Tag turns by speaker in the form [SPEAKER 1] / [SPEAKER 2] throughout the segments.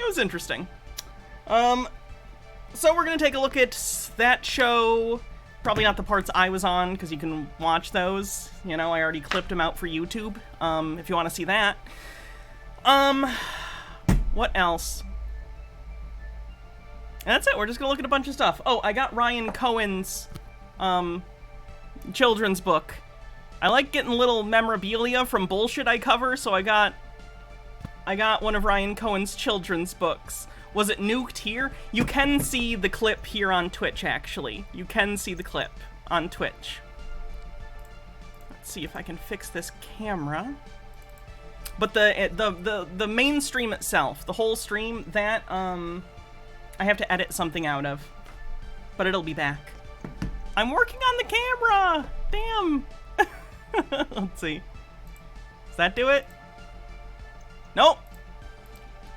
[SPEAKER 1] was interesting. So we're gonna take a look at that show. Probably not the parts I was on, because you can watch those. You know, I already clipped them out for YouTube, if you want to see that. What else? And that's it, we're just gonna look at a bunch of stuff. Oh, I got Ryan Cohen's, children's book. I like getting little memorabilia from bullshit I cover, so I got one of Ryan Cohen's children's books. Was it nuked here? You can see the clip here on Twitch, actually. You can see the clip on Twitch. Let's see if I can fix this camera. But the main stream itself, the whole stream, that, I have to edit something out of. But it'll be back. I'm working on the camera! Damn! Let's see. Does that do it? Nope!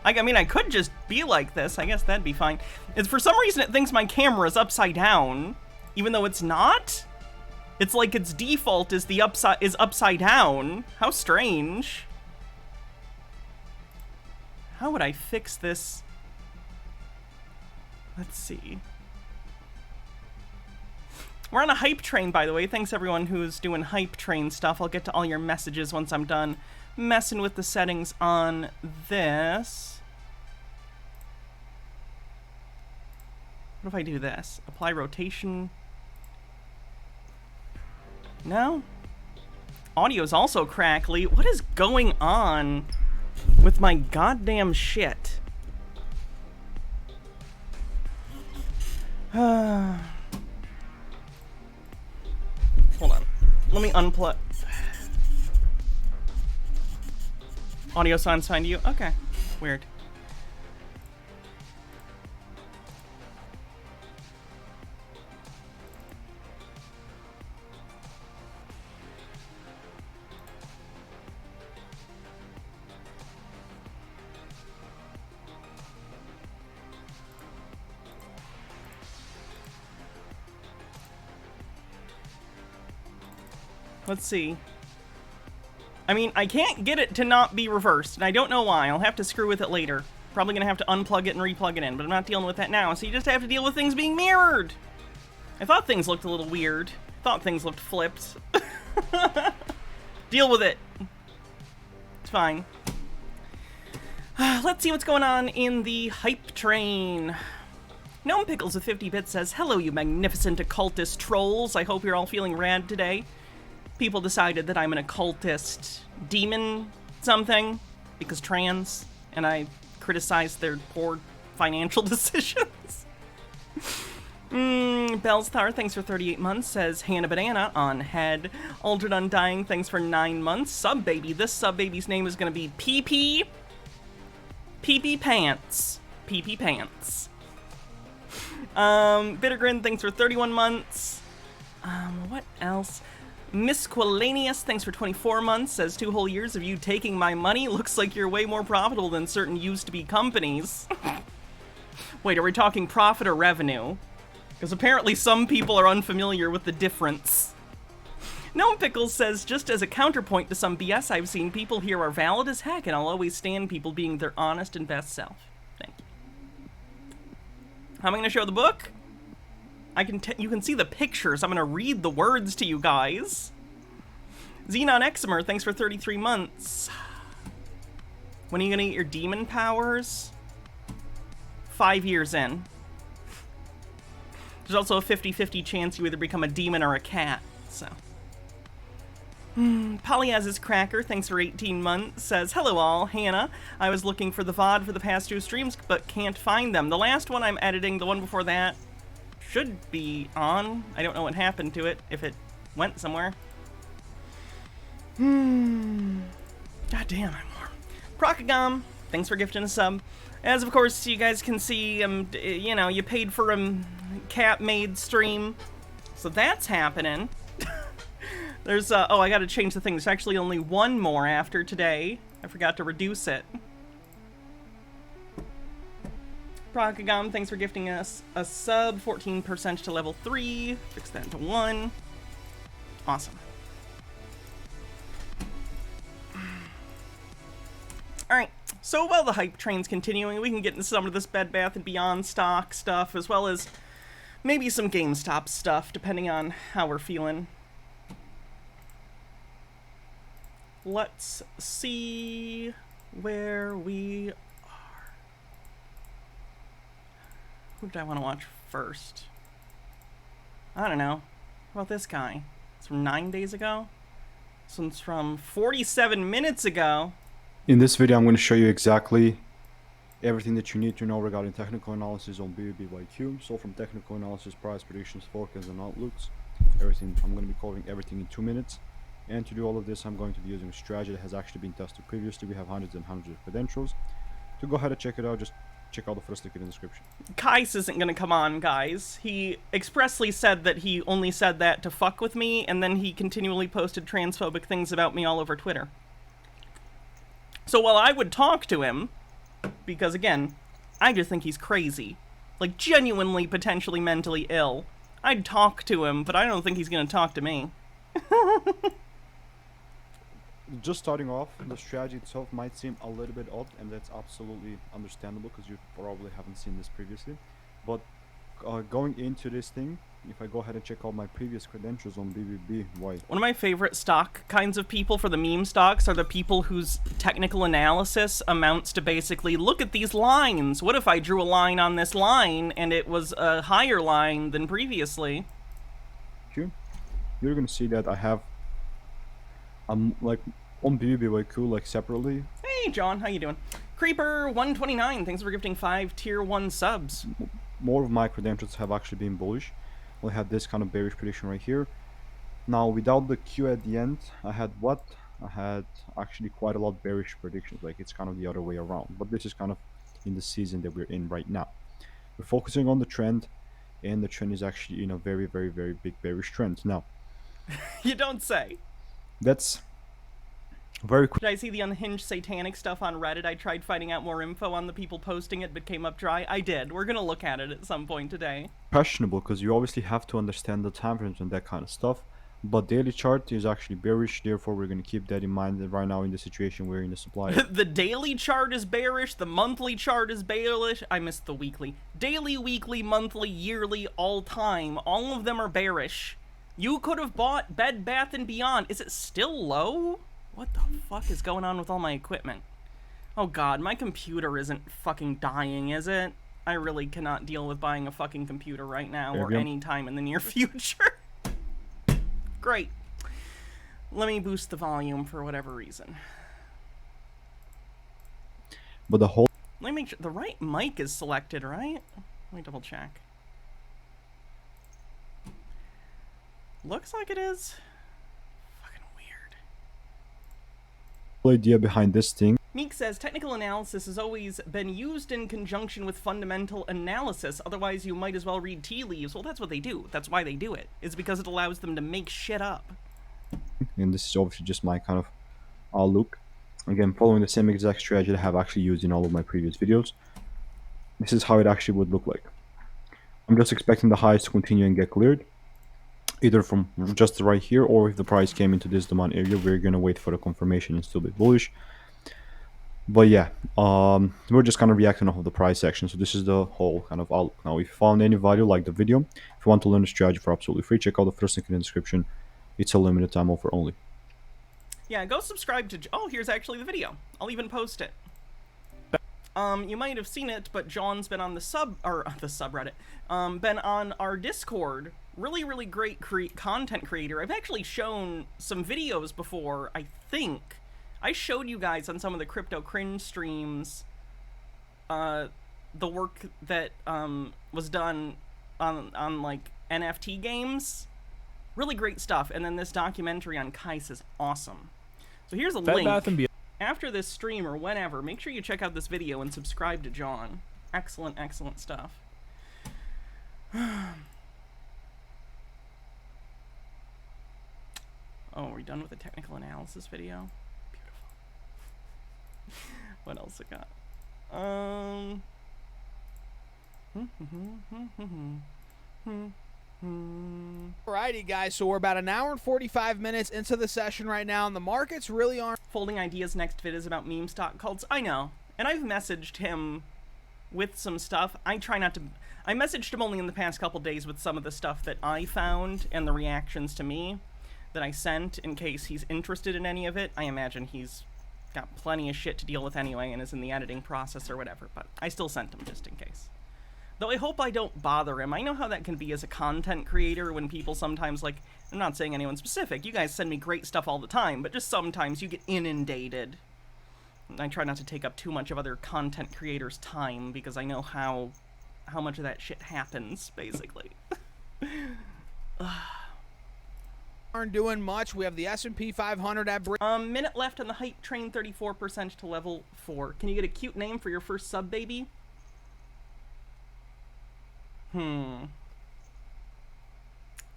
[SPEAKER 1] I mean, I could just be like this. I guess that'd be fine. It's for some reason it thinks my camera is upside down, even though it's not. It's like its default is upside down. How strange. How would I fix this? Let's see. We're on a hype train, by the way. Thanks everyone who's doing hype train stuff. I'll get to all your messages once I'm done messing with the settings on this. What if I do this? Apply rotation. No? Audio's also crackly. What is going on with my goddamn shit? Hold on. Let me unplug. Audio sounds fine to you? Okay. Weird. Let's see. I mean, I can't get it to not be reversed, and I don't know why. I'll have to screw with it later. Probably gonna have to unplug it and replug it in, but I'm not dealing with that now, so you just have to deal with things being mirrored! I thought things looked a little weird. Thought things looked flipped. Deal with it. It's fine. Let's see what's going on in the hype train. Gnome Pickles with 50 bits says, "Hello, you magnificent occultist trolls. I hope you're all feeling rad today. People decided that I'm an occultist demon something because trans, and I criticized their poor financial decisions." Bellstar, thanks for 38 months, says Hannah Banana on head. Altered Undying, thanks for 9 months. Sub Baby, this sub baby's name is gonna be PP Pants. PP Pants. Bittergrin, thanks for 31 months. What else? Misquillanius, thanks for 24 months, says 2 whole years of you taking my money. Looks like you're way more profitable than certain used-to-be companies. Wait, are we talking profit or revenue? Because apparently some people are unfamiliar with the difference. Gnome Pickles says, "Just as a counterpoint to some BS I've seen, people here are valid as heck, and I'll always stand people being their honest and best self." Thank you. How am I going to show the book? You can see the pictures. I'm gonna read the words to you guys. Xenon Exemer, thanks for 33 months. When are you gonna get your demon powers? 5 years in. There's also a 50-50 chance you either become a demon or a cat, so. Polyaz's Cracker, thanks for 18 months, says, "Hello all, Hannah. I was looking for the VOD for the past 2 streams, but can't find them. The last one I'm editing, the one before that, should be on. I don't know what happened to it, if it went somewhere." God damn, I'm warm. Procagom, thanks for gifting a sub. As of course you guys can see, you know, you paid for a cat-made stream, so that's happening. There's, oh, I gotta change the thing. There's actually only one more after today. I forgot to reduce it. Procagom, thanks for gifting us a sub. 14% to level 3. Fix that to 1. Awesome. Alright, So while the hype train's continuing, we can get into some of this Bed Bath & Beyond stock stuff, as well as maybe some GameStop stuff, depending on how we're feeling. Let's see where we are. Who did I want to watch first? I don't know. How about this guy? It's from 9 days ago? This one's from 47 minutes ago.
[SPEAKER 2] In this video, I'm going to show you exactly everything that you need to know regarding technical analysis on BBBYQ. So from technical analysis, price predictions, forecasts, and outlooks, everything. I'm going to be covering everything in 2 minutes. And to do all of this, I'm going to be using a strategy that has actually been tested previously. We have hundreds and hundreds of credentials. To go ahead and check it out, just check out the first link in the description.
[SPEAKER 1] Kais isn't gonna come on, guys. He expressly said that he only said that to fuck with me, and then he continually posted transphobic things about me all over Twitter. So while I would talk to him, because again, I just think he's crazy, like genuinely potentially mentally ill, I'd talk to him, but I don't think he's gonna talk to me.
[SPEAKER 2] Just starting off, the strategy itself might seem a little bit odd, and that's absolutely understandable because you probably haven't seen this previously. But going into this thing, if I go ahead and check out my previous credentials on BBBY.
[SPEAKER 1] One of my favorite stock kinds of people for the meme stocks are the people whose technical analysis amounts to basically, look at these lines. What if I drew a line on this line and it was a higher line than previously?
[SPEAKER 2] You're going to see that I have like on BBBYQ, like separately.
[SPEAKER 1] Hey John, how you doing? Creeper129, thanks for gifting 5 tier 1 subs.
[SPEAKER 2] More of my credentials have actually been bullish. We had this kind of bearish prediction right here. Now without the Q at the end, I had what? I had actually quite a lot of bearish predictions, like it's kind of the other way around. But this is kind of in the season that we're in right now. We're focusing on the trend, and the trend is actually in a very, very, very big bearish trend. Now,
[SPEAKER 1] You don't say.
[SPEAKER 2] That's very quick.
[SPEAKER 1] Did I see the unhinged satanic stuff on Reddit? I tried finding out more info on the people posting it, but came up dry. I did. We're gonna look at it at some point today.
[SPEAKER 2] Questionable, because you obviously have to understand the time frames and that kind of stuff. But daily chart is actually bearish, therefore we're going to keep that in mind that right now in the situation we're in the supply.
[SPEAKER 1] The daily chart is bearish, the monthly chart is bearish. I missed the weekly. Daily, weekly, monthly, yearly, all time. All of them are bearish. You could have bought Bed Bath & Beyond. Is it still low? What the fuck is going on with all my equipment? Oh god, my computer isn't fucking dying, is it? I really cannot deal with buying a fucking computer right now or any time in the near future. Great. Let me boost the volume for whatever reason.
[SPEAKER 2] But the whole...
[SPEAKER 1] Let me make sure the right mic is selected, right? Let me double check. Looks like it is. Fucking weird.
[SPEAKER 2] The whole idea behind this thing...
[SPEAKER 1] Meek says, technical analysis has always been used in conjunction with fundamental analysis, otherwise you might as well read tea leaves. Well, that's what they do. That's why they do it. It's because it allows them to make shit up.
[SPEAKER 2] And this is obviously just my kind of look. Again, following the same exact strategy that I have actually used in all of my previous videos. This is how it actually would look like. I'm just expecting the highs to continue and get cleared. Either from just right here, or if the price came into this demand area, we're going to wait for the confirmation and still be bullish. But yeah, we're just kind of reacting off of the price action. So this is the whole kind of outlook. Now, if you found any value, like the video. If you want to learn the strategy for absolutely free, check out the first link in the description. It's a limited time offer only.
[SPEAKER 1] Yeah, go subscribe to... Oh, here's actually the video. I'll even post it. You might have seen it, but John's been on the subreddit. Been on our Discord. Really, really great content creator. I've actually shown some videos before, I think. I showed you guys on some of the Crypto Cringe streams the work that was done on like NFT games. Really great stuff. And then this documentary on Kais is awesome. So here's a link. After this stream or whenever, make sure you check out this video and subscribe to John. Excellent, excellent stuff. Oh, are we done with the technical analysis video? What else I got?
[SPEAKER 3] Alrighty, guys, so we're about an hour and 45 minutes into the session right now, and the markets really aren't
[SPEAKER 1] Folding Ideas next vid is about meme stock cults. I know. And I've messaged him with some stuff. I messaged him only in the past couple days with some of the stuff that I found and the reactions to me that I sent in case he's interested in any of it. I imagine he's got plenty of shit to deal with anyway and is in the editing process or whatever, but I still sent him just in case. Though I hope I don't bother him. I know how that can be as a content creator when people sometimes, like, I'm not saying anyone specific, you guys send me great stuff all the time, but just sometimes you get inundated. I try not to take up too much of other content creators' time because I know how much of that shit happens, basically.
[SPEAKER 3] Aren't doing much. We have the S&P 500 at break.
[SPEAKER 1] Minute left on the hype train, 34% to level 4. Can you get a cute name for your first sub baby?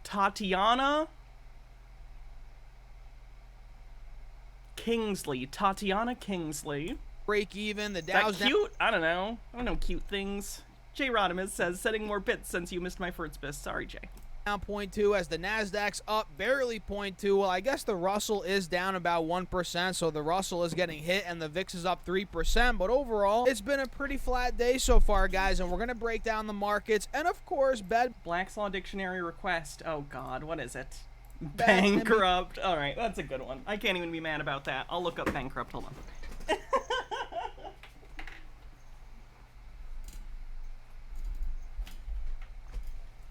[SPEAKER 1] Tatiana Kingsley. Tatiana Kingsley.
[SPEAKER 3] Break even. The
[SPEAKER 1] Is that
[SPEAKER 3] Dow's down
[SPEAKER 1] cute? I don't know. I don't know cute things. Jay Rodimus says, setting more bits since you missed my first bit. Sorry, Jay.
[SPEAKER 3] 0.2 as the Nasdaq's up barely 0.2. Well, I guess the Russell is down about 1%, so the Russell is getting hit and the VIX is up 3%. But overall, it's been a pretty flat day so far, guys, and we're going to break down the markets and, of course,
[SPEAKER 1] Black's Law Dictionary request. Oh, God. What is it? Bankrupt. All right, that's a good one. I can't even be mad about that. I'll look up bankrupt. Hold on.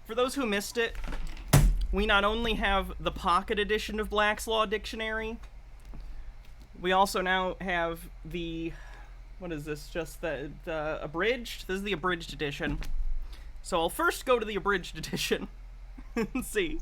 [SPEAKER 1] For those who missed it, we not only have the pocket edition of Black's Law Dictionary, we also now have the, what is this, just the abridged? This is the abridged edition. So I'll first go to the abridged edition and see.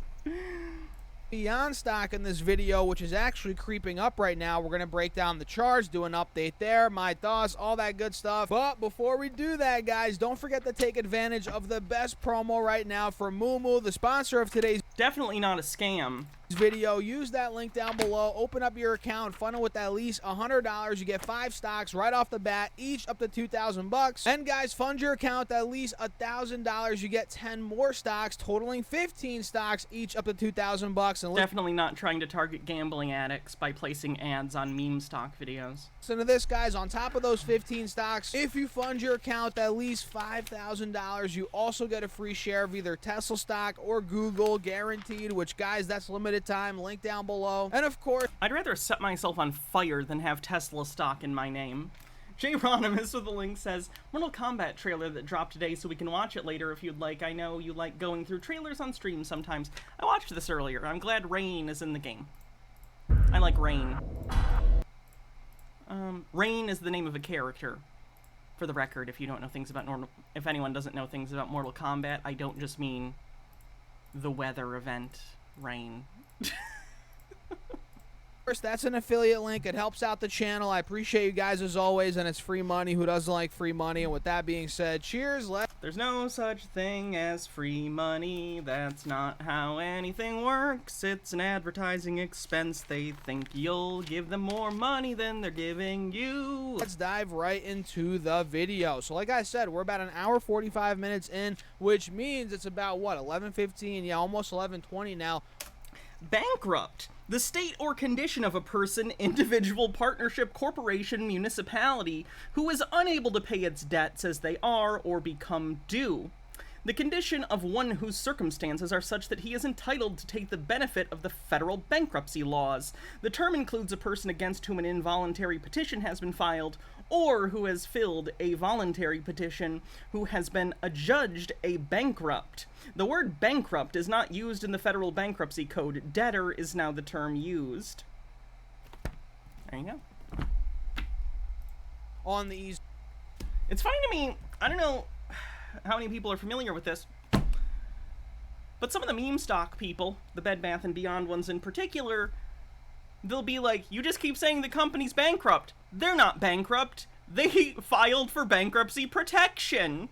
[SPEAKER 3] beyond stock in this video, which is actually creeping up right now. We're going to break down the charts, do an update there, my thoughts, all that good stuff. But before we do that, guys, don't forget to take advantage of the best promo right now for Moomoo, the sponsor of today's
[SPEAKER 1] Definitely not a scam.
[SPEAKER 3] video. Use that link down below, open up your account, fund it with at least $100. You get 5 stocks right off the bat, each up to $2,000. And guys, fund your account at least $1,000. You get 10 more stocks, totaling 15 stocks, each up to $2,000. And
[SPEAKER 1] Definitely not trying to target gambling addicts by placing ads on meme stock videos.
[SPEAKER 3] listen to this, guys. On top of those 15 stocks, if you fund your account at least $5,000, you also get a free share of either Tesla stock or Google, guaranteed, which, guys, that's limited time. Link down below. And of course,
[SPEAKER 1] I'd rather set myself on fire than have Tesla stock in my name. Jay Ronimus with the link says, Mortal Kombat trailer that dropped today so we can watch it later if you'd like. I know you like going through trailers on stream sometimes. I watched this earlier. I'm glad Rain is in the game. I like Rain. Rain is the name of a character. For the record, if you don't know things about if anyone doesn't know things about Mortal Kombat, I don't just mean the weather event, Rain.
[SPEAKER 3] that's an affiliate link. It helps out the channel. I appreciate you guys as always, and it's free money. Who doesn't like free money? And with that being said, cheers.
[SPEAKER 1] There's no such thing as free money. That's not how anything works. It's an advertising expense. They think you'll give them more money than they're giving you.
[SPEAKER 3] Let's dive right into the video. So like I said, we're about an hour 45 minutes in, which means it's about what, 11:15? Yeah, almost 11:20 now.
[SPEAKER 1] Bankrupt. The state or condition of a person, individual, partnership, corporation, municipality, who is unable to pay its debts as they are or become due. The condition of one whose circumstances are such that he is entitled to take the benefit of the federal bankruptcy laws. The term includes a person against whom an involuntary petition has been filed, or who has filled a voluntary petition, who has been adjudged a bankrupt. The word bankrupt is not used in the federal bankruptcy code. Debtor is now the term used. There you go.
[SPEAKER 3] On the east.
[SPEAKER 1] It's funny to me, I don't know how many people are familiar with this, but some of the meme stock people, the Bed Bath & Beyond ones in particular, they'll be like, you just keep saying the company's bankrupt. They're not bankrupt. They filed for bankruptcy protection.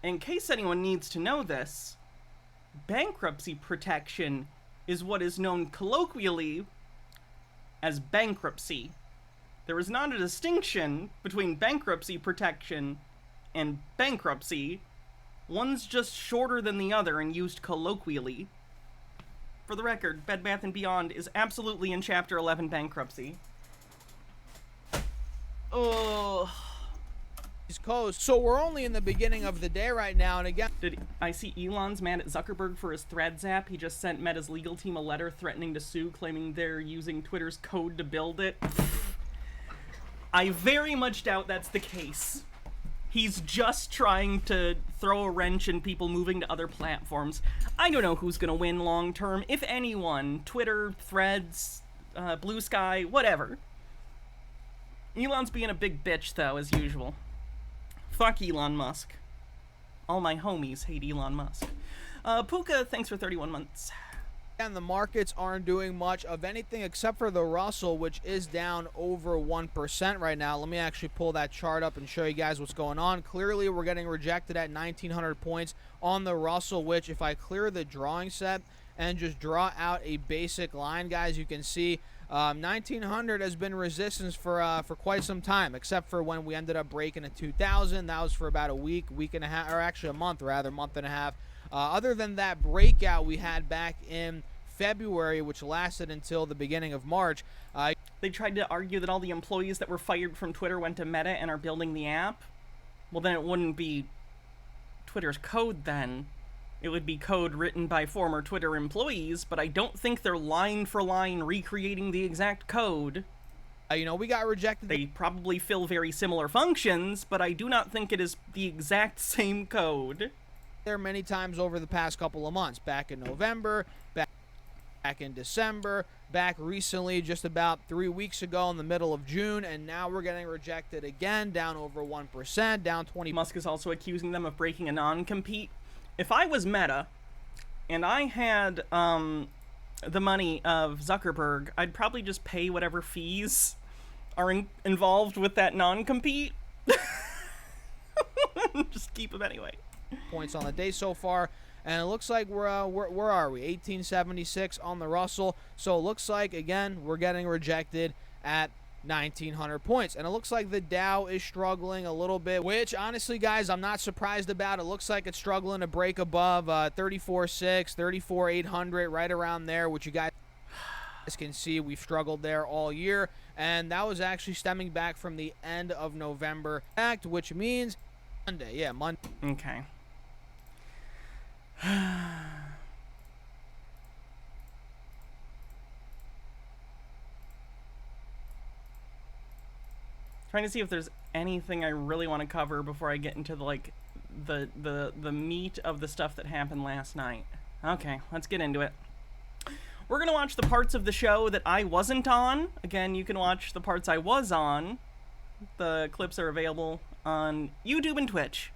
[SPEAKER 1] In case anyone needs to know this, bankruptcy protection is what is known colloquially as bankruptcy. There is not a distinction between bankruptcy protection and bankruptcy. One's just shorter than the other and used colloquially. For the record, Bed Bath & Beyond is absolutely in Chapter 11 bankruptcy. Oh.
[SPEAKER 3] East Coast. So we're only in the beginning of the day right now, and again,
[SPEAKER 1] I see Elon's mad at Zuckerberg for his Threads app. He just sent Meta's legal team a letter threatening to sue, claiming they're using Twitter's code to build it. I very much doubt that's the case. He's just trying to throw a wrench in people moving to other platforms. I don't know who's gonna win long term, if anyone. Twitter, Threads, Blue Sky, whatever. Elon's being a big bitch, though, as usual. Fuck Elon Musk. All my homies hate Elon Musk. Puka, thanks for 31 months.
[SPEAKER 3] and the markets aren't doing much of anything except for the Russell, which is down over 1% right now. Let me actually pull that chart up and show you guys what's going on. Clearly, we're getting rejected at 1,900 points on the Russell, which if I clear the drawing set and just draw out a basic line, guys, you can see 1,900 has been resistance for quite some time, except for when we ended up breaking at 2,000. That was for about a week and a half, or actually a month rather, month and a half. Other than that breakout we had back in February, which lasted until the beginning of March.
[SPEAKER 1] They tried to argue that all the employees that were fired from Twitter went to Meta and are building the app. Well, then it wouldn't be Twitter's code then. It would be code written by former Twitter employees, but I don't think they're line for line recreating the exact code.
[SPEAKER 3] We got rejected.
[SPEAKER 1] They probably fill very similar functions, but I do not think it is the exact same code.
[SPEAKER 3] There many times over the past couple of months, back in November, back in December, back recently just about 3 weeks ago in the middle of June, and now we're getting rejected again, down over 1%, down 20.
[SPEAKER 1] Musk is also accusing them of breaking a non-compete. If I was Meta, and I had the money of Zuckerberg, I'd probably just pay whatever fees are involved with that non-compete. Just keep them anyway.
[SPEAKER 3] Points on the day so far, and it looks like where are we? 1876 on the Russell. So it looks like again we're getting rejected at 1,900 points, and it looks like the Dow is struggling a little bit, which honestly, guys, I'm not surprised about. It looks like it's struggling to break above 34.6, 34.800, right around there, which you guys can see we've struggled there all year, and that was actually stemming back from the end of November, which means Monday. Yeah, Monday.
[SPEAKER 1] Okay. Trying to see if there's anything I really want to cover before I get into the meat of the stuff that happened last night. Okay, let's get into it. We're gonna watch the parts of the show that I wasn't on. Again, you can watch the parts I was on. The clips are available on YouTube and Twitch.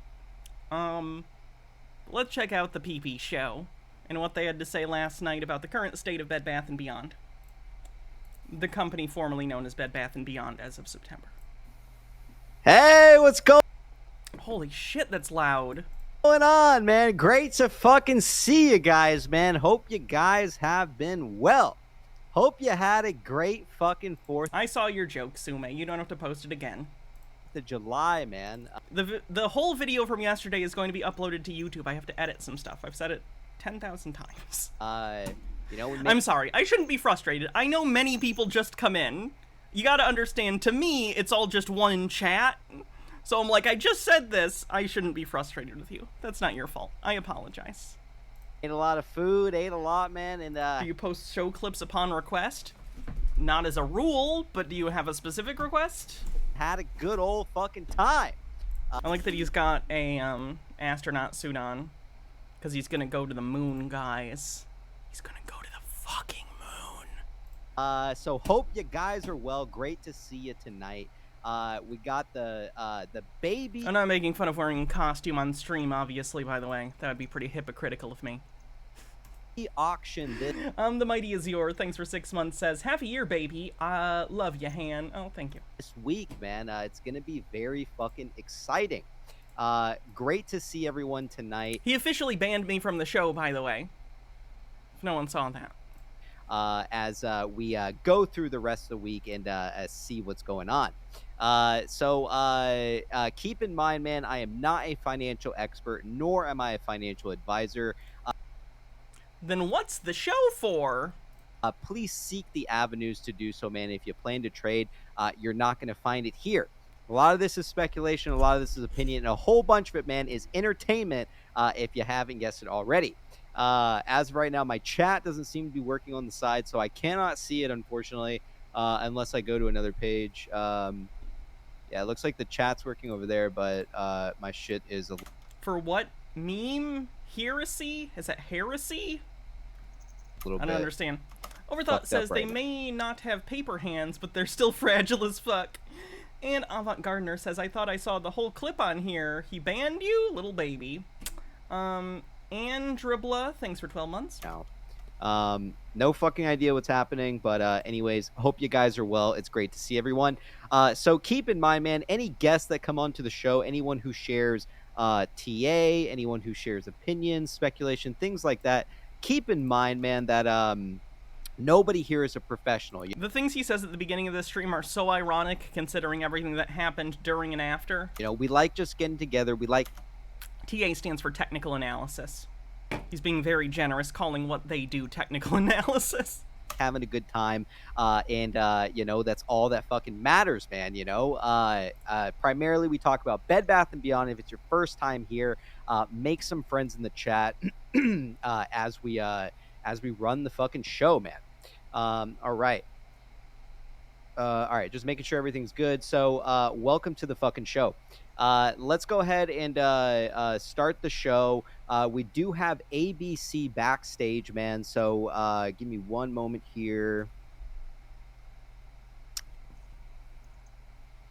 [SPEAKER 1] Let's check out the PP show and what they had to say last night about the current state of Bed Bath & Beyond. The company formerly known as Bed Bath & Beyond as of September.
[SPEAKER 4] Hey, what's going
[SPEAKER 1] Holy shit, that's loud.
[SPEAKER 4] on, man? Great to fucking see you guys, man. Hope you guys have been well. Hope you had a great fucking 4th
[SPEAKER 1] I saw your joke, Sume. You don't have to post it again.
[SPEAKER 4] of July, man.
[SPEAKER 1] The whole video from yesterday is going to be uploaded to YouTube. I have to edit some stuff. I've said it 10,000 times. I'm sorry. I shouldn't be frustrated. I know many people just come in. You gotta understand, to me, it's all just one chat. So I'm like, I just said this. I shouldn't be frustrated with you. That's not your fault. I apologize.
[SPEAKER 4] Ate a lot of food, ate a lot, man, and
[SPEAKER 1] Do you post show clips upon request? Not as a rule, but do you have a specific request?
[SPEAKER 4] had a good old fucking time.
[SPEAKER 1] I like that he's got a astronaut suit on, because he's gonna go to the moon, guys. He's gonna go to the fucking moon.
[SPEAKER 4] So hope you guys are well. Great to see you tonight. We got the baby.
[SPEAKER 1] I'm not making fun of wearing a costume on stream, obviously, by the way. That would be pretty hypocritical of me.
[SPEAKER 4] auction this
[SPEAKER 1] The Mighty Azure, thanks for 6 months, says, happy year, baby. Love you, Han. Oh, thank you.
[SPEAKER 4] week, man. It's gonna be very fucking exciting. Great to see everyone tonight.
[SPEAKER 1] He officially banned me from the show, by the way. If no one saw that.
[SPEAKER 4] As we go through the rest of the week and see what's going on. So keep in mind, man, I am not a financial expert, nor am I a financial advisor.
[SPEAKER 1] Then what's the show for?
[SPEAKER 4] Please seek the avenues to do so, man. If you plan to trade, you're not going to find it here. A lot of this is speculation. A lot of this is opinion. And a whole bunch of it, man, is entertainment, if you haven't guessed it already. As of right now, my chat doesn't seem to be working on the side, so I cannot see it, unfortunately, unless I go to another page. Yeah, it looks like the chat's working over there, but my shit is a
[SPEAKER 1] For what meme? Heresy? Is that heresy?
[SPEAKER 4] little
[SPEAKER 1] I
[SPEAKER 4] bit.
[SPEAKER 1] don't understand. Overthought
[SPEAKER 4] fucked up
[SPEAKER 1] says they
[SPEAKER 4] right now.
[SPEAKER 1] may not have paper hands, but they're still fragile as fuck. And Avant Gardener says, I thought I saw the whole clip on here. He banned you? Little baby. And Dribbla, thanks for 12 months.
[SPEAKER 4] Now. No fucking idea what's happening, but anyways, hope you guys are well. It's great to see everyone. So keep in mind, man, any guests that come onto the show, anyone who shares TA, anyone who shares opinions, speculation, things like that, keep in mind, man, that nobody here is a professional.
[SPEAKER 1] The things he says at the beginning of this stream are so ironic, considering everything that happened during and after.
[SPEAKER 4] You know, we like just getting together. We like
[SPEAKER 1] TA stands for technical analysis. He's being very generous, calling what they do technical analysis.
[SPEAKER 4] having a good time, and you know, that's all that fucking matters, man. You know, primarily we talk about Bed Bath & Beyond. If it's your first time here, make some friends in the chat as we run the fucking show, man. All right, just making sure everything's good. So welcome to the fucking show. Let's go ahead and start the show. We do have ABC backstage, man. So give me one moment here.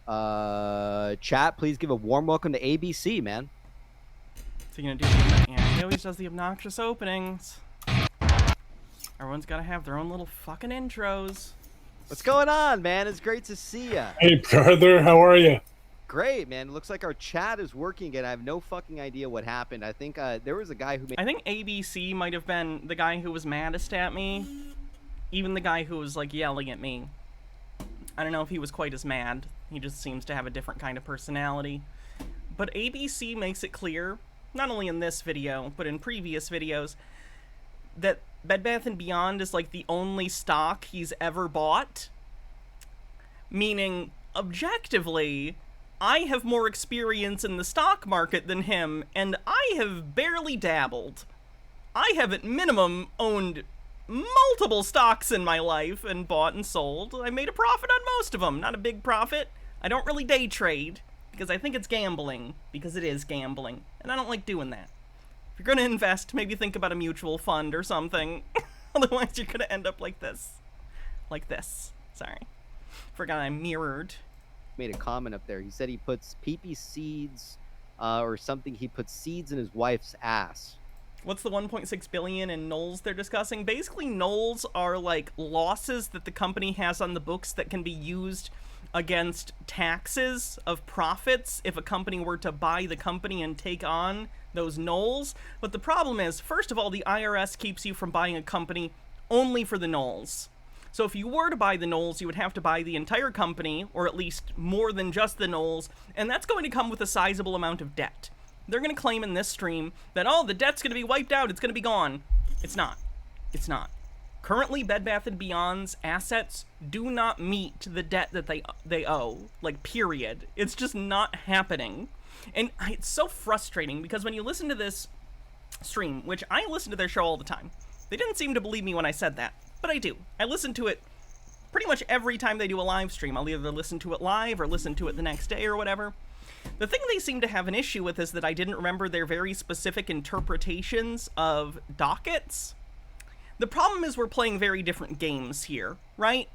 [SPEAKER 4] Chat, please give a warm welcome to ABC, man.
[SPEAKER 1] What's he gonna do? Yeah, he always does the obnoxious openings. Everyone's gotta have their own little fucking intros.
[SPEAKER 4] What's going on, man? It's great to see ya.
[SPEAKER 5] Hey, brother, how are you?
[SPEAKER 4] Great, man. It looks like our chat is working again. I have no fucking idea what happened. I think there was a guy who made...
[SPEAKER 1] I think ABC might have been the guy who was maddest at me. Even the guy who was, like, yelling at me. I don't know if he was quite as mad. He just seems to have a different kind of personality. But ABC makes it clear, not only in this video, but in previous videos, that Bed Bath & Beyond is, like, the only stock he's ever bought. Meaning, objectively, I have more experience in the stock market than him, and I have barely dabbled. I have at minimum owned multiple stocks in my life and bought and sold. I made a profit on most of them. Not a big profit. I don't really day trade, because I think it's gambling, because it is gambling, and I don't like doing that. If you're gonna invest, maybe think about a mutual fund or something. Otherwise, you're gonna end up like this. Like this. Sorry. Forgot I mirrored.
[SPEAKER 4] Made a comment up there. He said he puts pee-pee seeds or something. He puts seeds in his wife's ass.
[SPEAKER 1] What's the 1.6 billion in nulls they're discussing? Basically, nulls are like losses that the company has on the books that can be used against taxes of profits if a company were to buy the company and take on those nulls. But the problem is, first of all, the IRS keeps you from buying a company only for the nulls. So if you were to buy the nulls, you would have to buy the entire company, or at least more than just the nulls, and that's going to come with a sizable amount of debt. They're going to claim in this stream that, oh, the debt's going to be wiped out, it's going to be gone. It's not. It's not. Currently, Bed Bath & Beyond's assets do not meet the debt that they owe. Like, period. It's just not happening. And it's so frustrating, because when you listen to this stream, which I listen to their show all the time, they didn't seem to believe me when I said that. But I do. I listen to it pretty much every time they do a live stream. I'll either listen to it live or listen to it the next day or whatever. The thing they seem to have an issue with is that I didn't remember their very specific interpretations of dockets. The problem is we're playing very different games here, right?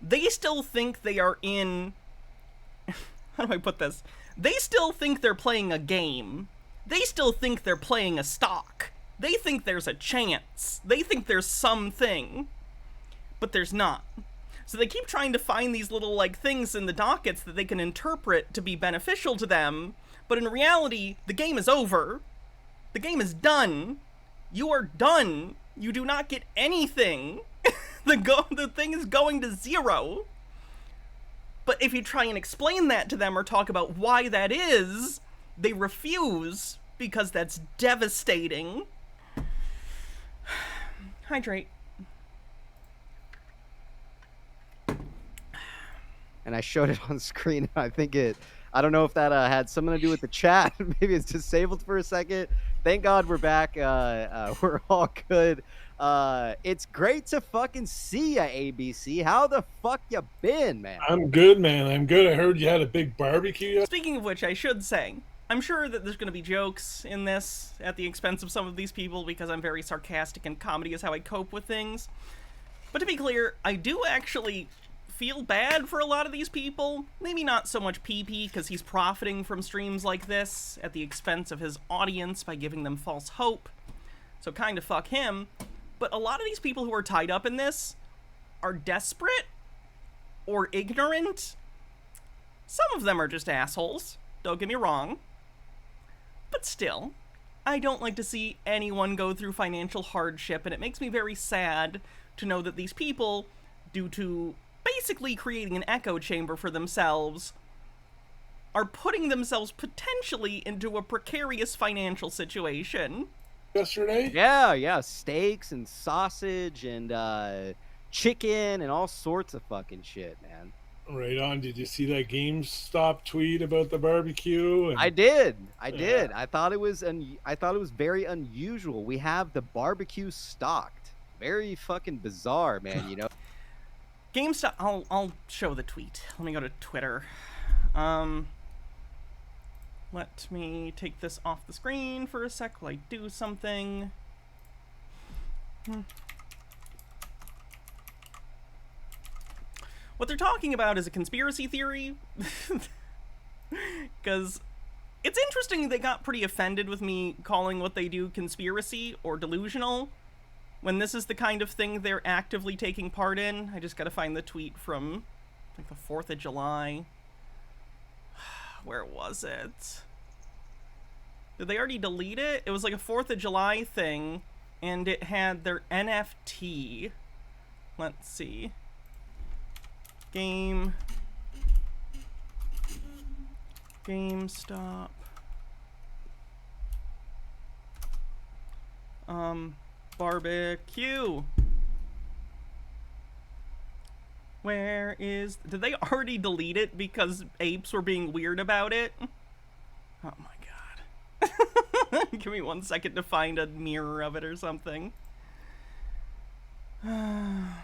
[SPEAKER 1] They still think they are in... How do I put this? They still think they're playing a game. They still think they're playing a stock. They think there's a chance. They think there's something. But there's not. So they keep trying to find these little, like, things in the dockets that they can interpret to be beneficial to them, but in reality, the game is over. The game is done. You are done. You do not get anything. The thing is going to zero. But if you try and explain that to them or talk about why that is, they refuse, because that's devastating. Hydrate.
[SPEAKER 4] And I showed it on screen. I think it I don't know if that had something to do with the chat. Maybe it's disabled for a second. Thank God we're back. We're all good. It's great to fucking see ya, ABC. How the fuck you been, man?
[SPEAKER 5] I'm good, man. I'm good. I heard you had a big barbecue.
[SPEAKER 1] Speaking of which, I should say, I'm sure that there's going to be jokes in this at the expense of some of these people because I'm very sarcastic and comedy is how I cope with things. But to be clear, I do actually feel bad for a lot of these people. Maybe not so much PP because he's profiting from streams like this at the expense of his audience by giving them false hope. So kind of fuck him. But a lot of these people who are tied up in this are desperate or ignorant. Some of them are just assholes. Don't get me wrong. But still, I don't like to see anyone go through financial hardship, and it makes me very sad to know that these people, due to basically creating an echo chamber for themselves, are putting themselves potentially into a precarious financial situation.
[SPEAKER 5] Yesterday?
[SPEAKER 4] Yeah, steaks and sausage and chicken and all sorts of fucking shit, man.
[SPEAKER 5] Right on. Did you see that GameStop tweet about the barbecue? And...
[SPEAKER 4] I did. I thought it was very unusual. We have the barbecue stocked. Very fucking bizarre, man. You know.
[SPEAKER 1] GameStop. I'll show the tweet. Let me go to Twitter. Let me take this off the screen for a sec while I do something. What they're talking about is a conspiracy theory. Because it's interesting they got pretty offended with me calling what they do conspiracy or delusional, when this is the kind of thing they're actively taking part in. I just gotta find the tweet from, like, the 4th of July. Where was it? Did they already delete it? It was like a 4th of July thing, and it had their NFT. Let's see. GameStop. Barbecue. Where is... Did they already delete it because apes were being weird about it? Oh my god. Give me 1 second to find a mirror of it or something. Oh my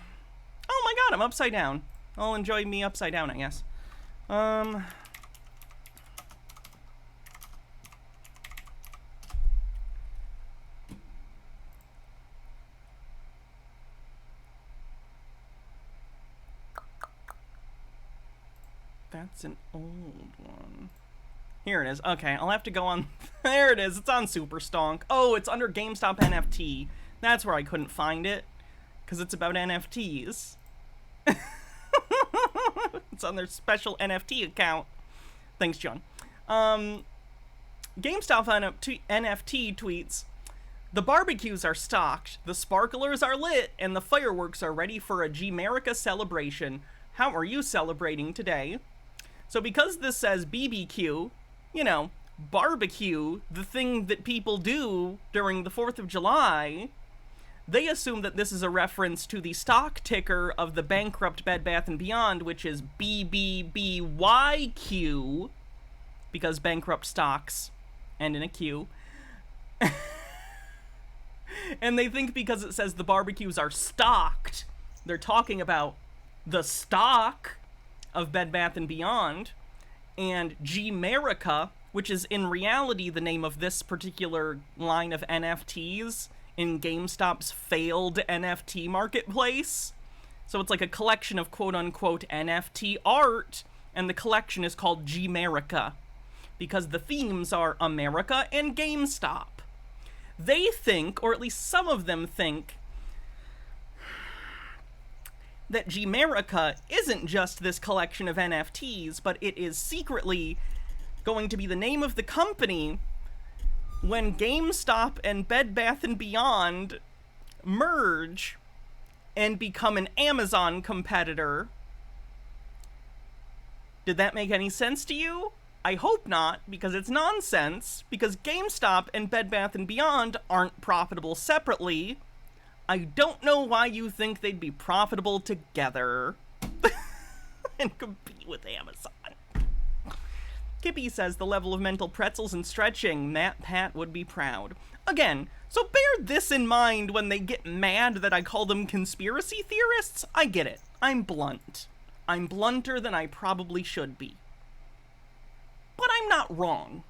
[SPEAKER 1] god, I'm upside down. I'll enjoy me upside down, I guess. That's an old one. Here it is. Okay, I'll have to go on... There it is. It's on Superstonk. Oh, it's under GameStop NFT. That's where I couldn't find it. Because it's about NFTs. It's on their special NFT account. Thanks, John. GameStop NFT tweets, "The barbecues are stocked, the sparklers are lit, and the fireworks are ready for a G-Merica celebration. How are you celebrating today?" So because this says BBQ, you know, barbecue, the thing that people do during the 4th of July, they assume that this is a reference to the stock ticker of the bankrupt Bed Bath & Beyond, which is BBBYQ, because bankrupt stocks end in a Q. And they think because it says the barbecues are stocked, they're talking about the stock of Bed Bath & Beyond, and G-Merica, which is in reality the name of this particular line of NFTs in GameStop's failed NFT marketplace. So it's like a collection of quote-unquote NFT art, and the collection is called G-Merica, because the themes are America and GameStop. They think, or at least some of them think, that G-Merica isn't just this collection of NFTs, but it is secretly going to be the name of the company when GameStop and Bed Bath & Beyond merge and become an Amazon competitor. Did that make any sense to you? I hope not, because it's nonsense, because GameStop and Bed Bath & Beyond aren't profitable separately. I don't know why you think they'd be profitable together and compete with Amazon. Kippy says the level of mental pretzels and stretching, Matt Pat would be proud. Again, so bear this in mind when they get mad that I call them conspiracy theorists. I get it. I'm blunt. I'm blunter than I probably should be. But I'm not wrong.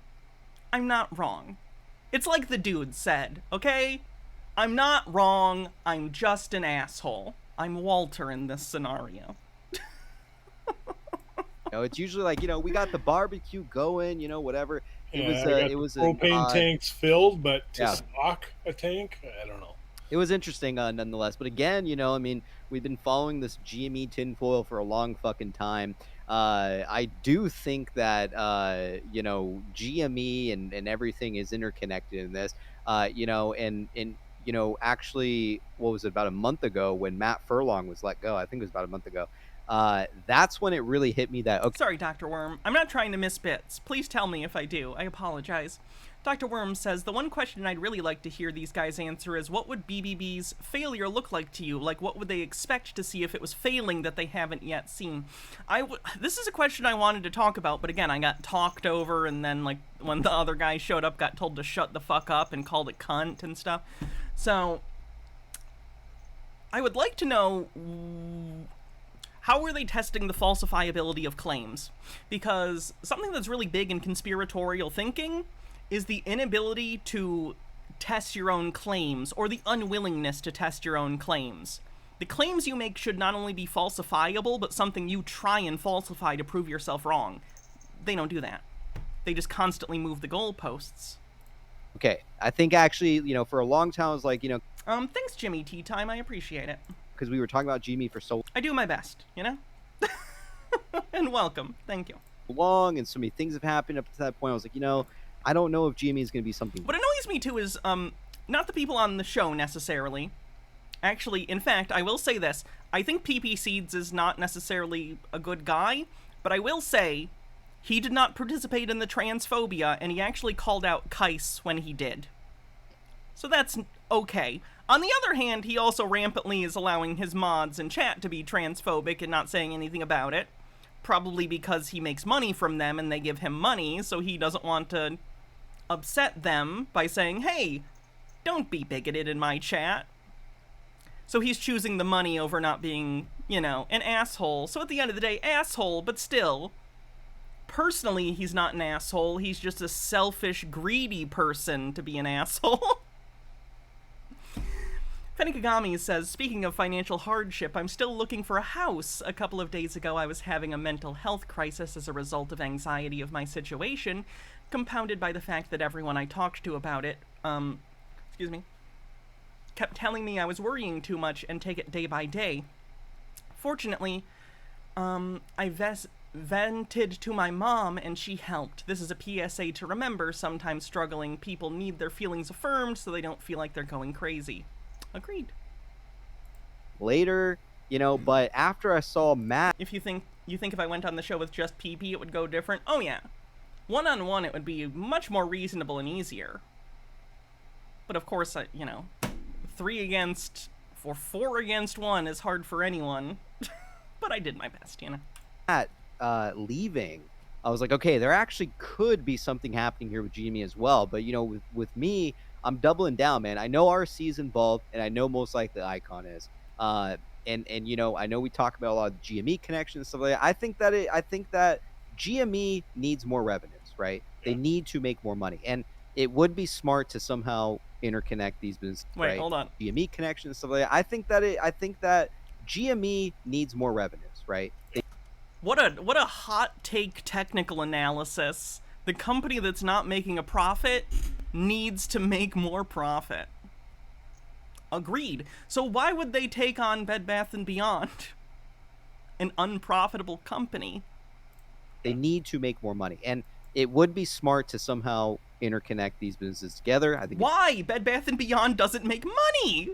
[SPEAKER 1] I'm not wrong. It's like the dude said, okay? I'm not wrong, I'm just an asshole. I'm Walter in this scenario.
[SPEAKER 4] It's usually like, we got the barbecue going, whatever. It was
[SPEAKER 5] propane tanks filled, but to
[SPEAKER 4] yeah.
[SPEAKER 5] stock a tank, I don't know.
[SPEAKER 4] It was interesting, nonetheless. But again, we've been following this GME tinfoil for a long fucking time. I do think that GME and everything is interconnected in this. Actually, what was it, about a month ago when Matt Furlong was let go? I think it was about a month ago. That's when it really hit me that, okay.
[SPEAKER 1] Sorry, Dr. Worm. I'm not trying to miss bits. Please tell me if I do. I apologize. Dr. Worm says, the one question I'd really like to hear these guys answer is, what would BBB's failure look like to you? Like, what would they expect to see if it was failing that they haven't yet seen? This is a question I wanted to talk about, but again, I got talked over, and then, like, when the other guy showed up, got told to shut the fuck up and called it cunt and stuff. So, I would like to know, how are they testing the falsifiability of claims? Because something that's really big in conspiratorial thinking is the inability to test your own claims, or the unwillingness to test your own claims. The claims you make should not only be falsifiable, but something you try and falsify to prove yourself wrong. They don't do that. They just constantly move the goalposts.
[SPEAKER 4] Okay, I think actually, for a long time I was like,
[SPEAKER 1] thanks, Jimmy Tea Time, I appreciate it.
[SPEAKER 4] Because we were talking about GME for so
[SPEAKER 1] I do my best, And welcome, thank you.
[SPEAKER 4] long, and so many things have happened up to that point. I was like, I don't know if GME is going to be something.
[SPEAKER 1] What annoys me too is, not the people on the show necessarily. Actually, in fact, I will say this. I think PP Seeds is not necessarily a good guy, but I will say he did not participate in the transphobia, and he actually called out Kais when he did. So that's okay. On the other hand, he also rampantly is allowing his mods in chat to be transphobic and not saying anything about it. Probably because he makes money from them and they give him money, so he doesn't want to upset them by saying, hey, don't be bigoted in my chat. So he's choosing the money over not being, an asshole. So at the end of the day, asshole, but still, personally, he's not an asshole. He's just a selfish, greedy person to be an asshole. Fenikagami says, speaking of financial hardship, I'm still looking for a house. A couple of days ago, I was having a mental health crisis as a result of anxiety of my situation, compounded by the fact that everyone I talked to about it, kept telling me I was worrying too much and take it day by day. Fortunately, I vented to my mom and she helped. This is a PSA to remember. Sometimes struggling people need their feelings affirmed so they don't feel like they're going crazy. Agreed.
[SPEAKER 4] Later, but after I saw Matt...
[SPEAKER 1] If you think if I went on the show with just PP, it would go different? Oh yeah. One-on-one, it would be much more reasonable and easier. But of course, 4 against 1 is hard for anyone. But I did my best,
[SPEAKER 4] Matt leaving, I was like, okay, there actually could be something happening here with GME as well. But, with me, I'm doubling down, man. I know RC's involved, and I know most likely Icon is. I know we talk about a lot of GME connections and stuff like that. I think that GME needs more revenues, right? They need to make more money, and it would be smart to somehow interconnect these businesses.
[SPEAKER 1] Wait,
[SPEAKER 4] right?
[SPEAKER 1] hold on.
[SPEAKER 4] GME connections and stuff like that. I think that GME needs more revenues, right?
[SPEAKER 1] What a hot take technical analysis. The company that's not making a profit needs to make more profit. Agreed. So why would they take on Bed Bath & Beyond? An unprofitable company.
[SPEAKER 4] They need to make more money. And it would be smart to somehow interconnect these businesses together. I think.
[SPEAKER 1] Why? Bed Bath & Beyond doesn't make money!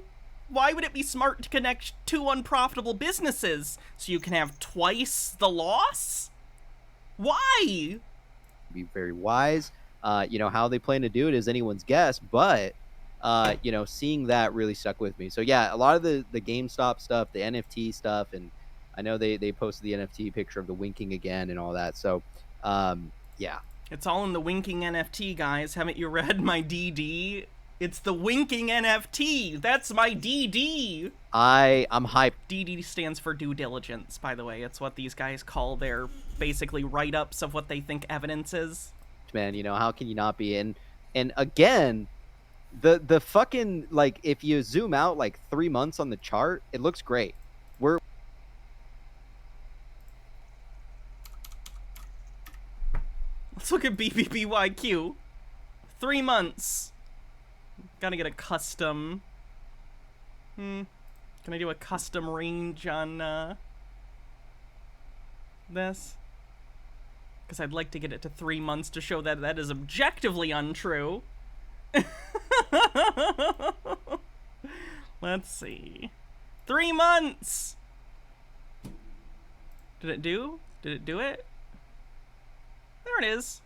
[SPEAKER 1] Why would it be smart to connect two unprofitable businesses so you can have twice the loss? Why?
[SPEAKER 4] Be very wise. How they plan to do it is anyone's guess, but seeing that really stuck with me. So yeah, a lot of the GameStop stuff, the NFT stuff, and I know they posted the NFT picture of the winking again and all that. So Yeah.
[SPEAKER 1] It's all in the winking NFT, guys. Haven't you read my DD? It's the winking NFT. That's my DD.
[SPEAKER 4] I'm hyped.
[SPEAKER 1] DD stands for due diligence, by the way. It's what these guys call their basically write-ups of what they think evidence is.
[SPEAKER 4] Man, you know, how can you not be? And again, the fucking, like, if you zoom out like 3 months on the chart, it looks great.
[SPEAKER 1] Let's look at BBBYQ. 3 months. Gotta get a custom. Can I do a custom range on this? Because I'd like to get it to 3 months to show that that is objectively untrue. Let's see. 3 months! Did it do? Did it do it? There it is.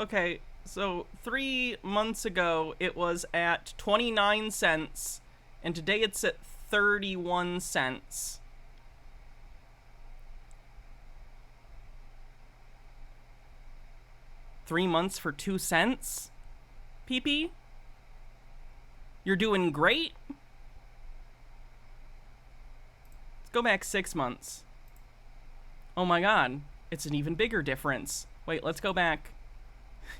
[SPEAKER 1] Okay, so 3 months ago it was at 29 cents, and today it's at 31 cents. $3 months for 2 cents? PP? You're doing great? Let's go back 6 months. Oh my god, it's an even bigger difference. Wait, let's go back.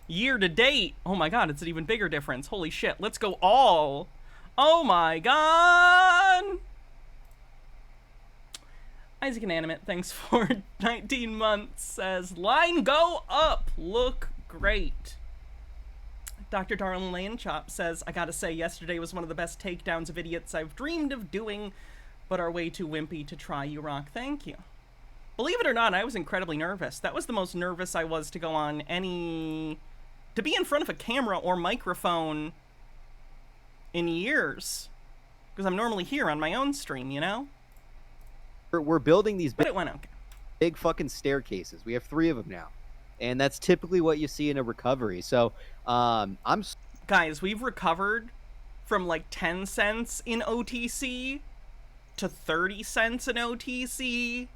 [SPEAKER 1] Year to date! Oh my god, it's an even bigger difference. Holy shit, let's go all! Oh my god! Isaac Inanimate, thanks for 19 months, says, line go up! Look great. Dr. Darlin Lane Chop says, I gotta say, yesterday was one of the best takedowns of idiots I've dreamed of doing, but are way too wimpy to try. You rock. Thank you. Believe it or not, I was incredibly nervous. That was the most nervous I was to go on to be in front of a camera or microphone in years. Because I'm normally here on my own stream, you know?
[SPEAKER 4] We're building these
[SPEAKER 1] But it went okay.
[SPEAKER 4] big fucking staircases. We have 3 of them now. And that's typically what you see in a recovery. So,
[SPEAKER 1] Guys, we've recovered from like 10 cents in OTC to 30 cents in OTC.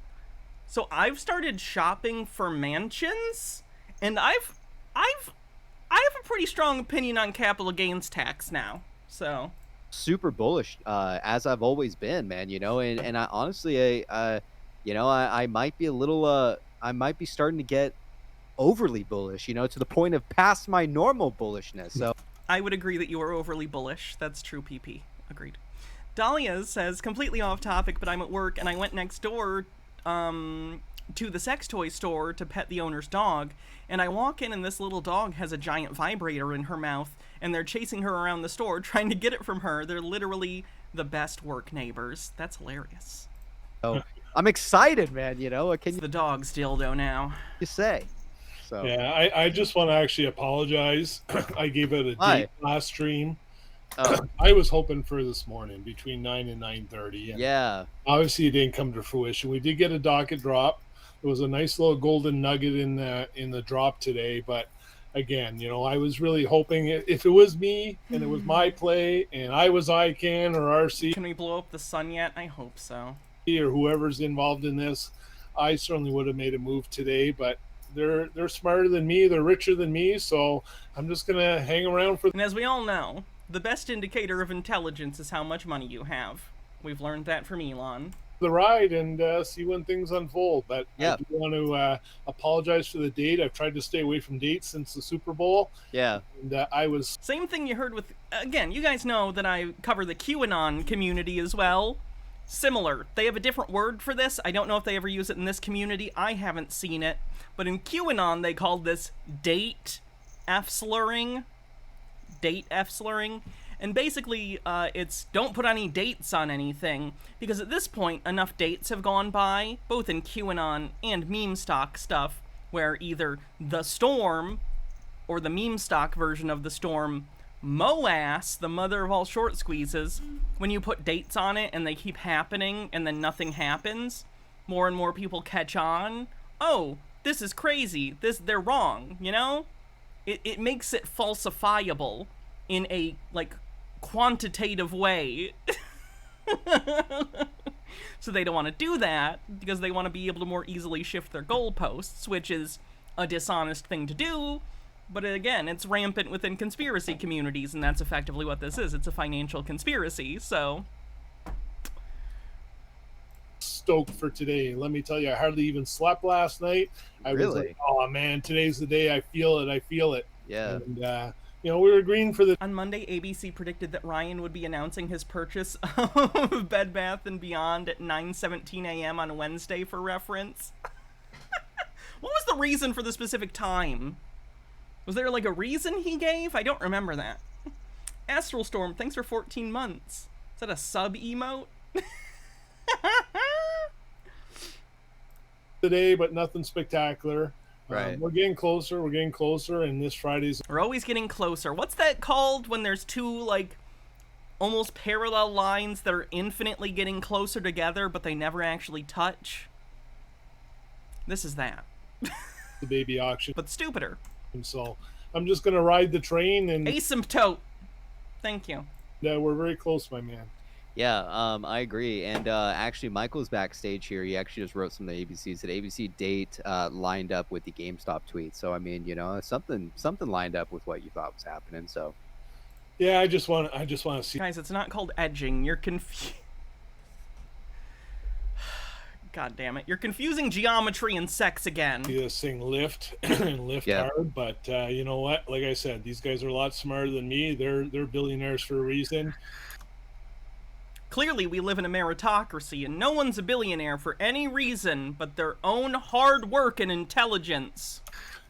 [SPEAKER 1] So I've started shopping for mansions, and I have a pretty strong opinion on capital gains tax now. So
[SPEAKER 4] super bullish, as I've always been, man, you know, and I honestly, I might be a little, I might be starting to get overly bullish, you know, to the point of past my normal bullishness. So
[SPEAKER 1] I would agree that you are overly bullish. That's true, PP. Agreed. Dahlia says, completely off topic, but I'm at work and I went next door to the sex toy store to pet the owner's dog, and I walk in and this little dog has a giant vibrator in her mouth, and they're chasing her around the store trying to get it from her. They're literally the best work neighbors. That's hilarious.
[SPEAKER 4] Oh, I'm excited, man, you know, what can
[SPEAKER 1] It's the dog's dildo now.
[SPEAKER 4] you say? So
[SPEAKER 5] Yeah, I just want to actually apologize. I gave it a
[SPEAKER 4] Why?
[SPEAKER 5] date last stream.
[SPEAKER 4] Oh,
[SPEAKER 5] I was hoping for this morning between 9 and 9:30. And
[SPEAKER 4] yeah.
[SPEAKER 5] obviously, it didn't come to fruition. We did get a docket drop. There was a nice little golden nugget in the drop today. But again, you know, I was really hoping if it was me and it was my play and I was ICANN or RC
[SPEAKER 1] Can we blow up the sun yet? I hope so.
[SPEAKER 5] or whoever's involved in this, I certainly would have made a move today. But they're smarter than me. They're richer than me. So I'm just gonna hang around for
[SPEAKER 1] And as we all know, the best indicator of intelligence is how much money you have. We've learned that from Elon.
[SPEAKER 5] the ride and see when things unfold. But
[SPEAKER 4] Yeah.
[SPEAKER 5] I do want to apologize for the date. I've tried to stay away from dates since the Super Bowl,
[SPEAKER 4] Yeah.
[SPEAKER 5] and I was
[SPEAKER 1] Same thing you heard with, again, you guys know that I cover the QAnon community as well. Similar. They have a different word for this. I don't know if they ever use it in this community. I haven't seen it. But in QAnon, they call this date F-slurring. Date F-slurring. And basically, it's don't put any dates on anything, because at this point, enough dates have gone by, both in QAnon and meme stock stuff, where either the Storm, or the meme stock version of the Storm, Moass, the mother of all short squeezes, when you put dates on it and they keep happening and then nothing happens, more and more people catch on. Oh, this is crazy. They're wrong, you know? It makes it falsifiable in a, like, quantitative way. So they don't want to do that because they want to be able to more easily shift their goalposts, which is a dishonest thing to do, but again, it's rampant within conspiracy communities, and that's effectively what this is. It's a financial conspiracy, so...
[SPEAKER 5] Stoked for today. Let me tell you, I hardly even slept last night. I was
[SPEAKER 4] Really?
[SPEAKER 5] like, oh man, today's the day. I feel it.
[SPEAKER 4] Yeah.
[SPEAKER 5] And, we were agreeing for the
[SPEAKER 1] On Monday, ABC predicted that Ryan would be announcing his purchase of Bed Bath & Beyond at 9:17 a.m. on Wednesday for reference. What was the reason for the specific time? Was there like a reason he gave? I don't remember that. Astral Storm, thanks for 14 months. Is that a sub emote?
[SPEAKER 5] today, but nothing spectacular.
[SPEAKER 4] Right.
[SPEAKER 5] We're getting closer, and this Friday's
[SPEAKER 1] We're always getting closer. What's that called when there's two, like, almost parallel lines that are infinitely getting closer together, but they never actually touch? This is that.
[SPEAKER 5] the baby auction.
[SPEAKER 1] But stupider.
[SPEAKER 5] So I'm just gonna ride the train, and
[SPEAKER 1] Asymptote. Thank you.
[SPEAKER 5] we're very close, my man.
[SPEAKER 4] Yeah, I agree. And actually, Michael's backstage here. He actually just wrote some of the ABCs. That ABC date lined up with the GameStop tweet. So I mean, something lined up with what you thought was happening. So
[SPEAKER 5] Yeah, I just want to see
[SPEAKER 1] Guys, it's not called edging. You're confused. God damn it. You're confusing geometry and sex again.
[SPEAKER 5] this thing lift and lift
[SPEAKER 4] Yeah.
[SPEAKER 5] hard. But you know what? Like I said, these guys are a lot smarter than me. They're billionaires for a reason.
[SPEAKER 1] Clearly, we live in a meritocracy, and no one's a billionaire for any reason but their own hard work and intelligence.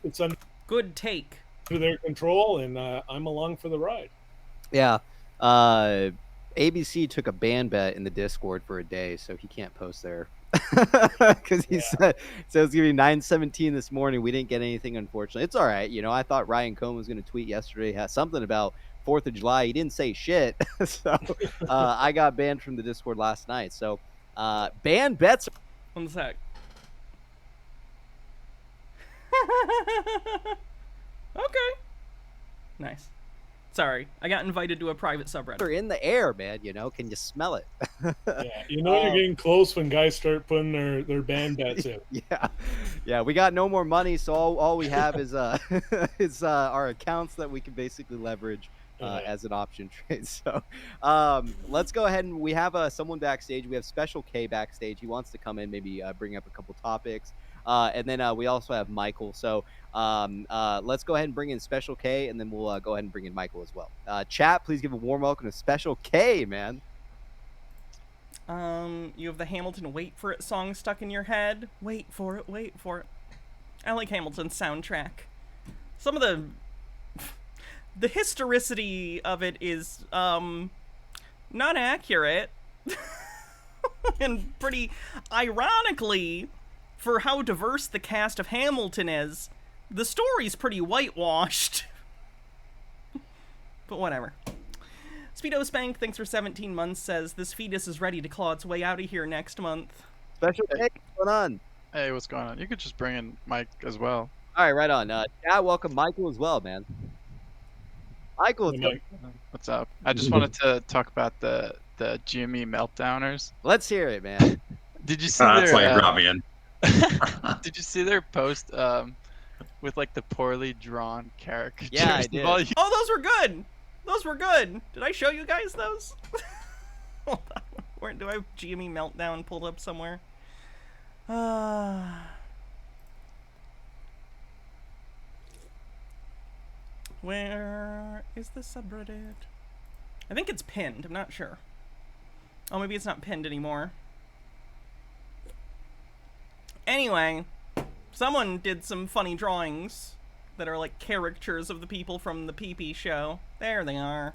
[SPEAKER 5] It's under
[SPEAKER 1] Good take.
[SPEAKER 5] their control, and I'm along for the ride.
[SPEAKER 4] yeah, ABC took a ban bet in the Discord for a day, so he can't post there. Because he said it's gonna be 9:17 this morning. We didn't get anything, unfortunately. It's all right. I thought Ryan Cohen was gonna tweet yesterday, had something about 4th of July. He didn't say shit. So I got banned from the Discord last night. So ban bets.
[SPEAKER 1] One sec. Okay. Nice. Sorry, I got invited to a private subreddit.
[SPEAKER 4] Are in the air, man. Can you smell it?
[SPEAKER 5] Yeah, you're getting close when guys start putting their band bets in.
[SPEAKER 4] Yeah. We got no more money, so all we have is is our accounts that we can basically leverage as an option trade. So let's go ahead, and we have someone backstage. We have Special K backstage. He wants to come in, maybe bring up a couple topics. And then we also have Michael. So let's go ahead and bring in Special K, and then we'll go ahead and bring in Michael as well. Chat, please give a warm welcome to Special K, man.
[SPEAKER 1] You have the Hamilton Wait For It song stuck in your head. Wait for it, wait for it. I like Hamilton's soundtrack. Some of the historicity of it is, not accurate. And pretty ironically, for how diverse the cast of Hamilton is, the story's pretty whitewashed. But whatever. Speedo Spank, thanks for 17 months, says, this fetus is ready to claw its way out of here next month.
[SPEAKER 4] Special K, what's going on?
[SPEAKER 6] Hey, what's going on? You could just bring in Mike as well.
[SPEAKER 4] All right, right on. Chat, welcome Michael as well, man. Michael,
[SPEAKER 5] Hey, Mike.
[SPEAKER 6] What's up? I just wanted to talk about the GME meltdowners.
[SPEAKER 4] let's hear it, man.
[SPEAKER 6] Did you see
[SPEAKER 7] That's
[SPEAKER 6] their
[SPEAKER 7] like Robbie.
[SPEAKER 6] Did you see their post with like the poorly drawn caricatures?
[SPEAKER 4] Yeah, I
[SPEAKER 6] of
[SPEAKER 4] did.
[SPEAKER 6] all you-
[SPEAKER 1] Oh, those were good! Those were good! Did I show you guys those? Hold on. Where do I have GME Meltdown pulled up somewhere? Where is the subreddit? I think it's pinned, I'm not sure. Oh, maybe it's not pinned anymore. Anyway, someone did some funny drawings that are like caricatures of the people from the PP show. There they are.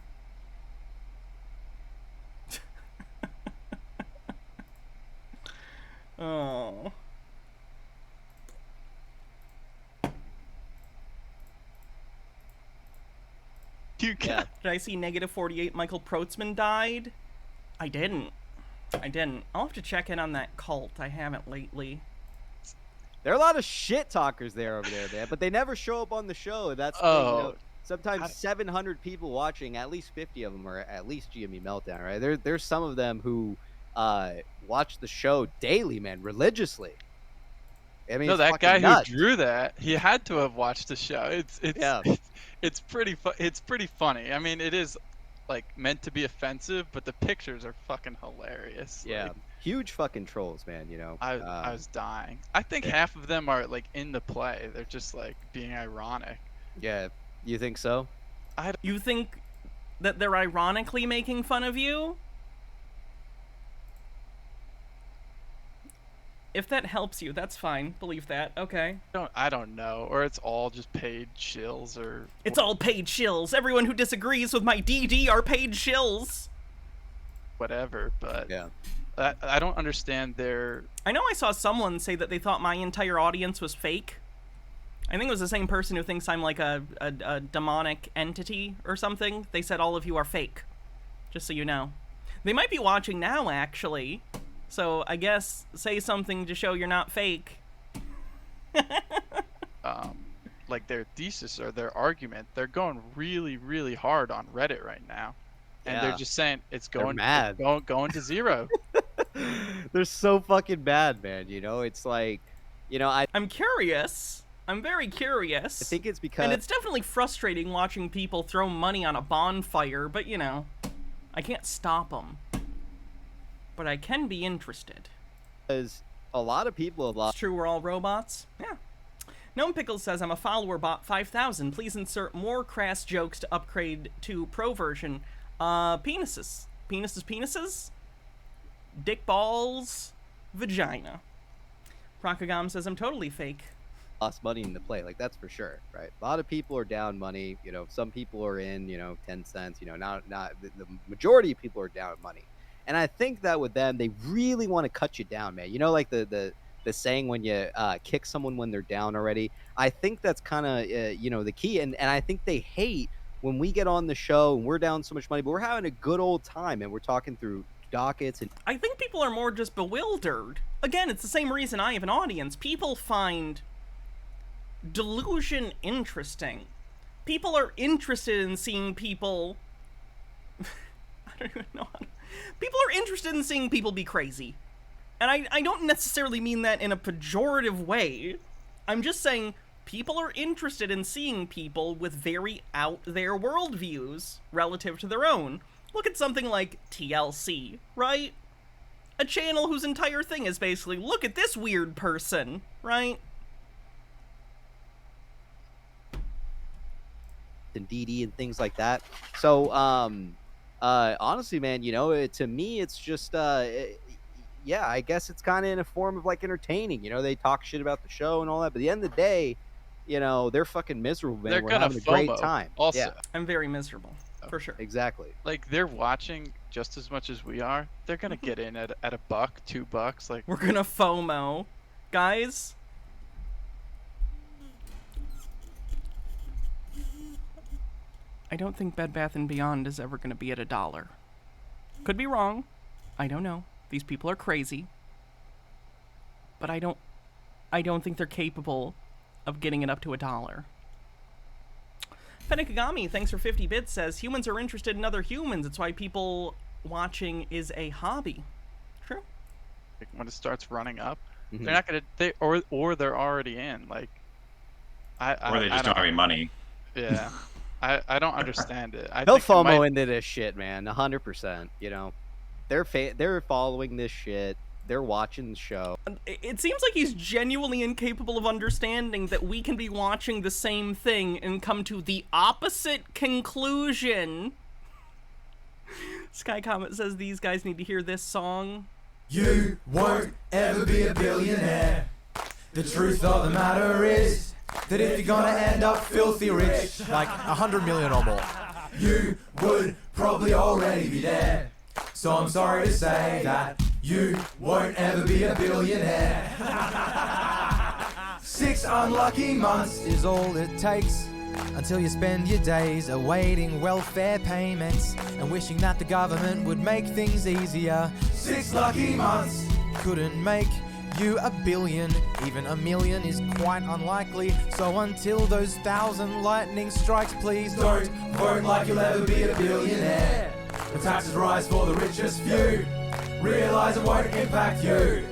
[SPEAKER 1] Oh.
[SPEAKER 6] You got
[SPEAKER 1] Did I see negative 48 Michael Protzman died? I didn't. I'll have to check in on that cult. I haven't lately.
[SPEAKER 4] There are a lot of shit talkers there over there, man, but they never show up on the show. That's the thing,
[SPEAKER 6] Oh.
[SPEAKER 4] sometimes 700 people watching, at least 50 of them are at least GME Meltdown, right? There's some of them who watch the show daily, man, religiously. I mean,
[SPEAKER 6] No,
[SPEAKER 4] it's
[SPEAKER 6] that
[SPEAKER 4] fucking
[SPEAKER 6] guy
[SPEAKER 4] nuts.
[SPEAKER 6] who drew that, he had to have watched the show.
[SPEAKER 4] Yeah.
[SPEAKER 6] It's pretty funny. I mean, it is like meant to be offensive, but the pictures are fucking hilarious.
[SPEAKER 4] Yeah,
[SPEAKER 6] Like,
[SPEAKER 4] huge fucking trolls, man. You know.
[SPEAKER 6] I was dying. I think half of them are like in the play. They're just like being ironic.
[SPEAKER 4] Yeah, you think so?
[SPEAKER 1] You think that they're ironically making fun of you? If that helps you, that's fine. Believe that. Okay.
[SPEAKER 6] I don't know, or it's all just paid shills, or
[SPEAKER 1] It's all paid shills. Everyone who disagrees with my DD are paid shills.
[SPEAKER 6] whatever. But
[SPEAKER 4] Yeah.
[SPEAKER 6] I don't understand their.
[SPEAKER 1] I know I saw someone say that they thought my entire audience was fake. I think it was the same person who thinks I'm like a demonic entity or something. They said all of you are fake. Just so you know. They might be watching now, actually. So I guess say something to show you're not fake.
[SPEAKER 6] Like their thesis or their argument, they're going really, really hard on Reddit right now, and
[SPEAKER 4] Yeah.
[SPEAKER 6] they're just saying it's going
[SPEAKER 4] mad.
[SPEAKER 6] going to zero.
[SPEAKER 4] They're so fucking bad, man. You know, it's like, you know, I
[SPEAKER 1] I'm curious. I'm very curious.
[SPEAKER 4] think it's because
[SPEAKER 1] And it's definitely frustrating watching people throw money on a bonfire, but you know, I can't stop them. But I can be interested.
[SPEAKER 4] a lot of people have
[SPEAKER 1] It's
[SPEAKER 4] lost.
[SPEAKER 1] true we're all robots? Yeah. Gnome Pickles says, I'm a follower bot 5,000. Please insert more crass jokes to upgrade to pro version. Penises. Penises? Dick balls? Vagina. Prokagam says, I'm totally fake.
[SPEAKER 4] Lost money in the play, like that's for sure, right? A lot of people are down money. You know, some people are in, 10 cents. You know, not the majority of people are down money, and I think that with them, they really want to cut you down, man. You know, like the saying when you kick someone when they're down already. I think that's kind of the key, and I think they hate when we get on the show and we're down so much money, but we're having a good old time and we're talking through dockets and
[SPEAKER 1] I think people are more just bewildered. Again, it's the same reason I have an audience. People find delusion interesting. People are interested in seeing people... I don't even know how to... People are interested in seeing people be crazy. And I don't necessarily mean that in a pejorative way. I'm just saying people are interested in seeing people with very out there worldviews relative to their own. Look at something like TLC, right? A channel whose entire thing is basically, look at this weird person, right?
[SPEAKER 4] DD and things like that. So honestly, man, to me it's just yeah, I guess it's kind of in a form of like entertaining. They talk shit about the show and all that, but at the end of the day, they're fucking miserable, man.
[SPEAKER 6] They're
[SPEAKER 4] We're
[SPEAKER 6] gonna
[SPEAKER 4] having a great
[SPEAKER 6] FOMO
[SPEAKER 4] time.
[SPEAKER 6] also.
[SPEAKER 4] Yeah,
[SPEAKER 1] I'm very miserable, for sure.
[SPEAKER 4] exactly.
[SPEAKER 6] Like they're watching just as much as we are. They're gonna get in at $1, $2. Like
[SPEAKER 1] We're gonna FOMO. Guys, I don't think Bed Bath & Beyond is ever gonna be at $1. Could be wrong. I don't know. These people are crazy. But I don't think they're capable of getting it up to $1. Fenekagami, thanks for 50 bits, says humans are interested in other humans. It's why people watching is a hobby. True.
[SPEAKER 6] when it starts running up,
[SPEAKER 4] Mhm.
[SPEAKER 6] they're not gonna or they're already in. Like
[SPEAKER 7] Or they just don't have any money.
[SPEAKER 6] Yeah. I don't understand it. I
[SPEAKER 4] They'll
[SPEAKER 6] think it
[SPEAKER 4] FOMO
[SPEAKER 6] might-
[SPEAKER 4] into this shit, man. 100%. They're following this shit. They're watching the show.
[SPEAKER 1] It seems like he's genuinely incapable of understanding that we can be watching the same thing and come to the opposite conclusion. Sky Comet says these guys need to hear this song.
[SPEAKER 8] You won't ever be a billionaire. The truth of the matter is that if you're gonna end up filthy rich,
[SPEAKER 3] Like 100 million or more.
[SPEAKER 8] you would probably already be there. So I'm sorry to say that you won't ever be a billionaire. 6 unlucky months is all it takes until you spend your days awaiting welfare payments and wishing that the government would make things easier. 6 lucky months couldn't make you a billion. Even a million is quite unlikely. So until those 1,000 lightning strikes, please don't vote like you'll ever be a billionaire. When taxes rise for the richest few, realize it won't impact you.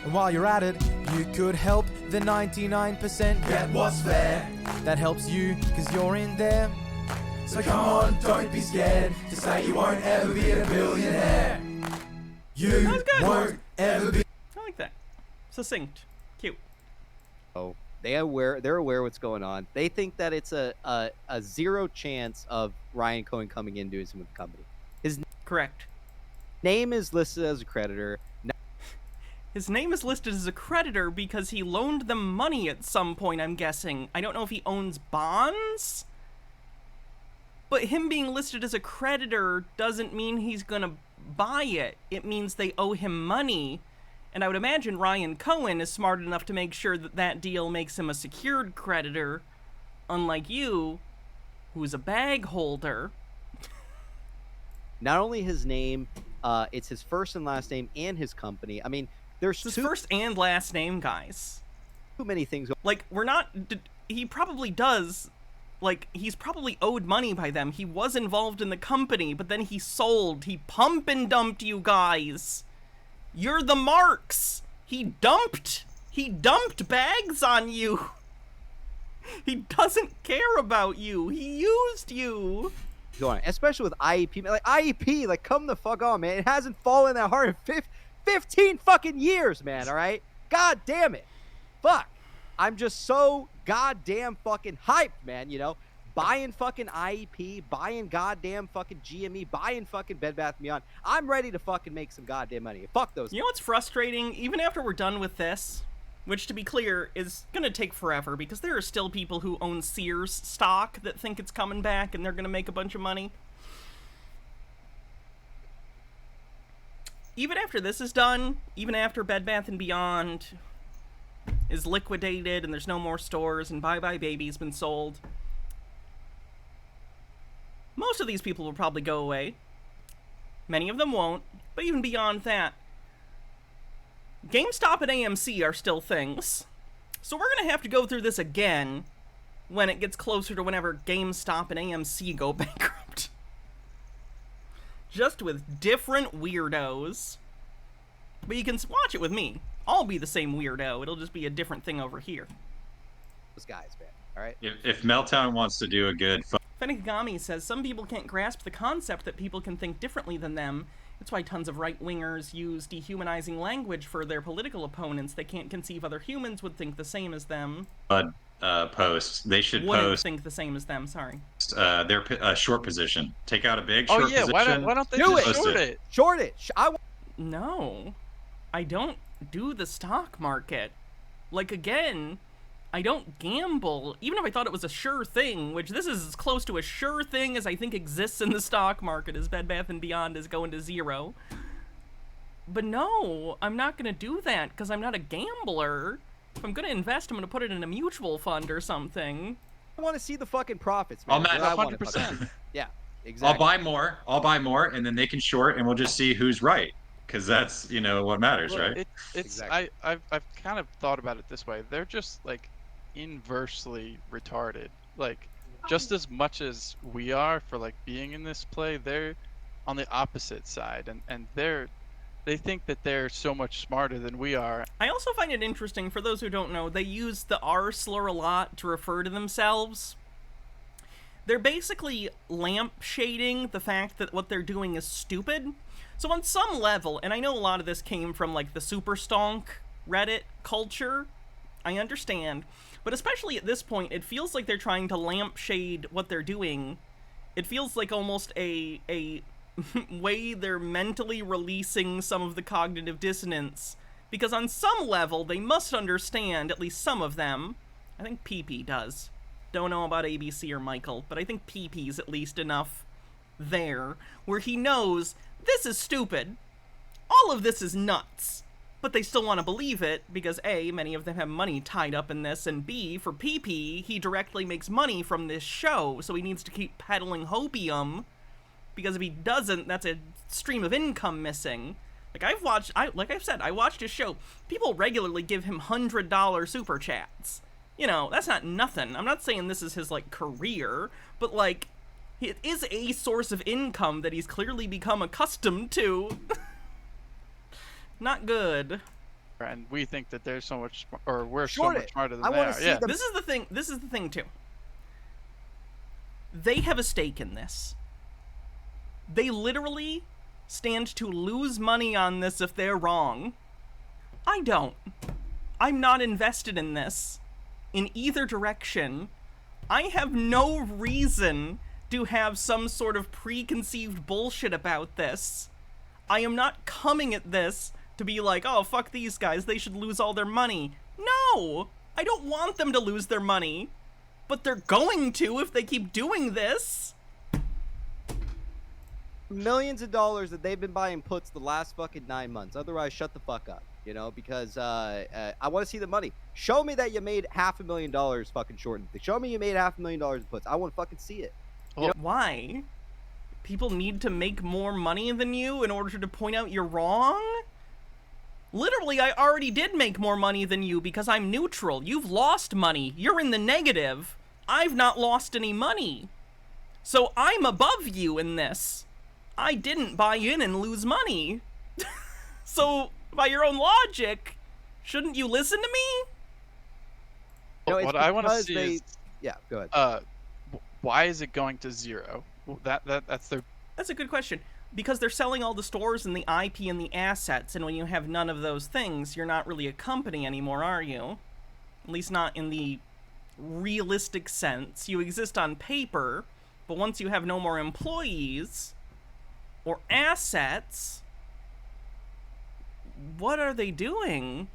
[SPEAKER 8] And while you're at it, you could help the 99% get what's fair. That helps you, cause you're in there. So come on, don't be scared to say you won't ever be a billionaire. You
[SPEAKER 1] That was good.
[SPEAKER 8] won't ever be.
[SPEAKER 1] I like that. Succinct. Cute.
[SPEAKER 4] Oh, they're aware what's going on. They think that it's a zero chance of Ryan Cohen coming in doing something with the company. His
[SPEAKER 1] Correct.
[SPEAKER 4] name is listed as a creditor.
[SPEAKER 1] His name is listed as a creditor because he loaned them money at some point, I'm guessing. I don't know if he owns bonds? But him being listed as a creditor doesn't mean he's gonna buy it. It means they owe him money. And I would imagine Ryan Cohen is smart enough to make sure that that deal makes him a secured creditor, unlike you, who's a bag holder.
[SPEAKER 4] Not only his name, it's his first and last name and his company. I mean, there's
[SPEAKER 1] His first and last name, guys.
[SPEAKER 4] too many things.
[SPEAKER 1] Like, we're not... He probably does... Like, he's probably owed money by them. He was involved in the company, but then he sold. He pump and dumped you guys. You're the marks. He dumped bags on you. He doesn't care about you. He used you.
[SPEAKER 4] Going on, especially with IEP. Like, IEP, like, come the fuck on, man. It hasn't fallen that hard in 15 fucking years, man, all right? God damn it. Fuck. I'm just so goddamn fucking hyped, man, you know? Buying fucking IEP, buying goddamn fucking GME, buying fucking Bed Bath & Beyond. I'm ready to fucking make some goddamn money. Fuck those.
[SPEAKER 1] You know what's frustrating? Even after we're done with this, which, to be clear, is gonna take forever, because there are still people who own Sears stock that think it's coming back and they're gonna make a bunch of money. Even after this is done, even after Bed Bath & Beyond is liquidated and there's no more stores and Bye Bye Baby's been sold, most of these people will probably go away. Many of them won't, but even beyond that, GameStop and AMC are still things. So we're gonna have to go through this again when it gets closer to whenever GameStop and AMC go bankrupt. Just with different weirdos. But you can watch it with me. I'll be the same weirdo. It'll just be a different thing over here.
[SPEAKER 4] Those guys, man. All right?
[SPEAKER 7] If Meltdown wants to do a good
[SPEAKER 1] Fenigami says, some people can't grasp the concept that people can think differently than them. It's why tons of right-wingers use dehumanizing language for their political opponents. They can't conceive other humans would think the same as them.
[SPEAKER 7] post, they should
[SPEAKER 1] Wouldn't
[SPEAKER 7] post
[SPEAKER 1] think the same as them, sorry.
[SPEAKER 7] their short position. Take out a big short
[SPEAKER 6] Oh yeah,
[SPEAKER 7] position.
[SPEAKER 6] why don't they
[SPEAKER 4] Do
[SPEAKER 6] just
[SPEAKER 4] it.
[SPEAKER 6] short it?
[SPEAKER 4] Short it.
[SPEAKER 1] No, I don't do the stock market. Like, again, I don't gamble, even if I thought it was a sure thing, which this is as close to a sure thing as I think exists in the stock market, as Bed Bath & Beyond is going to zero. But no, I'm not going to do that, because I'm not a gambler. If I'm going to invest, I'm going to put it in a mutual fund or something.
[SPEAKER 4] I want to see the fucking profits, man.
[SPEAKER 7] I'll match
[SPEAKER 4] I want
[SPEAKER 6] 100%.
[SPEAKER 4] Yeah, exactly.
[SPEAKER 7] I'll buy more, and then they can short, and we'll just see who's right, because that's what matters,
[SPEAKER 6] Well,
[SPEAKER 7] right?
[SPEAKER 6] It's
[SPEAKER 4] Exactly.
[SPEAKER 6] I've kind of thought about it this way. They're just like inversely retarded. Like, just as much as we are for like being in this play, they're on the opposite side, and they think that they're so much smarter than we are.
[SPEAKER 1] I also find it interesting, for those who don't know, they use the R slur a lot to refer to themselves. They're basically lampshading the fact that what they're doing is stupid. So on some level, and I know a lot of this came from like the Super Stonk Reddit culture, I understand, but especially at this point, it feels like they're trying to lampshade what they're doing. It feels like almost a way they're mentally releasing some of the cognitive dissonance, because on some level they must understand, at least some of them. I think PP does. Don't know about ABC or Michael, but I think PP's at least enough there where he knows this is stupid, all of this is nuts, but they still want to believe it because A, many of them have money tied up in this, and B, for PP, he directly makes money from this show, so he needs to keep peddling hopium, because if he doesn't, that's a stream of income missing. Like I've said, I watched his show. People regularly give him $100 super chats. You know, that's not nothing. I'm not saying this is his, like, career, but, like, it is a source of income that he's clearly become accustomed to. Not good.
[SPEAKER 6] and we think that there's so much, or we're
[SPEAKER 4] Short
[SPEAKER 6] so
[SPEAKER 4] it.
[SPEAKER 6] much smarter than
[SPEAKER 4] I
[SPEAKER 6] they
[SPEAKER 4] wanna
[SPEAKER 6] are.
[SPEAKER 4] see
[SPEAKER 6] Yeah.
[SPEAKER 4] them-
[SPEAKER 1] This is the thing. This is the thing too. They have a stake in this. They literally stand to lose money on this if they're wrong. I don't. I'm not invested in this in either direction. I have no reason to have some sort of preconceived bullshit about this. I am not coming at this to be like, oh, fuck these guys, they should lose all their money. No! I don't want them to lose their money. But they're going to if they keep doing this.
[SPEAKER 4] Millions of dollars that they've been buying puts the last fucking 9 months. Otherwise, shut the fuck up. You know, because I want to see the money. Show me that you made $500,000 fucking short. Show me you made $500,000 in puts. I want to fucking see it.
[SPEAKER 1] Why? People need to make more money than you in order to point out you're wrong? Literally, I already did make more money than you because I'm neutral. You've lost money. You're in the negative. I've not lost any money. So I'm above you in this. I didn't buy in and lose money. So, by your own logic, shouldn't you listen to me?
[SPEAKER 4] No, it's
[SPEAKER 6] What I want to
[SPEAKER 4] because
[SPEAKER 6] see
[SPEAKER 4] they-
[SPEAKER 6] is,
[SPEAKER 4] Yeah, go ahead.
[SPEAKER 6] why is it going to zero? That's their.
[SPEAKER 1] That's a good question. Because they're selling all the stores and the IP and the assets, and when you have none of those things, you're not really a company anymore, are you? At least not in the realistic sense. You exist on paper, but once you have no more employees or assets, what are they doing?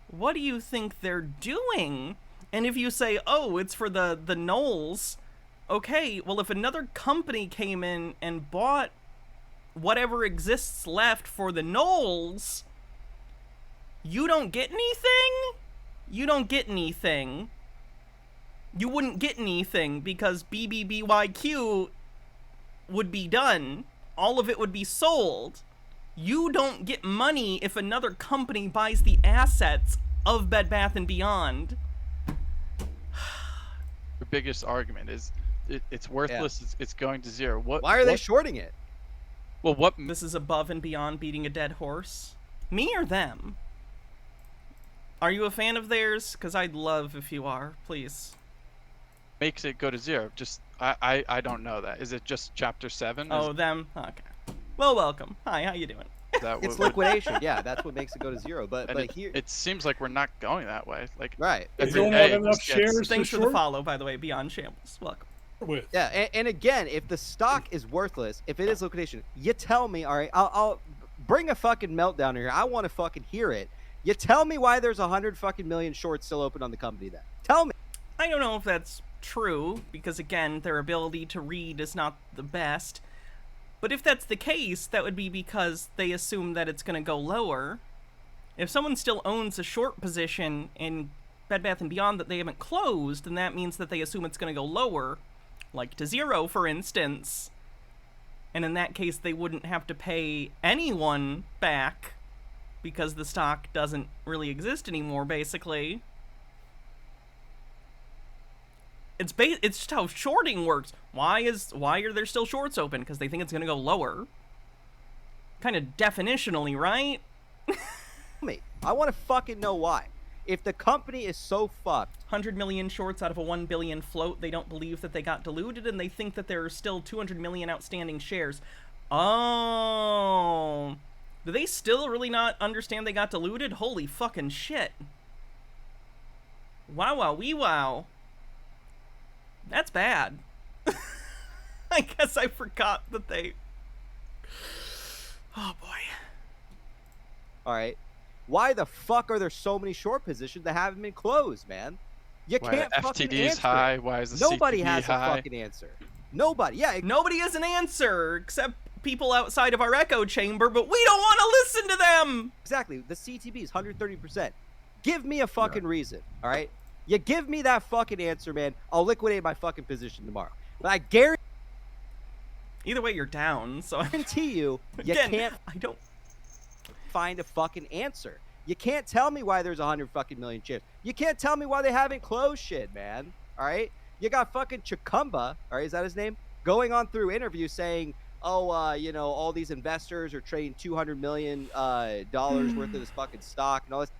[SPEAKER 1] What do you think they're doing? And if you say, oh, it's for the Knolls, okay, well, if another company came in and bought whatever exists left for the Knolls, you don't get anything? You don't get anything. You wouldn't get anything because BBBYQ would be done. All of it would be sold. You don't get money if another company buys the assets of Bed Bath & Beyond.
[SPEAKER 6] The biggest argument is it's worthless. It's going to zero.
[SPEAKER 4] Why are they shorting it?
[SPEAKER 6] Well, what
[SPEAKER 1] This is above and beyond beating a dead horse. Me or them? Are you a fan of theirs? Because I'd love if you are, please.
[SPEAKER 6] makes it go to zero? Just I don't know that. Is it just chapter 7?
[SPEAKER 1] Oh, them? Okay. Well, welcome. Hi, how you doing?
[SPEAKER 6] Is that
[SPEAKER 4] It's
[SPEAKER 6] what-
[SPEAKER 4] liquidation. Yeah, that's what makes it go to zero. But
[SPEAKER 6] and
[SPEAKER 4] here,
[SPEAKER 6] it seems like we're not going that way. Like
[SPEAKER 4] right.
[SPEAKER 5] They
[SPEAKER 6] it's
[SPEAKER 5] don't
[SPEAKER 6] a-
[SPEAKER 5] have
[SPEAKER 6] it
[SPEAKER 5] enough
[SPEAKER 6] just gets-
[SPEAKER 5] shares
[SPEAKER 1] Thanks
[SPEAKER 5] to
[SPEAKER 1] for the
[SPEAKER 5] short
[SPEAKER 1] follow, by the way, Beyond Shambles. Welcome.
[SPEAKER 5] with.
[SPEAKER 4] Yeah, and again, if the stock is worthless, if it is liquidation, you tell me. All right, I'll bring a fucking meltdown here. I want to fucking hear it. You tell me why there's 100 fucking million shorts still open on the company. Then tell me.
[SPEAKER 1] I don't know if that's true, because again, their ability to read is not the best. But if that's the case, that would be because they assume that it's going to go lower. If someone still owns a short position in Bed Bath & Beyond that they haven't closed, then that means that they assume it's going to go lower, like to zero, for instance. And in that case, they wouldn't have to pay anyone back because the stock doesn't really exist anymore, basically. It's just how shorting works. Why are there still shorts open? Because they think it's gonna go lower. Kind of definitionally, right?
[SPEAKER 4] Me. I want to fucking know why. If the company is so fucked,
[SPEAKER 1] 100 million shorts out of a 1 billion float. They don't believe that they got diluted, and they think that there are still 200 million outstanding shares. Oh, do they still really not understand they got diluted? Holy fucking shit! Wow, wee wow. That's bad. I guess I forgot that they... Oh, boy.
[SPEAKER 4] all right, why the fuck are there so many short positions that haven't been closed, man? You
[SPEAKER 6] Why
[SPEAKER 4] can't
[SPEAKER 6] the
[SPEAKER 4] fucking
[SPEAKER 6] FTD is
[SPEAKER 4] answer
[SPEAKER 6] high?
[SPEAKER 4] it.
[SPEAKER 6] Why is the
[SPEAKER 4] Nobody
[SPEAKER 6] CPD
[SPEAKER 4] has
[SPEAKER 6] high?
[SPEAKER 4] a fucking answer. Nobody. Yeah.
[SPEAKER 1] Nobody has an answer except people outside of our echo chamber, but we don't want to listen to them!
[SPEAKER 4] Exactly. The CTB is 130%. Give me a fucking reason, all right? You give me that fucking answer, man. I'll liquidate my fucking position tomorrow. But I
[SPEAKER 1] Either way, you're down, so...
[SPEAKER 4] guarantee you, you
[SPEAKER 1] Again,
[SPEAKER 4] can't
[SPEAKER 1] I don't...
[SPEAKER 4] find a fucking answer. You can't tell me why there's 100 fucking million shares. You can't tell me why they haven't closed shit, man. All right? You got fucking Chukumba, all right, is that his name? Going on through interview saying, all these investors are trading $200 million dollars worth of this fucking stock and all this.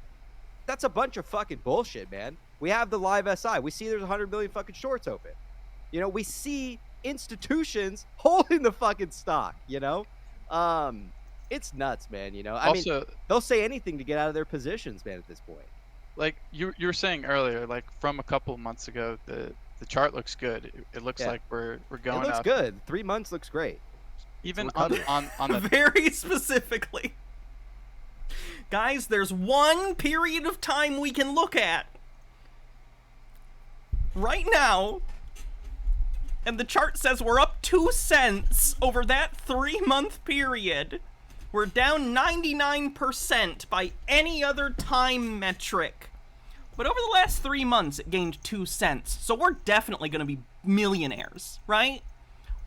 [SPEAKER 4] That's a bunch of fucking bullshit, man. We have the live SI. We see there's 100 million fucking shorts open. We see institutions holding the fucking stock, It's nuts, man, I mean, they'll say anything to get out of their positions, man, at this point.
[SPEAKER 6] Like you were saying earlier, like from a couple months ago, the chart looks good. It looks like we're going up.
[SPEAKER 4] It looks good. 3 months looks great.
[SPEAKER 6] Even on the
[SPEAKER 1] very specifically. Guys, there's one period of time we can look at right now, and the chart says we're up 2 cents over that 3-month period. We're down 99% by any other time metric. But over the last 3 months, it gained 2 cents. So we're definitely going to be millionaires, right?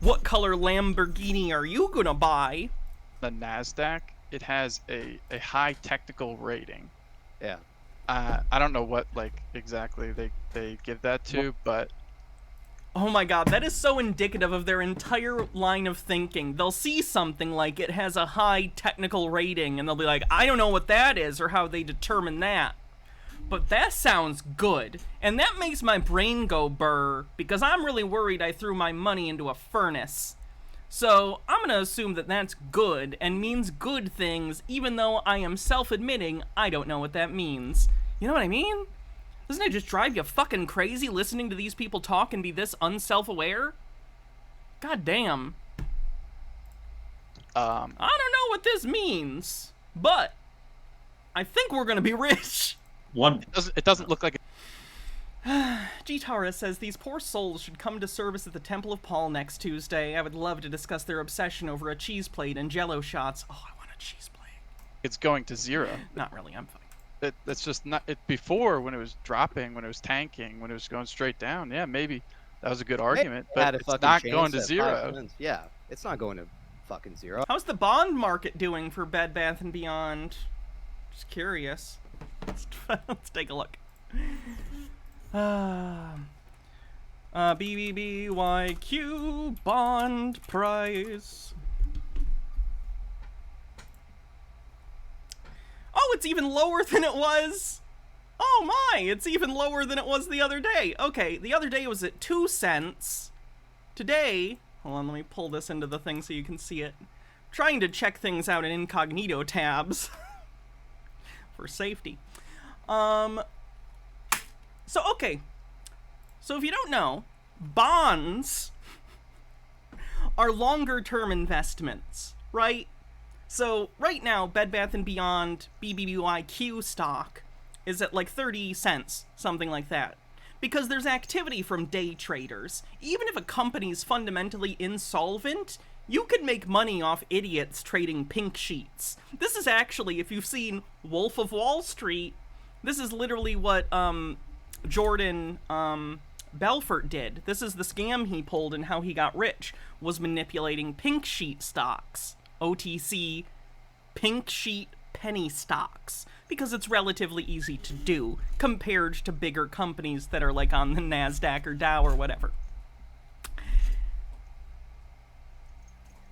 [SPEAKER 1] What color Lamborghini are you going to buy?
[SPEAKER 6] the NASDAQ, it has a high technical rating.
[SPEAKER 4] Yeah.
[SPEAKER 6] I don't know what exactly they give that to, but
[SPEAKER 1] oh my god, that is so indicative of their entire line of thinking. They'll see something like it has a high technical rating, and they'll be like, I don't know what that is or how they determine that. But that sounds good, and that makes my brain go burr, because I'm really worried I threw my money into a furnace. So I'm gonna assume that that's good, and means good things, even though I am self-admitting I don't know what that means. You know what I mean? Doesn't it just drive you fucking crazy listening to these people talk and be this unself-aware? God damn. I don't know what this means, but I think we're gonna be rich.
[SPEAKER 6] It doesn't look like it.
[SPEAKER 1] G-Tara says, these poor souls should come to service at the Temple of Paul next Tuesday. I would love to discuss their obsession over a cheese plate and jello shots. Oh, I want a cheese plate.
[SPEAKER 6] It's going to zero.
[SPEAKER 1] Not really, I'm fine.
[SPEAKER 6] That's just not it. Before, when it was dropping, when it was tanking, when it was going straight down, yeah, maybe that was a good argument, but it's not going to zero.
[SPEAKER 4] Yeah, it's not going to fucking zero.
[SPEAKER 1] How's the bond market doing for Bed Bath & Beyond? Just curious. Let's take a look. BBBYQ bond price. Oh, it's even lower than it was. Oh my, it's even lower than it was the other day. Okay, the other day it was at 2 cents. Today, hold on, let me pull this into the thing so you can see it. I'm trying to check things out in incognito tabs for safety. So okay. So if you don't know, bonds are longer term investments, right? So right now, Bed Bath & Beyond BBBYQ stock is at like 30 cents, something like that. Because there's activity from day traders. Even if a company's fundamentally insolvent, you could make money off idiots trading pink sheets. This is actually, if you've seen Wolf of Wall Street, this is literally what Jordan Belfort did. This is the scam he pulled and how he got rich, was manipulating pink sheet stocks. OTC pink sheet penny stocks, because it's relatively easy to do compared to bigger companies that are like on the NASDAQ or Dow or whatever.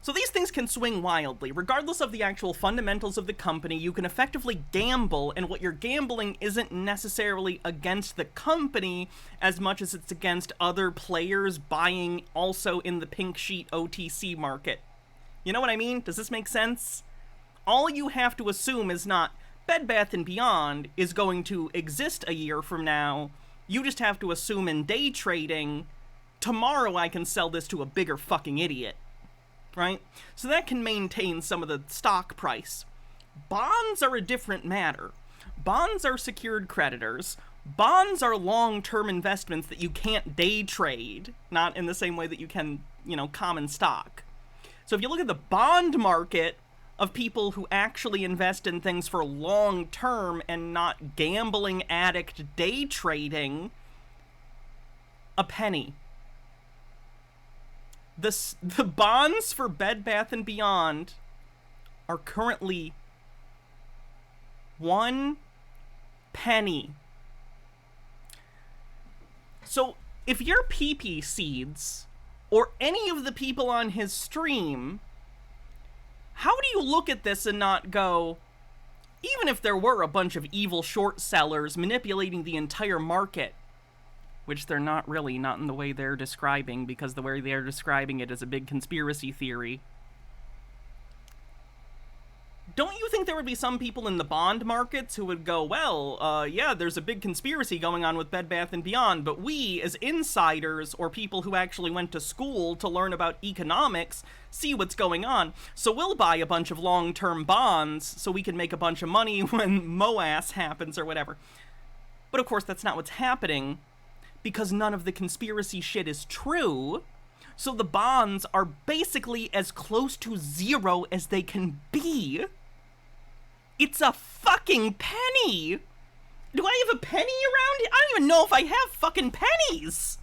[SPEAKER 1] So these things can swing wildly. Regardless of the actual fundamentals of the company, you can effectively gamble, and what you're gambling isn't necessarily against the company as much as it's against other players buying also in the pink sheet OTC market. You know what I mean? Does this make sense? All you have to assume is not Bed Bath & Beyond is going to exist a year from now. You just have to assume in day trading, tomorrow I can sell this to a bigger fucking idiot. Right? So that can maintain some of the stock price. Bonds are a different matter. Bonds are secured creditors. Bonds are long-term investments that you can't day trade, not in the same way that you can, common stock. So if you look at the bond market of people who actually invest in things for long-term and not gambling addict day trading, a penny. The bonds for Bed Bath & Beyond are currently 1 penny. So if you're PP Seeds, or any of the people on his stream, how do you look at this and not go, even if there were a bunch of evil short sellers manipulating the entire market, which they're not really, not in the way they're describing, because the way they're describing it is a big conspiracy theory. Don't you think there would be some people in the bond markets who would go, well, yeah, there's a big conspiracy going on with Bed Bath & Beyond, but we, as insiders, or people who actually went to school to learn about economics, see what's going on, so we'll buy a bunch of long-term bonds so we can make a bunch of money when MOAS happens or whatever. But of course, that's not what's happening, because none of the conspiracy shit is true. So the bonds are basically as close to zero as they can be. It's a fucking penny! Do I have a penny around here? I don't even know if I have fucking pennies!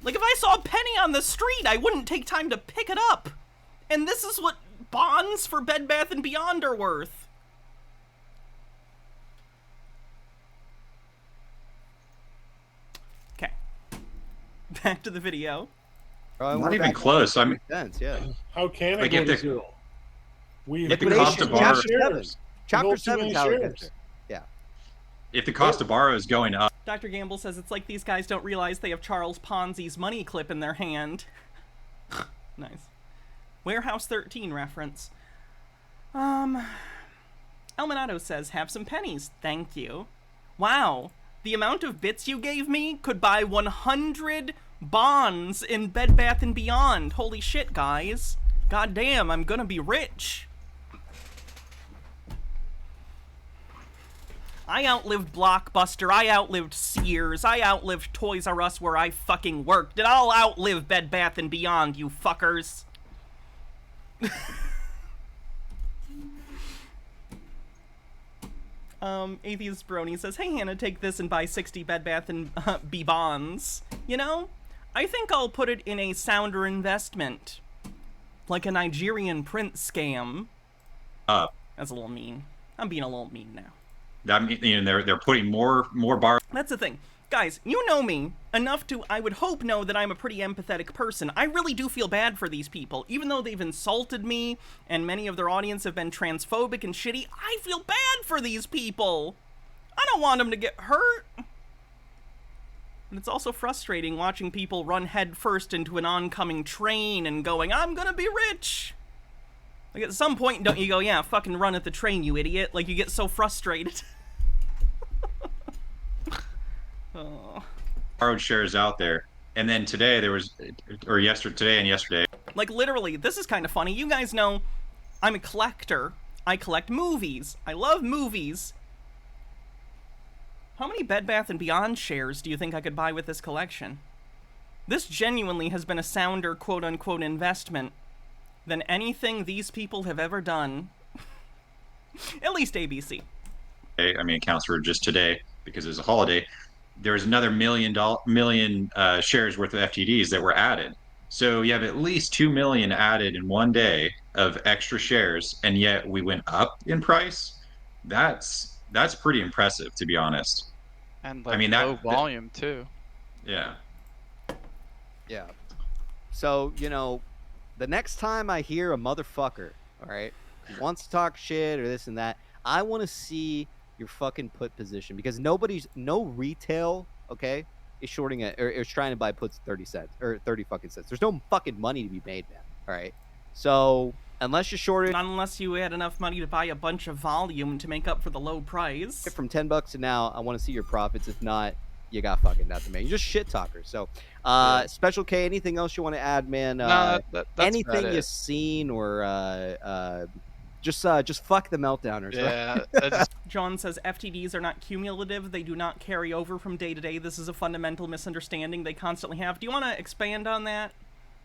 [SPEAKER 1] Like, if I saw a penny on the street, I wouldn't take time to pick it up. And this is what bonds for Bed Bath & Beyond are worth. Okay. Back to the video.
[SPEAKER 7] Not even close. I mean,
[SPEAKER 4] sense, yeah.
[SPEAKER 5] How can it
[SPEAKER 7] Like,
[SPEAKER 5] go
[SPEAKER 7] if
[SPEAKER 5] to
[SPEAKER 7] the-
[SPEAKER 5] zero? We
[SPEAKER 7] if the
[SPEAKER 5] put
[SPEAKER 7] cost
[SPEAKER 5] too
[SPEAKER 7] of
[SPEAKER 5] many
[SPEAKER 7] borrow-
[SPEAKER 5] shares.
[SPEAKER 4] Chapter
[SPEAKER 5] We hold too
[SPEAKER 4] 7
[SPEAKER 5] many
[SPEAKER 4] how it
[SPEAKER 5] shares.
[SPEAKER 4] gets there.
[SPEAKER 7] if the cost to borrow is going up,
[SPEAKER 1] Dr. Gamble says it's like these guys don't realize they have Charles Ponzi's money clip in their hand. Nice. Warehouse 13 reference. Elminato says, have some pennies. Thank you. Wow. The amount of bits you gave me could buy 100 bonds in Bed Bath & Beyond. Holy shit, guys. God damn, I'm gonna be rich. I outlived Blockbuster, I outlived Sears, I outlived Toys R Us where I fucking worked, and I'll outlive Bed Bath & Beyond, you fuckers. Atheist Brony says, hey Hannah, take this and buy 60 Bed Bath & B bonds. You know, I think I'll put it in a sounder investment. Like a Nigerian prince scam. That's a little mean. I'm being a little mean now.
[SPEAKER 7] I mean, you know, they're putting more borrow.
[SPEAKER 1] That's the thing. Guys, you know me enough to, I would hope, know that I'm a pretty empathetic person. I really do feel bad for these people. Even though they've insulted me, and many of their audience have been transphobic and shitty, I feel bad for these people. I don't want them to get hurt. And it's also frustrating watching people run headfirst into an oncoming train and going, I'm gonna be rich. Like, at some point, don't you go, yeah, fucking run at the train, you idiot. Like, you get so frustrated. Oh.
[SPEAKER 7] Borrowed shares out there, and then today there was, or today and yesterday.
[SPEAKER 1] Like, literally, this is kind of funny. You guys know I'm a collector. I collect movies. I love movies. How many Bed Bath & Beyond shares do you think I could buy with this collection? This genuinely has been a sounder quote-unquote investment than anything these people have ever done. At least ABC.
[SPEAKER 7] I mean, it counts for just today because it's a holiday. There was another million shares worth of FTDs that were added. So you have at least 2 million added in one day of extra shares, and yet we went up in price. That's pretty impressive, to be honest.
[SPEAKER 6] And like
[SPEAKER 7] I mean,
[SPEAKER 6] low volume too.
[SPEAKER 7] Yeah.
[SPEAKER 4] Yeah. So, you know, the next time I hear a motherfucker, all right, who wants to talk shit or this and that, I want to see your fucking put position, because no retail, okay, is shorting it or is trying to buy puts 30 cents or 30 fucking cents. There's no fucking money to be made, man. All right. So unless you're shorted,
[SPEAKER 1] Unless you had enough money to buy a bunch of volume to make up for the low price.
[SPEAKER 4] from $10 to now, I want to see your profits. If not, you got fucking nothing, man. You're just shit talkers. So, Special K, anything else you want to add, man?
[SPEAKER 6] No, that's
[SPEAKER 4] anything
[SPEAKER 6] about
[SPEAKER 4] you've
[SPEAKER 6] it.
[SPEAKER 4] seen or just fuck the meltdowners. Right?
[SPEAKER 6] Yeah,
[SPEAKER 1] John says FTDs are not cumulative. They do not carry over from day to day. This is a fundamental misunderstanding they constantly have. Do you want to expand on that?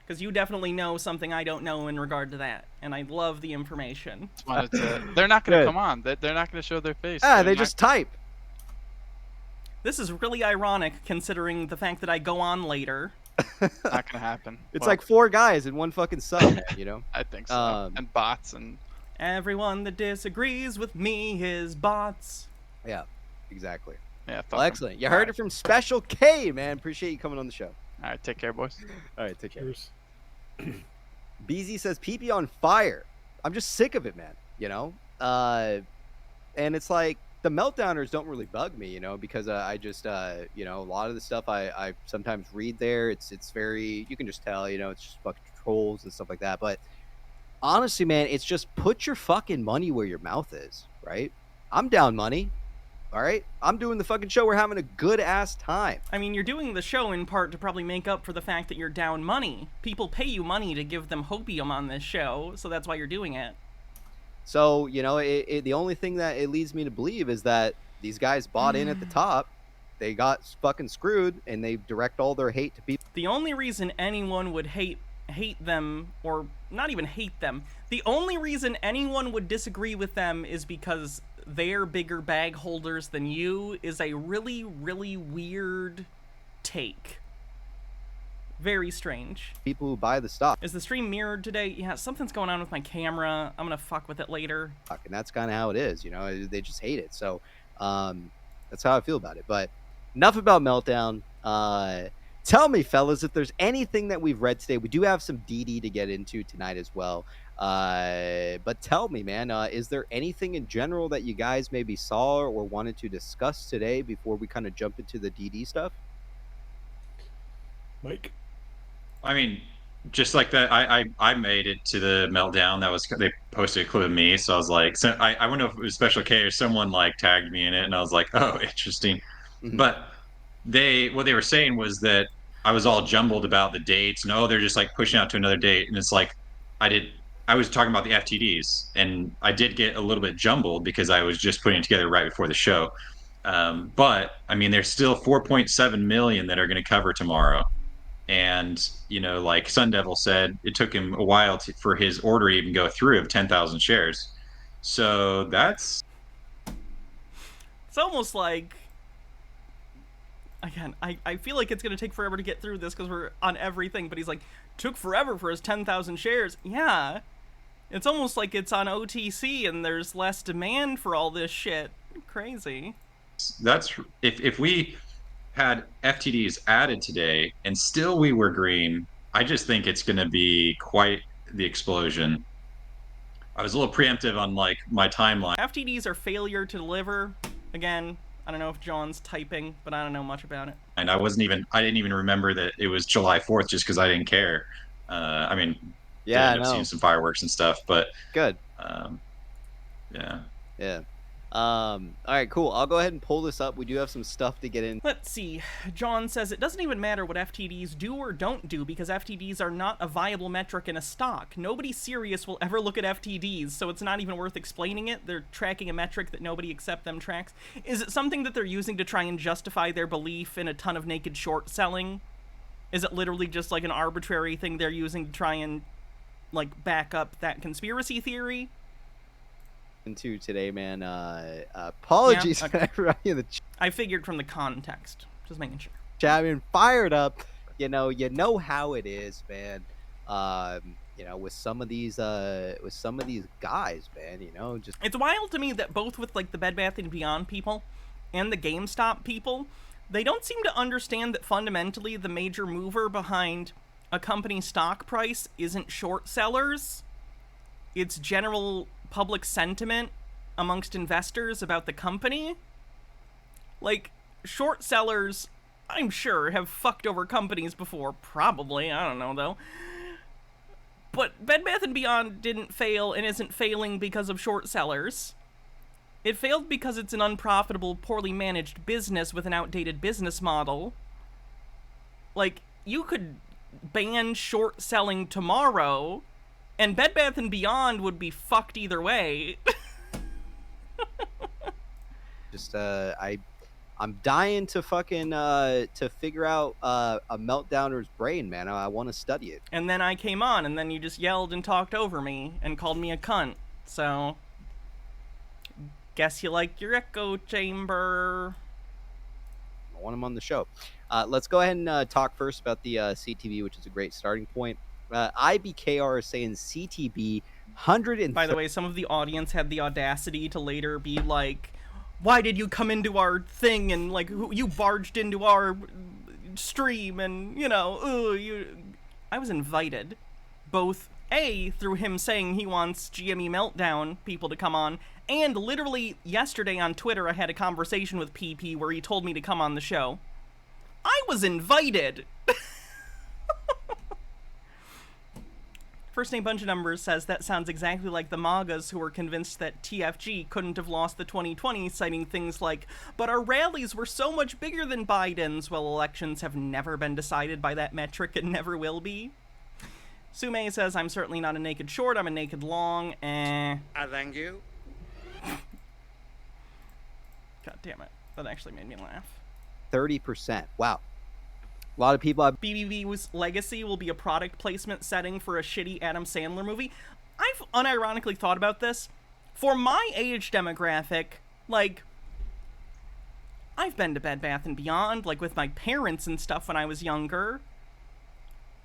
[SPEAKER 1] Because you definitely know something I don't know in regard to that, and I love the information.
[SPEAKER 6] they're not going
[SPEAKER 4] Good.
[SPEAKER 6] to come on. They're not going to show their face.
[SPEAKER 4] Ah,
[SPEAKER 6] They're
[SPEAKER 4] they
[SPEAKER 6] not-
[SPEAKER 4] just type.
[SPEAKER 1] This is really ironic considering the fact that I go on later.
[SPEAKER 6] not going to happen.
[SPEAKER 4] It's
[SPEAKER 6] Well,
[SPEAKER 4] like 4 guys in one fucking sub, man, you know?
[SPEAKER 6] I think so.
[SPEAKER 4] um,
[SPEAKER 6] And bots and
[SPEAKER 1] Everyone that disagrees with me is bots.
[SPEAKER 4] Yeah, exactly.
[SPEAKER 6] yeah. Fuck
[SPEAKER 4] Well,
[SPEAKER 6] 'em.
[SPEAKER 4] excellent. You heard it from Special K, man. Appreciate you coming on the show.
[SPEAKER 6] All right, take care, boys.
[SPEAKER 4] All right, take care.
[SPEAKER 5] Cheers.
[SPEAKER 4] BZ says PP on fire. I'm just sick of it, man. You know, and it's like the meltdowners don't really bug me, you know, because I just you know, a lot of the stuff I sometimes read there, it's very, you can just tell, you know, it's just fucking trolls and stuff like that. But honestly, man, it's just put your fucking money where your mouth is, right? I'm down money. All right, I'm doing the fucking show. We're having a good ass time.
[SPEAKER 1] I mean, you're doing the show in part to probably make up for the fact that you're down money. People pay you money to give them hopium on this show, so that's why you're doing it.
[SPEAKER 4] So, you know, the only thing that it leads me to believe is that these guys bought in at the top. They got fucking screwed, and they direct all their hate to people.
[SPEAKER 1] The only reason anyone would hate them, or not even hate them, the only reason anyone would disagree with them is because they're bigger bag holders than you, is a really, really weird take. Very strange.
[SPEAKER 4] People who buy the stock.
[SPEAKER 1] Is the stream mirrored today? Yeah, something's going on with my camera. I'm gonna fuck with it later.
[SPEAKER 4] And that's kind of how it is, you know. They just hate it. So that's how I feel about it. But enough about Meltdown. Tell me, fellas, if there's anything that we've read today. We do have some DD to get into tonight as well. But tell me, man, is there anything in general that you guys maybe saw or wanted to discuss today before we kind of jump into the DD stuff?
[SPEAKER 5] Mike?
[SPEAKER 7] I mean, just like that, I made it to the meltdown. That was, they posted a clip of me, so I was like, so I don't know if it was Special K or someone like tagged me in it, and I was like, oh, interesting. But what they were saying was that I was all jumbled about the dates, and they're just like pushing out to another date, and it's like I was talking about the FTDs, and I did get a little bit jumbled because I was just putting it together right before the show. But I mean, there's still 4.7 million that are going to cover tomorrow. And, you know, like Sun Devil said, it took him a while for his order to even go through of 10,000 shares. So that's...
[SPEAKER 1] It's almost like... Again, I feel like it's going to take forever to get through this because we're on everything, but he's like, took forever for his 10,000 shares. Yeah. It's almost like it's on OTC and there's less demand for all this shit. Crazy.
[SPEAKER 7] That's... If we had FTDs added today and still we were green, I just think it's going to be quite the explosion. I was a little preemptive on like my timeline.
[SPEAKER 1] FTDs are failure to deliver. Again, I don't know if John's typing, but I don't know much about it.
[SPEAKER 7] And I didn't even remember that it was July 4th just because I didn't care. I mean,
[SPEAKER 4] yeah,
[SPEAKER 7] I ended up seeing some fireworks and stuff, but
[SPEAKER 4] good.
[SPEAKER 7] Yeah.
[SPEAKER 4] All right, cool. I'll go ahead and pull this up. We do have some stuff to get in.
[SPEAKER 1] Let's see. John says it doesn't even matter what FTDs do or don't do because FTDs are not a viable metric in a stock. Nobody serious will ever look at FTDs, so it's not even worth explaining it. They're tracking a metric that nobody except them tracks. Is it something that they're using to try and justify their belief in a ton of naked short selling? Is it literally just like an arbitrary thing they're using to try and like back up that conspiracy theory?
[SPEAKER 4] Into today, man. Apologies
[SPEAKER 1] yeah,
[SPEAKER 4] for everybody in the
[SPEAKER 1] I figured from the context. Just making sure.
[SPEAKER 4] chat. I mean, fired up. You know how it is, man. You know, with some of these guys, man. You know, just
[SPEAKER 1] it's wild to me that both with like the Bed Bath & Beyond people and the GameStop people, they don't seem to understand that fundamentally the major mover behind a company's stock price isn't short sellers. It's general public sentiment amongst investors about the company. Like, short sellers, I'm sure, have fucked over companies before. Probably. I don't know, though. But Bed Bath & Beyond didn't fail and isn't failing because of short sellers. It failed because it's an unprofitable, poorly managed business with an outdated business model. Like, you could ban short selling tomorrow, and Bed Bath & Beyond would be fucked either way.
[SPEAKER 4] just I'm dying to fucking to figure out a meltdowner's brain, man. I want to study it.
[SPEAKER 1] And then I came on, and then you just yelled and talked over me and called me a cunt. So, guess you like your echo chamber.
[SPEAKER 4] I want him on the show. Let's go ahead and talk first about the CTB, which is a great starting point. IBKR is saying CTB 100.
[SPEAKER 1] By the way, some of the audience had the audacity to later be like, why did you come into our thing and like you barged into our stream and you know I was invited both through him saying he wants GME Meltdown people to come on, and literally yesterday on Twitter I had a conversation with PP where he told me to come on the show. I was invited! First Name Bunch of Numbers says that sounds exactly like the MAGAs who were convinced that TFG couldn't have lost the 2020, citing things like, but our rallies were so much bigger than Biden's. Well, elections have never been decided by that metric and never will be. Sume says, I'm certainly not a naked short, I'm a naked long. I
[SPEAKER 9] thank you.
[SPEAKER 1] God damn it. That actually made me laugh.
[SPEAKER 4] 30%. Wow. A lot of people have...
[SPEAKER 1] BBB's legacy will be a product placement setting for a shitty Adam Sandler movie. I've unironically thought about this. For my age demographic, like, I've been to Bed Bath & Beyond, like, with my parents and stuff when I was younger.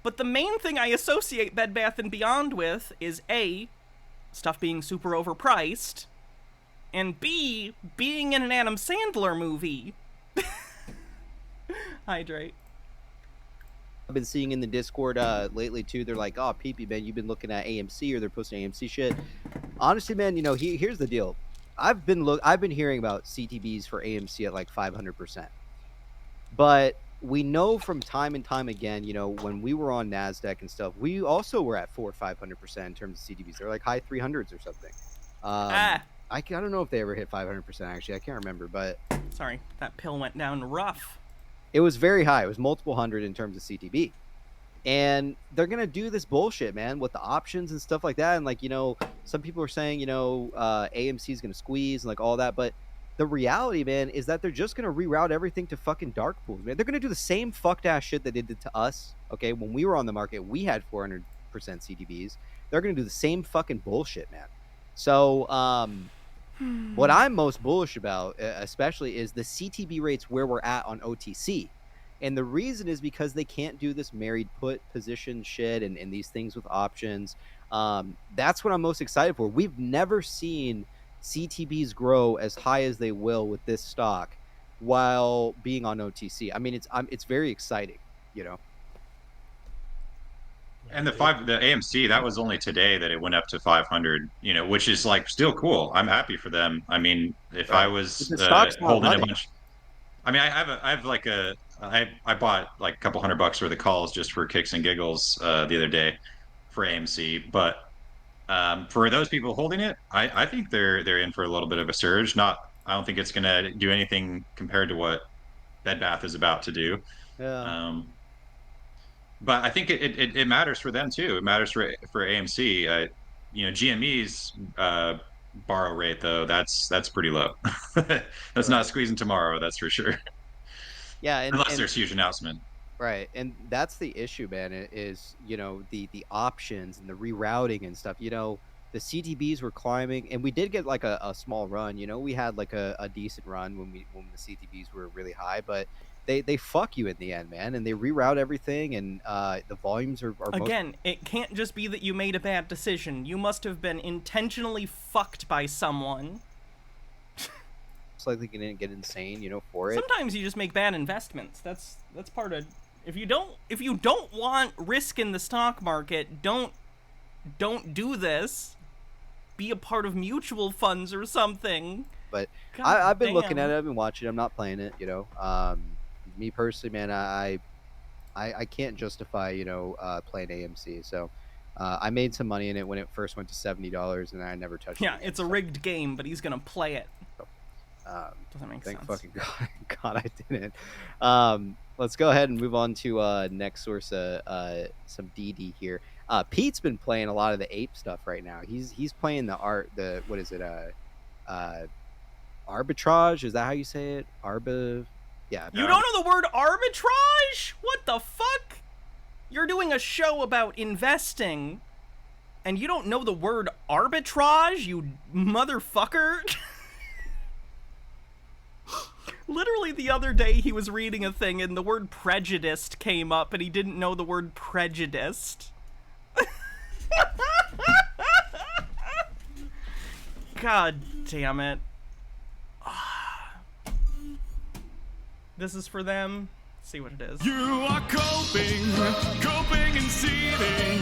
[SPEAKER 1] But the main thing I associate Bed Bath & Beyond with is A, stuff being super overpriced, and B, being in an Adam Sandler movie. Hydrate.
[SPEAKER 4] I've been seeing in the Discord lately too. They're like, "Oh, PP man, you've been looking at AMC," or they're posting AMC shit. Honestly, man, you know, here's the deal. I've been hearing about CTBs for AMC at like 500%, but we know from time and time again, you know, when we were on NASDAQ and stuff, we also were at 400 or 500% in terms of CTBs. They're like high 300s or something. I don't know if they ever hit 500%. Actually, I can't remember, but
[SPEAKER 1] sorry, that pill went down rough.
[SPEAKER 4] It was very high. It was multiple hundred in terms of CTB. And they're going to do this bullshit, man, with the options and stuff like that. And, like, you know, some people are saying, you know, AMC is going to squeeze and, like, all that. But the reality, man, is that they're just going to reroute everything to fucking dark pools, man. They're going to do the same fucked ass shit that they did to us, okay? When we were on the market, we had 400% CTBs. They're going to do the same fucking bullshit, man. So, what I'm most bullish about, especially, is the CTB rates where we're at on OTC. And the reason is because they can't do this married put position shit and these things with options. That's what I'm most excited for. We've never seen CTBs grow as high as they will with this stock while being on OTC. I mean, it's very exciting, you know.
[SPEAKER 7] And the AMC, that was only today that it went up to 500, you know, which is like still cool. I'm happy for them. I mean, if I was holding a bunch, I mean, I bought like a couple $100 worth of calls just for kicks and giggles the other day for AMC. But for those people holding it, I think they're in for a little bit of a surge. I don't think it's gonna do anything compared to what Bed Bath is about to do.
[SPEAKER 4] Yeah.
[SPEAKER 7] But I think it matters for them too. It matters for AMC. You know, GME's borrow rate though, that's pretty low. That's not squeezing tomorrow, that's for sure.
[SPEAKER 4] Yeah,
[SPEAKER 7] unless there's huge announcement.
[SPEAKER 4] Right, and that's the issue, man. Is, you know, the options and the rerouting and stuff. You know, the CTBs were climbing, and we did get like a small run. You know, we had like a decent run when the CTBs were really high, but they fuck you in the end, man, and they reroute everything, and the volumes are
[SPEAKER 1] again. It can't just be that you made a bad decision. You must have been intentionally fucked by someone.
[SPEAKER 4] It's likely gonna get insane, you know, for it.
[SPEAKER 1] Sometimes you just make bad investments. That's part of. If you don't want risk in the stock market, don't do this. Be a part of mutual funds or something.
[SPEAKER 4] But I've been looking at it. I've been watching it. I'm not playing it, you know. Me personally, man, I can't justify, you know, playing AMC. So I made some money in it when it first went to $70, and I never touched it.
[SPEAKER 1] Yeah, it's a rigged game, but he's gonna play it. Doesn't make sense.
[SPEAKER 4] Thank fucking God I didn't. Let's go ahead and move on to next source, some DD here. Pete's been playing a lot of the ape stuff right now. He's playing what is it? Arbitrage? Is that how you say it? Yeah.
[SPEAKER 1] You don't know the word arbitrage? What the fuck? You're doing a show about investing, and you don't know the word arbitrage, you motherfucker? Literally the other day he was reading a thing and the word prejudiced came up and he didn't know the word prejudiced. God damn it. This is for them. Let's see what it is.
[SPEAKER 10] You are coping and seething.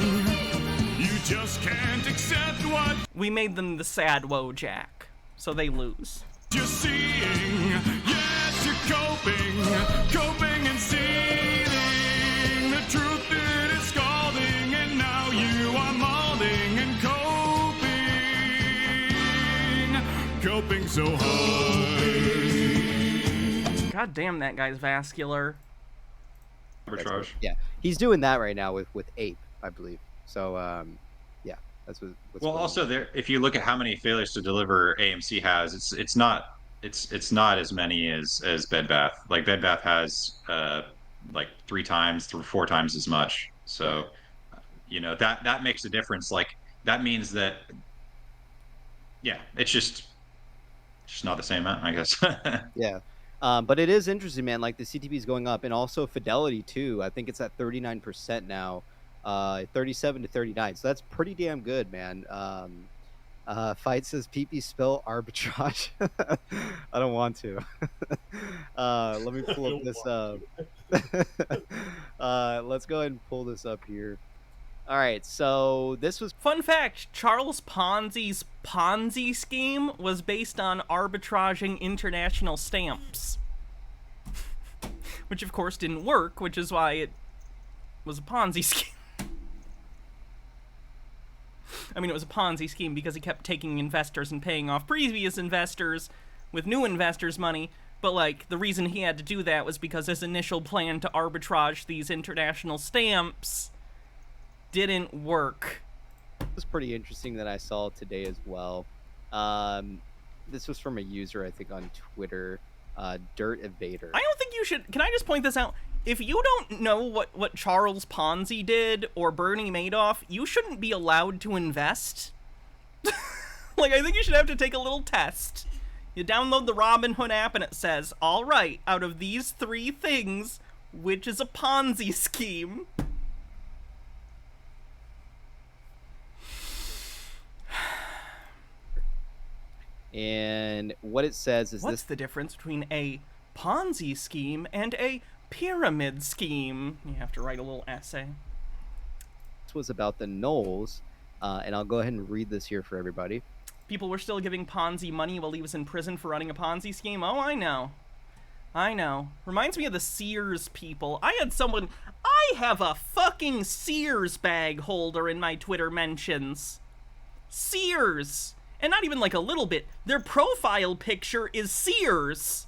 [SPEAKER 9] You just can't accept what
[SPEAKER 1] We made them the sad Wojak, so they lose.
[SPEAKER 9] you're seeing. Yes, you're coping and seething. The truth it is scalding, and now you are molding and coping so hard.
[SPEAKER 1] God damn, that guy's vascular.
[SPEAKER 7] Arbitrage.
[SPEAKER 4] Yeah, he's doing that right now with Ape, I believe. So yeah, that's what's
[SPEAKER 7] Well,
[SPEAKER 4] going
[SPEAKER 7] also
[SPEAKER 4] on.
[SPEAKER 7] there, if you look at how many failures to deliver AMC has, it's not as many as Bed Bath. Like Bed Bath has like 3 times through 4 times as much. So that makes a difference. Like that means that it's just not the same amount, I guess.
[SPEAKER 4] Yeah. But it is interesting, man. Like the CTP is going up, and also Fidelity too. I think it's at 39% now, 37 to 39. So that's pretty damn good, man. Fight says PP spill arbitrage. I don't want to. Let me pull up this up. Let's go ahead and pull this up here. All right, so this was
[SPEAKER 1] Fun fact, Charles Ponzi's Ponzi scheme was based on arbitraging international stamps. Which of course didn't work, which is why it was a Ponzi scheme. I mean, it was a Ponzi scheme because he kept taking investors and paying off previous investors with new investors' money, but like, the reason he had to do that was because his initial plan to arbitrage these international stamps didn't work.
[SPEAKER 4] was pretty interesting that I saw today as well. This was from a user, I think, on Twitter, Dirt Evader.
[SPEAKER 1] I don't think you should... Can I just point this out? If you don't know what Charles Ponzi did or Bernie Madoff, you shouldn't be allowed to invest. Like, I think you should have to take a little test. You download the Robinhood app and it says, all right, out of these 3 things, which is a Ponzi scheme?
[SPEAKER 4] And what it says is
[SPEAKER 1] What's
[SPEAKER 4] this.
[SPEAKER 1] the difference between a Ponzi scheme and a pyramid scheme? You have to write a little essay.
[SPEAKER 4] This was about the Knowles, and I'll go ahead and read this here for everybody.
[SPEAKER 1] People were still giving Ponzi money while he was in prison for running a Ponzi scheme? Oh, I know. Reminds me of the Sears people. I have a fucking Sears bag holder in my Twitter mentions. Sears! And not even like a little bit. Their profile picture is Sears.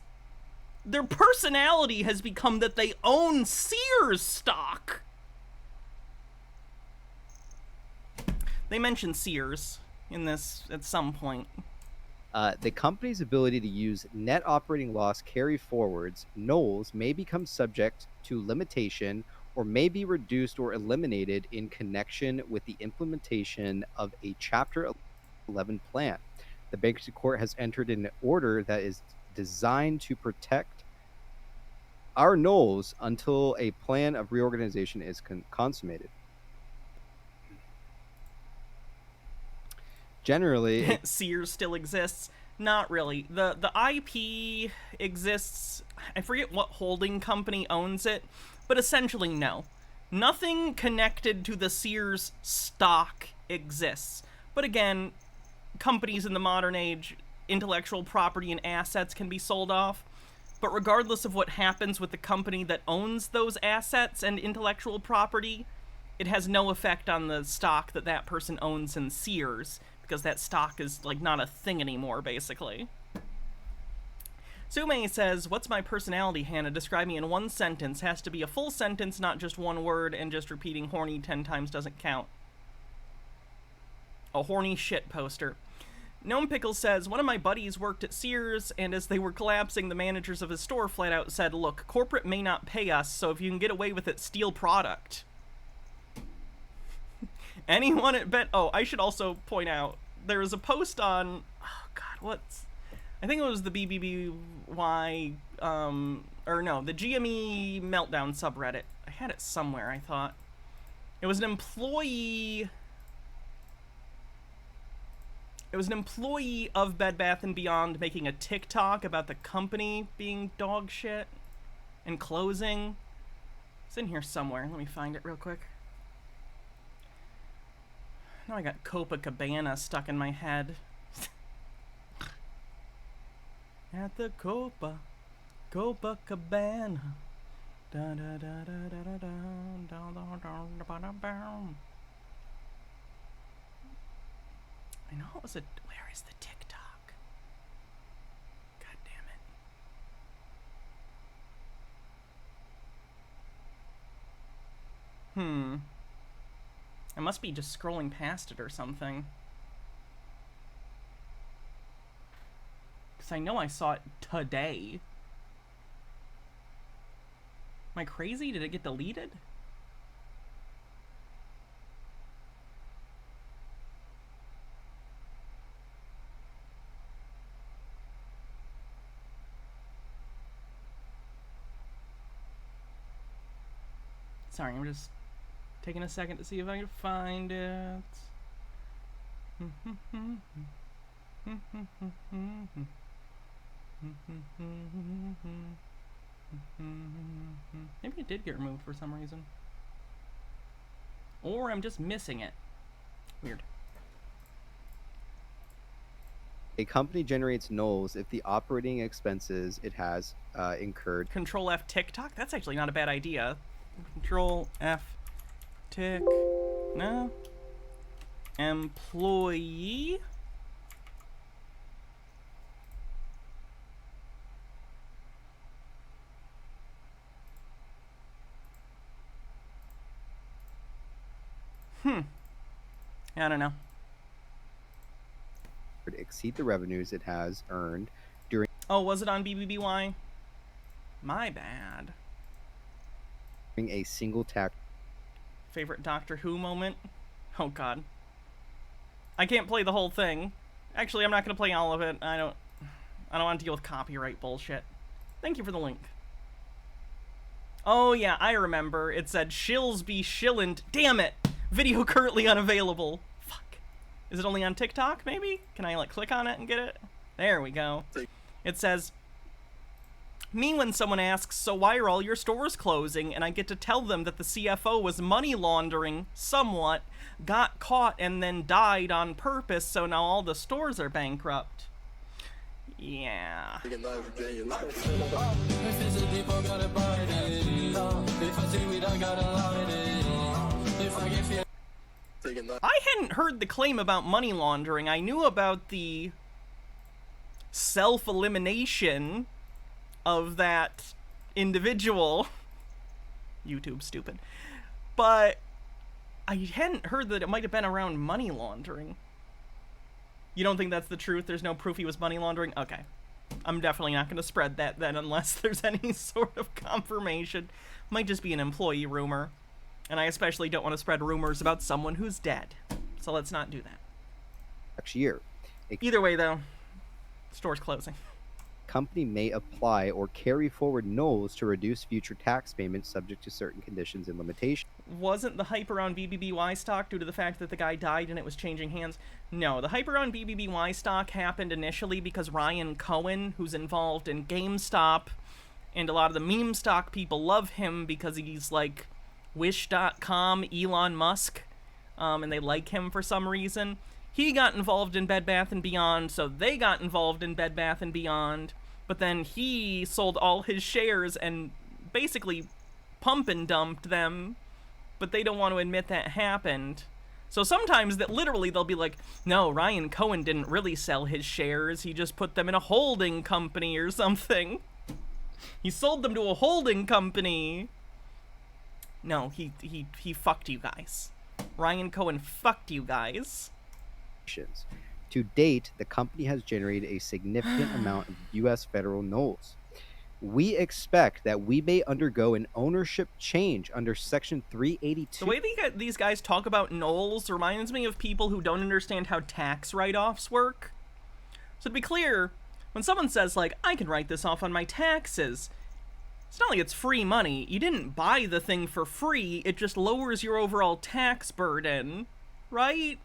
[SPEAKER 1] Their personality has become that they own Sears stock. They mention Sears in this at some point.
[SPEAKER 4] The company's ability to use net operating loss carry forwards, Knowles, may become subject to limitation or may be reduced or eliminated in connection with the implementation of a Chapter 11 plan. The bankruptcy court has entered an order that is designed to protect our Knowles until a plan of reorganization is consummated. Generally,
[SPEAKER 1] Sears still exists. Not really. The IP exists. I forget what holding company owns it, but essentially no. Nothing connected to the Sears stock exists. But again, companies in the modern age, intellectual property and assets can be sold off. But regardless of what happens with the company that owns those assets and intellectual property, it has no effect on the stock that person owns in Sears, because that stock is, like, not a thing anymore, basically. Sume says, what's my personality, Hannah? Describe me in 1 sentence. Has to be a full sentence, not just 1 word, and just repeating horny 10 times doesn't count. A horny shit poster. Gnome Pickle says, one of my buddies worked at Sears, and as they were collapsing, the managers of his store flat out said, look, corporate may not pay us, so if you can get away with it, steal product. Anyone at Bet... Oh, I should also point out, there was a post on... Oh, God, I think it was the BBBY... or no, the GME Meltdown subreddit. I had it somewhere, I thought. It was an employee... It was an employee of Bed Bath & Beyond making a TikTok about the company being dog shit and closing. It's in here somewhere. Let me find it real quick. Now I got Copacabana stuck in my head. At the Copacabana. Da da da da da da da da da da da da. I know it was a. Where is the TikTok? God damn it. I must be just scrolling past it or something. Because I know I saw it today. Am I crazy? Did it get deleted? Sorry, I'm just taking a second to see if I can find it. Maybe it did get removed for some reason. Or I'm just missing it. Weird.
[SPEAKER 4] A company generates nulls if the operating expenses it has incurred.
[SPEAKER 1] Control F TikTok? That's actually not a bad idea. Control F tick. No. Employee. I don't know.
[SPEAKER 4] Exceed the revenues it has earned during.
[SPEAKER 1] Oh, was it on BBBY? My bad.
[SPEAKER 4] A single tax.
[SPEAKER 1] Favorite Doctor Who moment? Oh god. I can't play the whole thing. Actually, I'm not gonna play all of it. I don't want to deal with copyright bullshit. Thank you for the link. Oh yeah, I remember. It said shills be shillin'. Damn it! Video currently unavailable. Fuck. Is it only on TikTok, maybe? Can I, like, click on it and get it? There we go. It says, me when someone asks, so why are all your stores closing? And I get to tell them that the CFO was money laundering, somewhat, got caught, and then died on purpose, so now all the stores are bankrupt. Yeah. I hadn't heard the claim about money laundering. I knew about the self-elimination of that individual. YouTube stupid. But I hadn't heard that it might have been around money laundering. You don't think that's the truth? There's no proof he was money laundering? Okay. I'm definitely not going to spread that then unless there's any sort of confirmation. Might just be an employee rumor. And I especially don't want to spread rumors about someone who's dead. So let's not do that.
[SPEAKER 4] Next year.
[SPEAKER 1] Either way, though, store's closing.
[SPEAKER 4] Company may apply or carry forward nulls to reduce future tax payments subject to certain conditions and limitations.
[SPEAKER 1] Wasn't the hype around BBBY stock due to the fact that the guy died and it was changing hands? No, the hype around BBBY stock happened initially because Ryan Cohen, who's involved in GameStop, and a lot of the meme stock people love him because he's like Wish.com Elon Musk, and they like him for some reason. He got involved in Bed Bath & Beyond, so they got involved in Bed Bath & Beyond, but then he sold all his shares and basically pump and dumped them, but they don't want to admit that happened. So sometimes that literally they'll be like, no, Ryan Cohen didn't really sell his shares, he just put them in a holding company or something. He sold them to a holding company. No, he fucked you guys. Ryan Cohen fucked you guys.
[SPEAKER 4] To date, the company has generated a significant amount of U.S. federal nulls. We expect that we may undergo an ownership change under Section 382.
[SPEAKER 1] The way these guys talk about nulls reminds me of people who don't understand how tax write-offs work. So to be clear, when someone says, like, I can write this off on my taxes, it's not like it's free money. You didn't buy the thing for free, it just lowers your overall tax burden, right?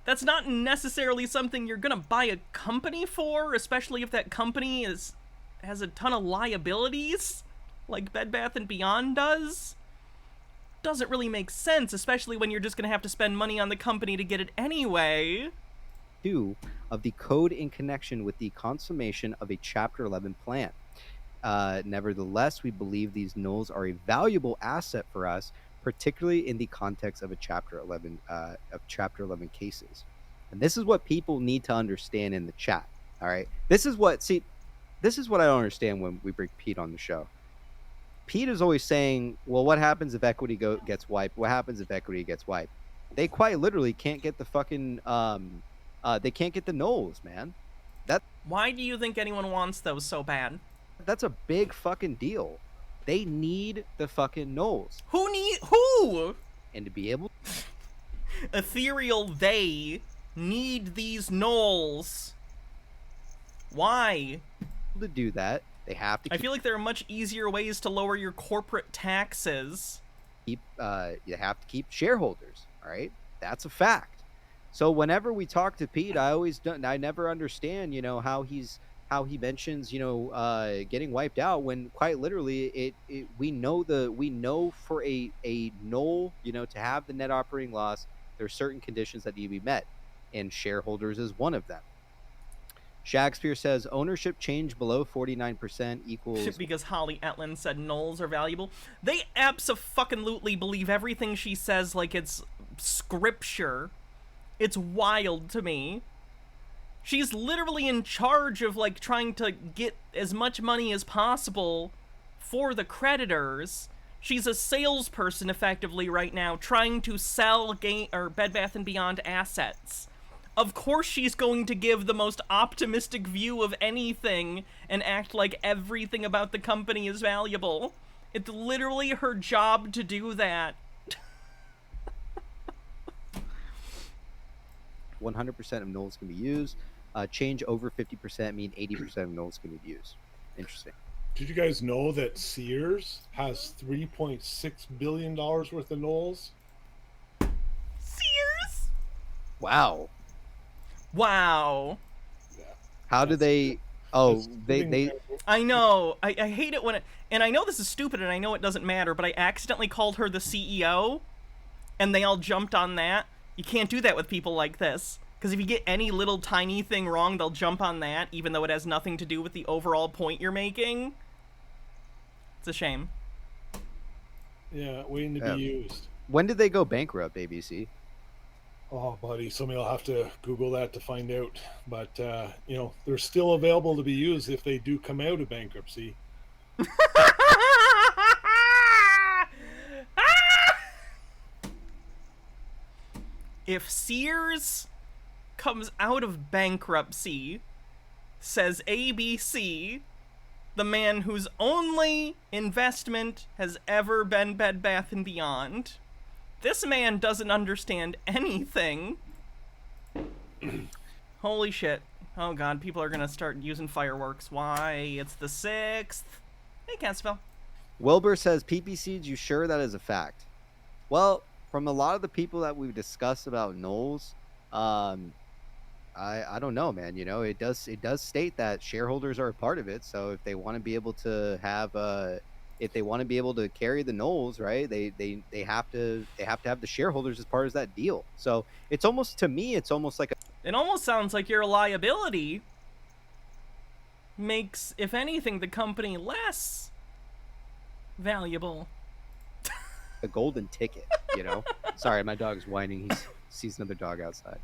[SPEAKER 1] That's not necessarily something you're gonna buy a company for, especially if that company has a ton of liabilities, like Bed Bath & Beyond does. doesn't really make sense, especially when you're just gonna have to spend money on the company to get it anyway.
[SPEAKER 4] 2 of the code in connection with the consummation of a Chapter 11 plan. Nevertheless, we believe these nulls are a valuable asset for us, particularly in the context of a Chapter 11 cases. And this is what people need to understand in the chat. All right, this is what I don't understand when we bring Pete on the show. Pete is always saying, "Well, what happens if equity gets wiped? What happens if equity gets wiped?" They quite literally can't get the fucking they can't get the nulls, man.
[SPEAKER 1] Why do you think anyone wants those so bad?
[SPEAKER 4] That's a big fucking deal. They need the fucking nulls.
[SPEAKER 1] Who?
[SPEAKER 4] And to be able
[SPEAKER 1] Ethereal, they need these nulls. Why?
[SPEAKER 4] to do that, they have to
[SPEAKER 1] I feel like there are much easier ways to lower your corporate taxes.
[SPEAKER 4] you have to keep shareholders, all right? That's a fact. So whenever we talk to Pete, I never understand, how he mentions, getting wiped out when quite literally we know for a null, to have the net operating loss, there are certain conditions that need to be met, and shareholders is one of them. Shakespeare says ownership change below 49% equals
[SPEAKER 1] Because Holly Etlin said nulls are valuable. They abso-fucking-lutely believe everything she says like it's scripture. It's wild to me. She's literally in charge of, like, trying to get as much money as possible for the creditors. She's a salesperson, effectively, right now, trying to sell Bed Bath & Beyond assets. Of course she's going to give the most optimistic view of anything and act like everything about the company is valuable. It's literally her job to do that.
[SPEAKER 4] 100% of nulls can be used. Change over 50% mean 80% of nulls can be used. Interesting.
[SPEAKER 5] Did you guys know that Sears has $3.6 billion worth of nulls?
[SPEAKER 1] Sears?
[SPEAKER 4] Wow.
[SPEAKER 1] Wow.
[SPEAKER 4] How do they? Oh, they.
[SPEAKER 1] I know. I hate it when it. And I know this is stupid and I know it doesn't matter, but I accidentally called her the CEO, and they all jumped on that. You can't do that with people like this. Because if you get any little tiny thing wrong, they'll jump on that, even though it has nothing to do with the overall point you're making. It's a shame.
[SPEAKER 5] Yeah, waiting to be used.
[SPEAKER 4] When did they go bankrupt, ABC?
[SPEAKER 5] Oh, buddy, somebody will have to Google that to find out. But, they're still available to be used if they do come out of bankruptcy.
[SPEAKER 1] If Sears comes out of bankruptcy, says ABC, the man whose only investment has ever been Bed Bath & Beyond, this man doesn't understand anything. Holy shit. Oh god, people are gonna start using fireworks. Why? It's the 6th. Hey, Cassville.
[SPEAKER 4] Wilbur says, PPCs, you sure that is a fact? Well, from a lot of the people that we've discussed about nulls, I don't know, man. It does state that shareholders are a part of it. So if they want to be able to have if they want to be able to carry the nulls, right, they have to have the shareholders as part of that deal. So it's almost, to me, it's almost like
[SPEAKER 1] It almost sounds like your liability makes, if anything, the company less valuable.
[SPEAKER 4] a golden ticket, Sorry, my dog's whining. He sees another dog outside.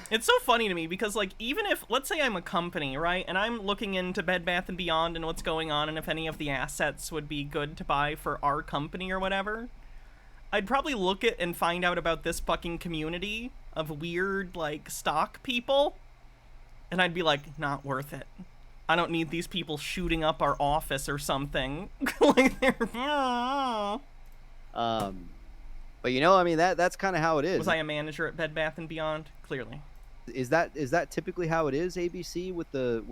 [SPEAKER 1] It's so funny to me because, like, even if, let's say I'm a company, right, and I'm looking into Bed Bath & Beyond and what's going on and if any of the assets would be good to buy for our company or whatever, I'd probably look at and find out about this fucking community of weird, like, stock people, and I'd be like, not worth it. I don't need these people shooting up our office or something. Like, they're...
[SPEAKER 4] But that's kind of how it is.
[SPEAKER 1] Was I a manager at Bed Bath & Beyond? Clearly.
[SPEAKER 4] Is that typically how it is, ABC, with the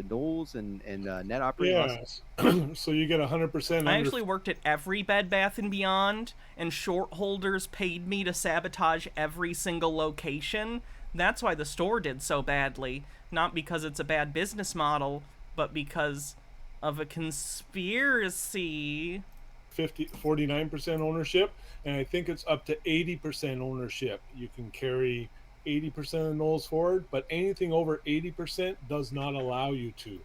[SPEAKER 4] nulls and net operating losses?
[SPEAKER 5] Yes. So you get 100%.
[SPEAKER 1] I actually worked at every Bed Bath & Beyond, and short holders paid me to sabotage every single location. That's why the store did so badly. Not because it's a bad business model, but because of a conspiracy.
[SPEAKER 5] 49% ownership, and I think it's up to 80% ownership. You can carry 80% of the Knowles forward, but anything over 80% does not allow you to.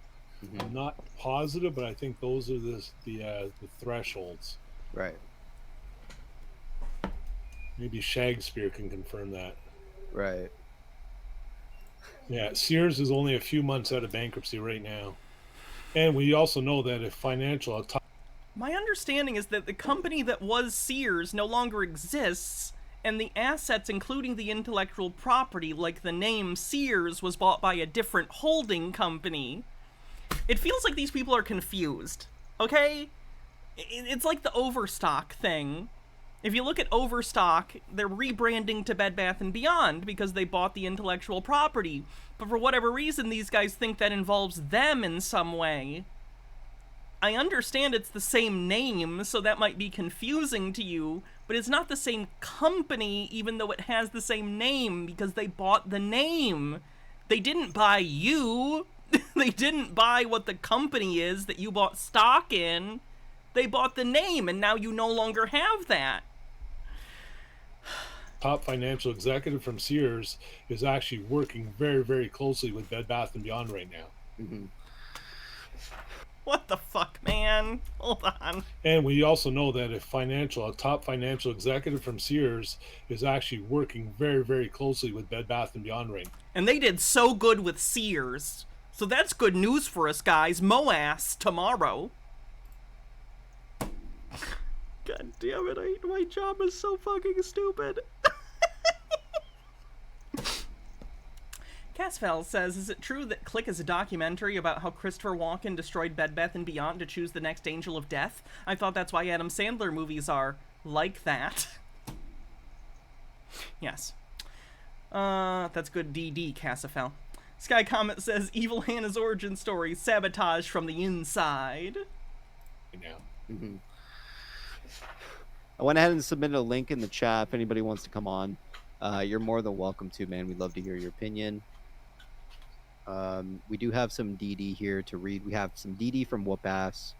[SPEAKER 5] I'm not positive, but I think those are the thresholds.
[SPEAKER 4] Right.
[SPEAKER 5] Maybe Shakespeare can confirm that.
[SPEAKER 4] Right.
[SPEAKER 5] Yeah, Sears is only a few months out of bankruptcy right now. And we also know that if financial...
[SPEAKER 1] My understanding is that the company that was Sears no longer exists, and the assets, including the intellectual property, like the name Sears, was bought by a different holding company. It feels like these people are confused, okay? It's like the Overstock thing. If you look at Overstock, they're rebranding to Bed Bath & Beyond because they bought the intellectual property. But for whatever reason, these guys think that involves them in some way. I understand it's the same name, so that might be confusing to you, but it's not the same company even though it has the same name because they bought the name. They didn't buy you. They didn't buy what the company is that you bought stock in. They bought the name, and now you no longer have that.
[SPEAKER 5] Top financial executive from Sears is actually working very, very closely with Bed Bath & Beyond right now.
[SPEAKER 1] What the fuck, man? Hold on.
[SPEAKER 5] And we also know that a top financial executive from Sears is actually working very, very closely with Bed Bath & Beyond right now.
[SPEAKER 1] And they did so good with Sears. So that's good news for us, guys. Moass tomorrow. God damn it, my job is so fucking stupid. Casfell says, is it true that Click is a documentary about how Christopher Walken destroyed Bed Bath & Beyond to choose the next Angel of Death? I thought that's why Adam Sandler movies are like that. Yes. That's good DD, Casfell. Sky Comet says, Evil Hannah's origin story, sabotage from the inside.
[SPEAKER 5] Now.
[SPEAKER 4] I went ahead and submitted a link in the chat if anybody wants to come on. You're more than welcome to, man. We'd love to hear your opinion. We do have some DD here to read. We have some DD from Whoop-Ass.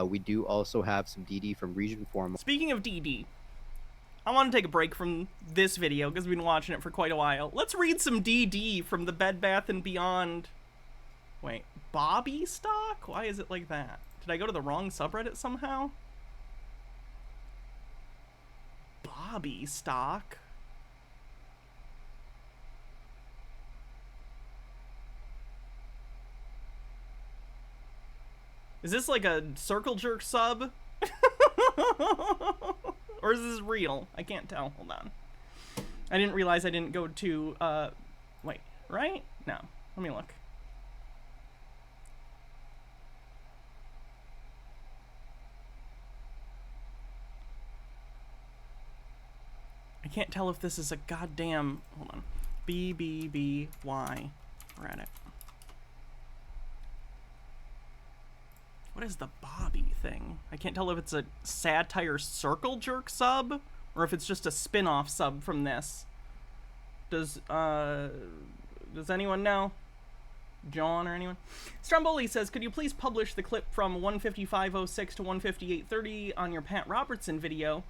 [SPEAKER 4] We do also have some DD from Region 4.
[SPEAKER 1] Speaking of DD, I want to take a break from this video because we've been watching it for quite a while. Let's read some DD from the Bed Bath & Beyond... Wait, Bobby stock? Why is it like that? Did I go to the wrong subreddit somehow? Bobby stock? Is this like a Circle Jerk sub? Or is this real? I can't tell. Hold on. I didn't realize I didn't go to, wait, right? No. Let me look. I can't tell if this is a goddamn... Hold on. BBBY Reddit. What is the Bobby thing? I can't tell if it's a satire Circle Jerk sub or if it's just a spin-off sub from this. Does anyone know? John or anyone? Stromboli says, could you please publish the clip from 155.06 to 158.30 on your Pat Robertson video?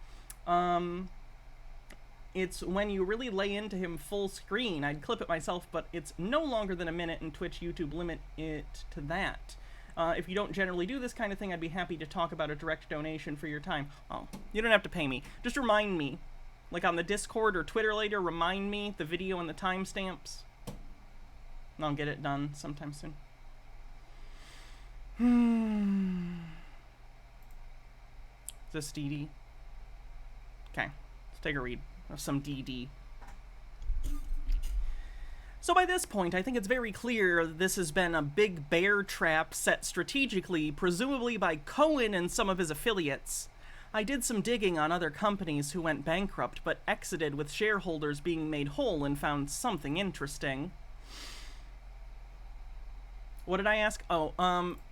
[SPEAKER 1] It's when you really lay into him full screen. I'd clip it myself, but it's no longer than a minute, and Twitch, YouTube limit it to that. If you don't generally do this kind of thing, I'd be happy to talk about a direct donation for your time. Oh, you don't have to pay me. Just remind me. Like on the Discord or Twitter later, remind me the video and the timestamps. And I'll get it done sometime soon. Is this DD? Okay, let's take a read of some DD. So by this point, I think it's very clear this has been a big bear trap set strategically, presumably by Cohen and some of his affiliates. I did some digging on other companies who went bankrupt but exited with shareholders being made whole and found something interesting. What did I ask? Oh,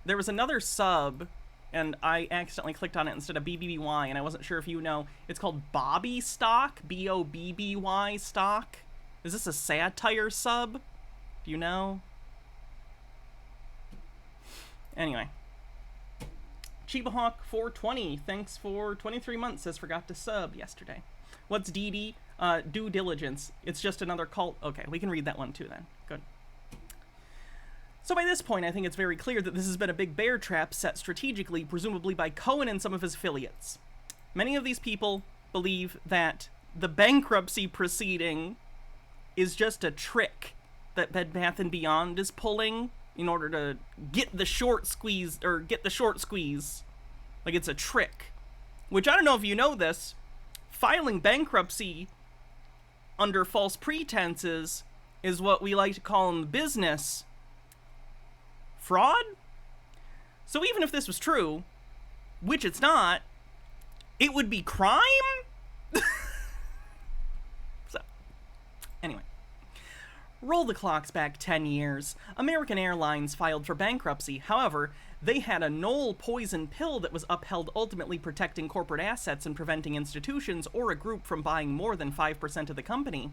[SPEAKER 1] there was another sub, and I accidentally clicked on it instead of BBBY, and I wasn't sure if you know. It's called Bobby stock, BOBBY stock. Is this a satire sub? Do you know? Anyway. Chibahawk420, thanks for 23 months, says forgot to sub yesterday. What's DD? Due diligence. It's just another cult. Okay, we can read that one too then. Good. So by this point, I think it's very clear that this has been a big bear trap set strategically, presumably by Cohen and some of his affiliates. Many of these people believe that the bankruptcy proceeding is just a trick that Bed Bath & Beyond is pulling in order to get the short squeeze, Like, it's a trick. Which, I don't know if you know this, filing bankruptcy under false pretenses is what we like to call in the business fraud? So even if this was true, which it's not, it would be crime? So, anyway. Roll the clocks back 10 years. American Airlines filed for bankruptcy. However, they had a Knoll poison pill that was upheld, ultimately protecting corporate assets and preventing institutions or a group from buying more than 5% of the company.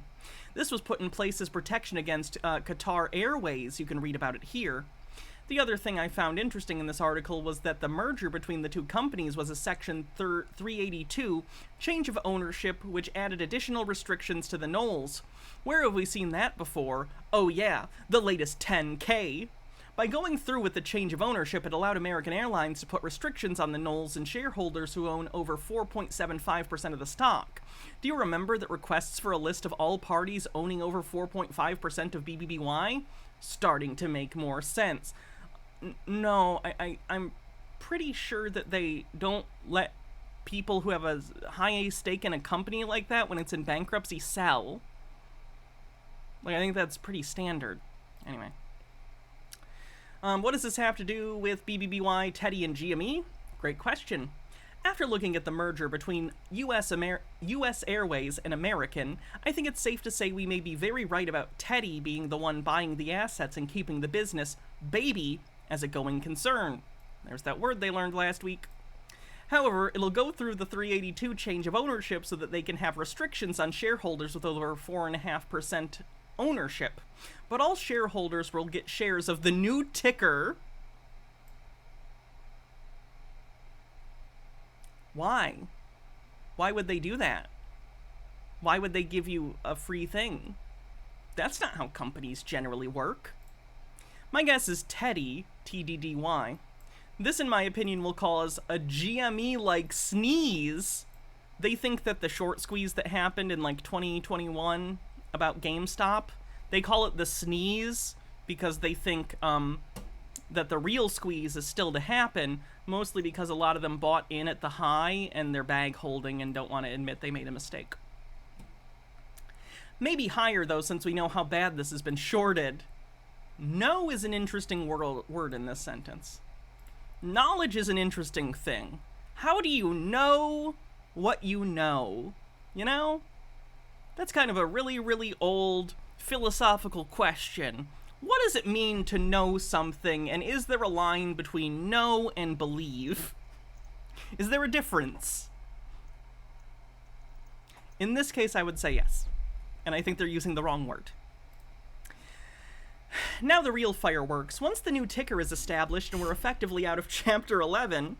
[SPEAKER 1] This was put in place as protection against Qatar Airways. You can read about it here. The other thing I found interesting in this article was that the merger between the two companies was a Section 382 change of ownership, which added additional restrictions to the Knolls. Where have we seen that before? Oh yeah, the latest 10K. By going through with the change of ownership, it allowed American Airlines to put restrictions on the Knolls and shareholders who own over 4.75% of the stock. Do you remember that requests for a list of all parties owning over 4.5% of BBBY? Starting to make more sense. No, I'm pretty sure that they don't let people who have a high stake in a company like that when it's in bankruptcy sell. Like, I think that's pretty standard. Anyway. What does this have to do with BBBY, Teddy, and GME? Great question. After looking at the merger between US Airways and American, I think it's safe to say we may be very right about Teddy being the one buying the assets and keeping the business, baby, as a going concern. There's that word they learned last week. However, it'll go through the 382 change of ownership so that they can have restrictions on shareholders with over 4.5% ownership. But all shareholders will get shares of the new ticker. Why? Why would they do that? Why would they give you a free thing? That's not how companies generally work. My guess is Teddy, TDDY. This, in my opinion, will cause a GME-like sneeze. They think that the short squeeze that happened in, like, 2021 about GameStop, they call it the sneeze because they think, that the real squeeze is still to happen, mostly because a lot of them bought in at the high and they're bag holding and don't want to admit they made a mistake. Maybe higher, though, since we know how bad this has been shorted. Know is an interesting word in this sentence. Knowledge is an interesting thing. How do you know what you know? You know? That's kind of a really, really old philosophical question. What does it mean to know something, and is there a line between know and believe? Is there a difference? In this case, I would say yes. And I think they're using the wrong word. Now the real fireworks. Once the new ticker is established and we're effectively out of Chapter 11,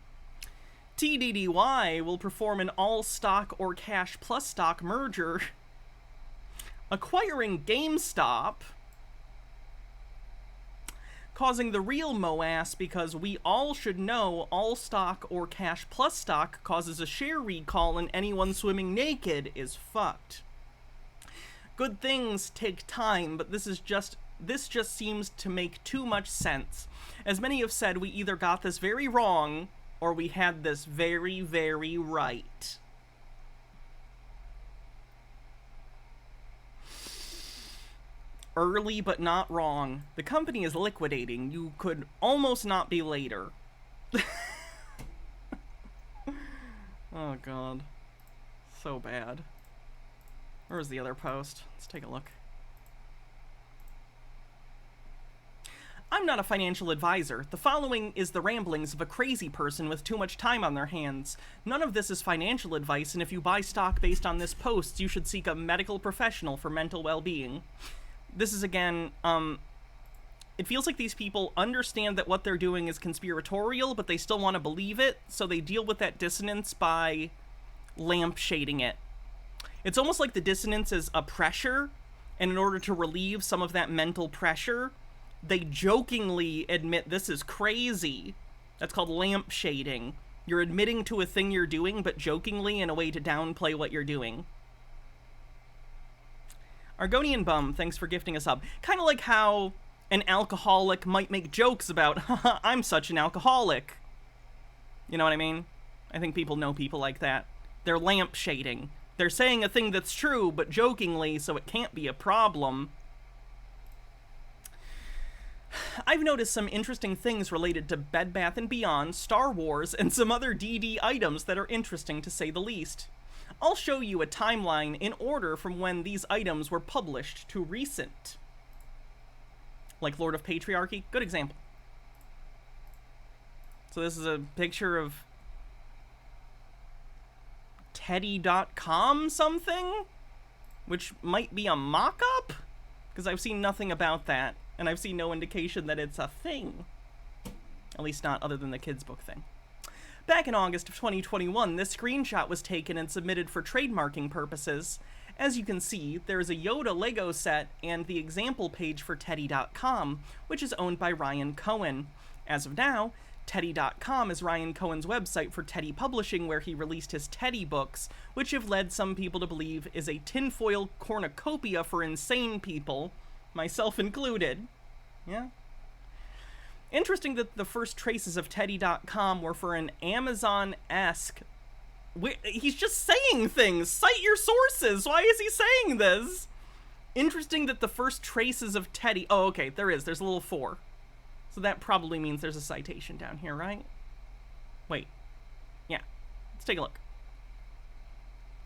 [SPEAKER 1] TDDY will perform an all-stock or cash plus stock merger, acquiring GameStop, causing the real moass because we all should know all stock or cash plus stock causes a share recall and anyone swimming naked is fucked. Good things take time, but this just seems to make too much sense. As many have said, we either got this very wrong or we had this very, very right. Early but not wrong. The company is liquidating. You could almost not be later. Oh god. So bad. Where's the other post? Let's take a look. I'm not a financial advisor. The following is the ramblings of a crazy person with too much time on their hands. None of this is financial advice, and if you buy stock based on this post, you should seek a medical professional for mental well-being. This is, again, It feels like these people understand that what they're doing is conspiratorial, but they still want to believe it, so they deal with that dissonance by lampshading it. It's almost like the dissonance is a pressure, and in order to relieve some of that mental pressure, they jokingly admit this is crazy. That's called lampshading. You're admitting to a thing you're doing, but jokingly in a way to downplay what you're doing. Argonian Bum, thanks for gifting us up. Kind of like how an alcoholic might make jokes about, haha, I'm such an alcoholic. You know what I mean? I think people know people like that. They're lampshading. They're saying a thing that's true, but jokingly, so it can't be a problem. I've noticed some interesting things related to Bed Bath & Beyond, Star Wars, and some other DD items that are interesting to say the least. I'll show you a timeline in order from when these items were published to recent. Like Lord of Patriarchy, good example. So this is a picture of Teddy.com something? Which might be a mock-up? Because I've seen nothing about that, and I've seen no indication that it's a thing. At least not other than the kids' book thing. Back in August of 2021, this screenshot was taken and submitted for trademarking purposes. As you can see, there is a Yoda Lego set and the example page for Teddy.com, which is owned by Ryan Cohen. As of now, Teddy.com is Ryan Cohen's website for Teddy Publishing, where he released his Teddy books, which have led some people to believe is a tinfoil cornucopia for insane people, myself included. Yeah? Interesting that the first traces of Teddy.com were for an Amazon-esque... He's just saying things! Cite your sources! Why is he saying this? Interesting that the first traces of Teddy... Oh, okay, there is. There's a little 4. So that probably means there's a citation down here, right? Wait. Yeah. Let's take a look.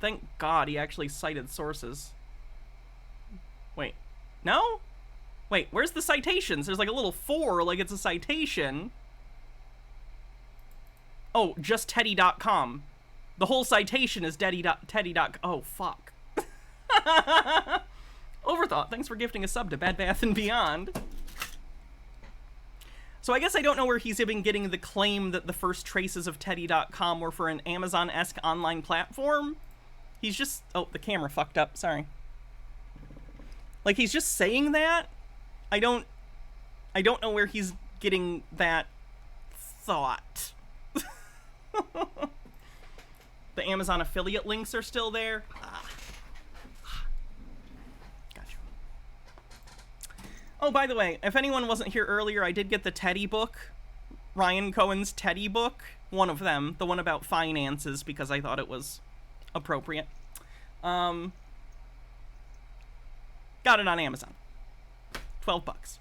[SPEAKER 1] Thank God he actually cited sources. Wait. No? Wait, where's the citations? There's like a little 4, like it's a citation. Oh, just Teddy.com. The whole citation is Teddy.com. Oh, fuck. Overthought, thanks for gifting a sub to Bed Bath & Beyond. So I guess I don't know where he's even getting the claim that the first traces of Teddy.com were for an Amazon-esque online platform. He's just... Oh, the camera fucked up, sorry. Like, he's just saying that? I don't know where he's getting that thought. The Amazon affiliate links are still there. Gotcha. Oh, by the way, if anyone wasn't here earlier, I did get the Teddy book. Ryan Cohen's Teddy book. One of them. The one about finances, because I thought it was appropriate. Got it on Amazon. $12.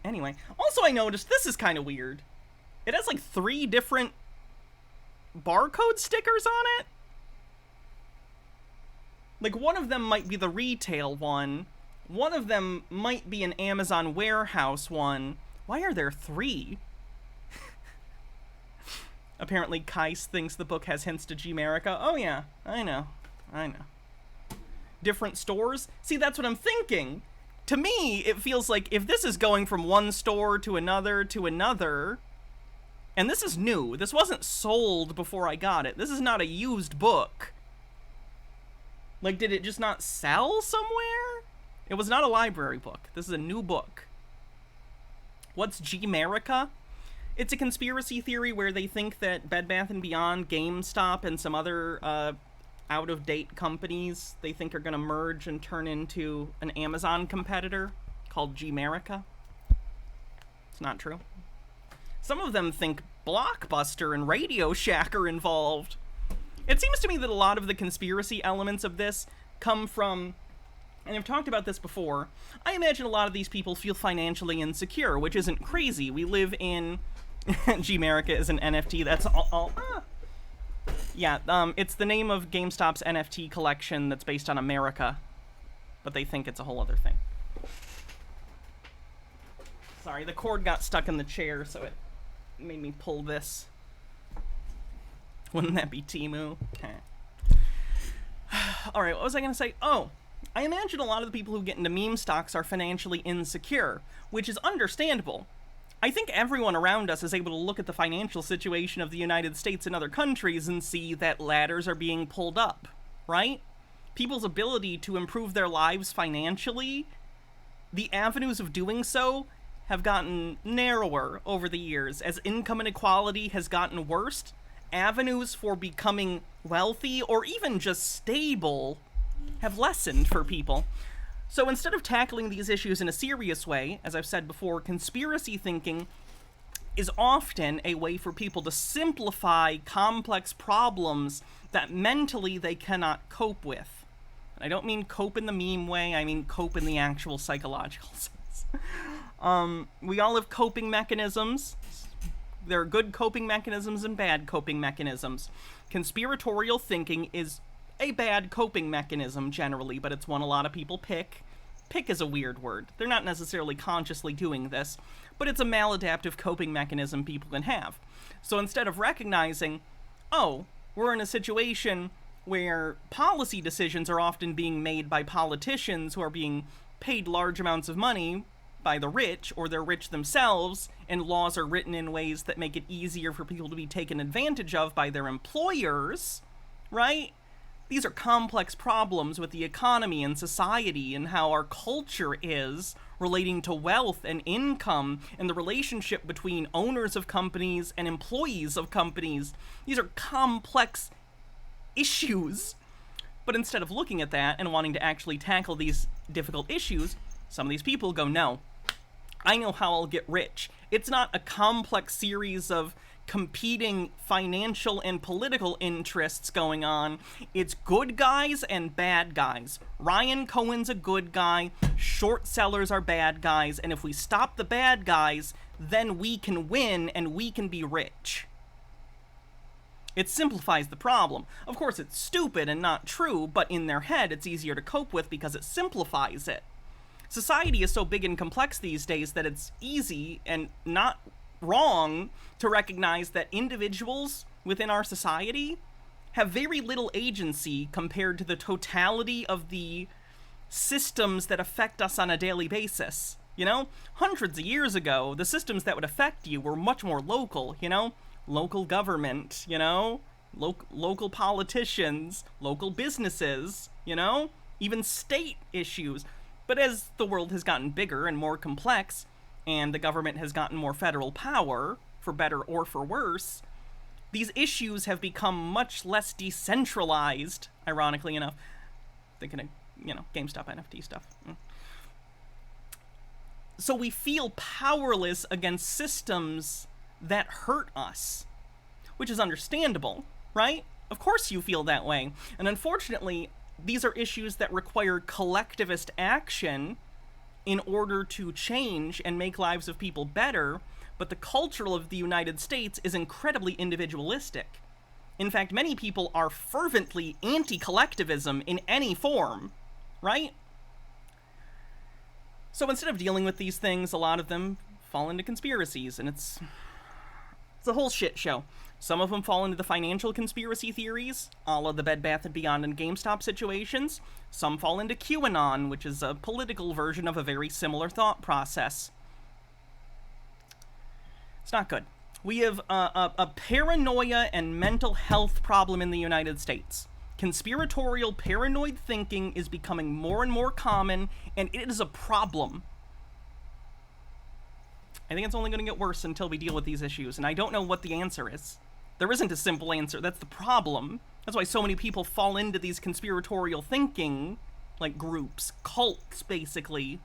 [SPEAKER 1] Anyway, also I noticed this is kind of weird. It has like 3 different barcode stickers on it. Like one of them might be the retail one. One of them might be an Amazon warehouse one. Why are there 3? Apparently Kais thinks the book has hints to G-Merica. Oh yeah, I know. Different stores? See, that's what I'm thinking. To me, it feels like if this is going from one store to another, and this is new, this wasn't sold before I got it, this is not a used book. Like, did it just not sell somewhere? It was not a library book. This is a new book. What's G-Merica? It's a conspiracy theory where they think that Bed Bath & Beyond, GameStop, and some other, out-of-date companies they think are going to merge and turn into an Amazon competitor called G-Merica. It's not true. Some of them think Blockbuster and Radio Shack are involved. It seems to me that a lot of the conspiracy elements of this come from, and I've talked about this before, I imagine a lot of these people feel financially insecure, which isn't crazy. We live in... G-Merica is an NFT that's all yeah, it's the name of GameStop's NFT collection that's based on America, but they think it's a whole other thing. Sorry, the cord got stuck in the chair, so it made me pull this. Wouldn't that be Temu? Alright, what was I gonna say? Oh, I imagine a lot of the people who get into meme stocks are financially insecure, which is understandable. I think everyone around us is able to look at the financial situation of the United States and other countries and see that ladders are being pulled up, right? People's ability to improve their lives financially, the avenues of doing so have gotten narrower over the years. As income inequality has gotten worse, avenues for becoming wealthy or even just stable have lessened for people. So instead of tackling these issues in a serious way, as I've said before, conspiracy thinking is often a way for people to simplify complex problems that mentally they cannot cope with. And I don't mean cope in the meme way, I mean cope in the actual psychological sense. We all have coping mechanisms. There are good coping mechanisms and bad coping mechanisms. Conspiratorial thinking is a bad coping mechanism generally, but it's one a lot of people pick. Pick is a weird word. They're not necessarily consciously doing this, but it's a maladaptive coping mechanism people can have. So instead of recognizing, oh, we're in a situation where policy decisions are often being made by politicians who are being paid large amounts of money by the rich, or they're rich themselves, and laws are written in ways that make it easier for people to be taken advantage of by their employers, right? These are complex problems with the economy and society and how our culture is relating to wealth and income and the relationship between owners of companies and employees of companies. These are complex issues. But instead of looking at that and wanting to actually tackle these difficult issues, some of these people go, no, I know how I'll get rich. It's not a complex series of competing financial and political interests going on. It's good guys and bad guys. Ryan Cohen's a good guy, short sellers are bad guys, and if we stop the bad guys, then we can win and we can be rich. It simplifies the problem. Of course, it's stupid and not true, but in their head, it's easier to cope with because it simplifies it. Society is so big and complex these days that it's easy and not wrong to recognize that individuals within our society have very little agency compared to the totality of the systems that affect us on a daily basis. You know, hundreds of years ago, the systems that would affect you were much more local, you know? Local government, you know? Local politicians, local businesses, you know? Even state issues. But as the world has gotten bigger and more complex, and the government has gotten more federal power, for better or for worse, these issues have become much less decentralized, ironically enough. Thinking of, you know, GameStop NFT stuff. So we feel powerless against systems that hurt us, which is understandable, right? Of course you feel that way. And unfortunately, these are issues that require collectivist action in order to change and make lives of people better, but the culture of the United States is incredibly individualistic. In fact, many people are fervently anti-collectivism in any form, right? So instead of dealing with these things, a lot of them fall into conspiracies, and it's a whole shit show. Some of them fall into the financial conspiracy theories, a la the Bed Bath & Beyond and GameStop situations. Some fall into QAnon, which is a political version of a very similar thought process. It's not good. We have a paranoia and mental health problem in the United States. Conspiratorial paranoid thinking is becoming more and more common, and it is a problem. I think it's only going to get worse until we deal with these issues, and I don't know what the answer is. There isn't a simple answer. That's the problem. That's why so many people fall into these conspiratorial thinking, like groups, cults, basically.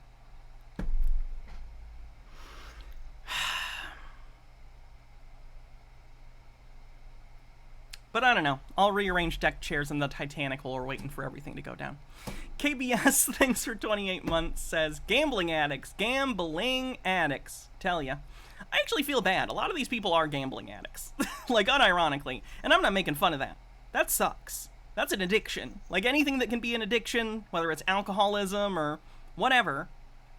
[SPEAKER 1] But I don't know. I'll rearrange deck chairs in the Titanic while we're waiting for everything to go down. KBS, thanks for 28 months, says, gambling addicts. Tell ya. I actually feel bad. A lot of these people are gambling addicts. Like, unironically. And I'm not making fun of that. That sucks. That's an addiction. Like anything that can be an addiction, whether it's alcoholism or whatever,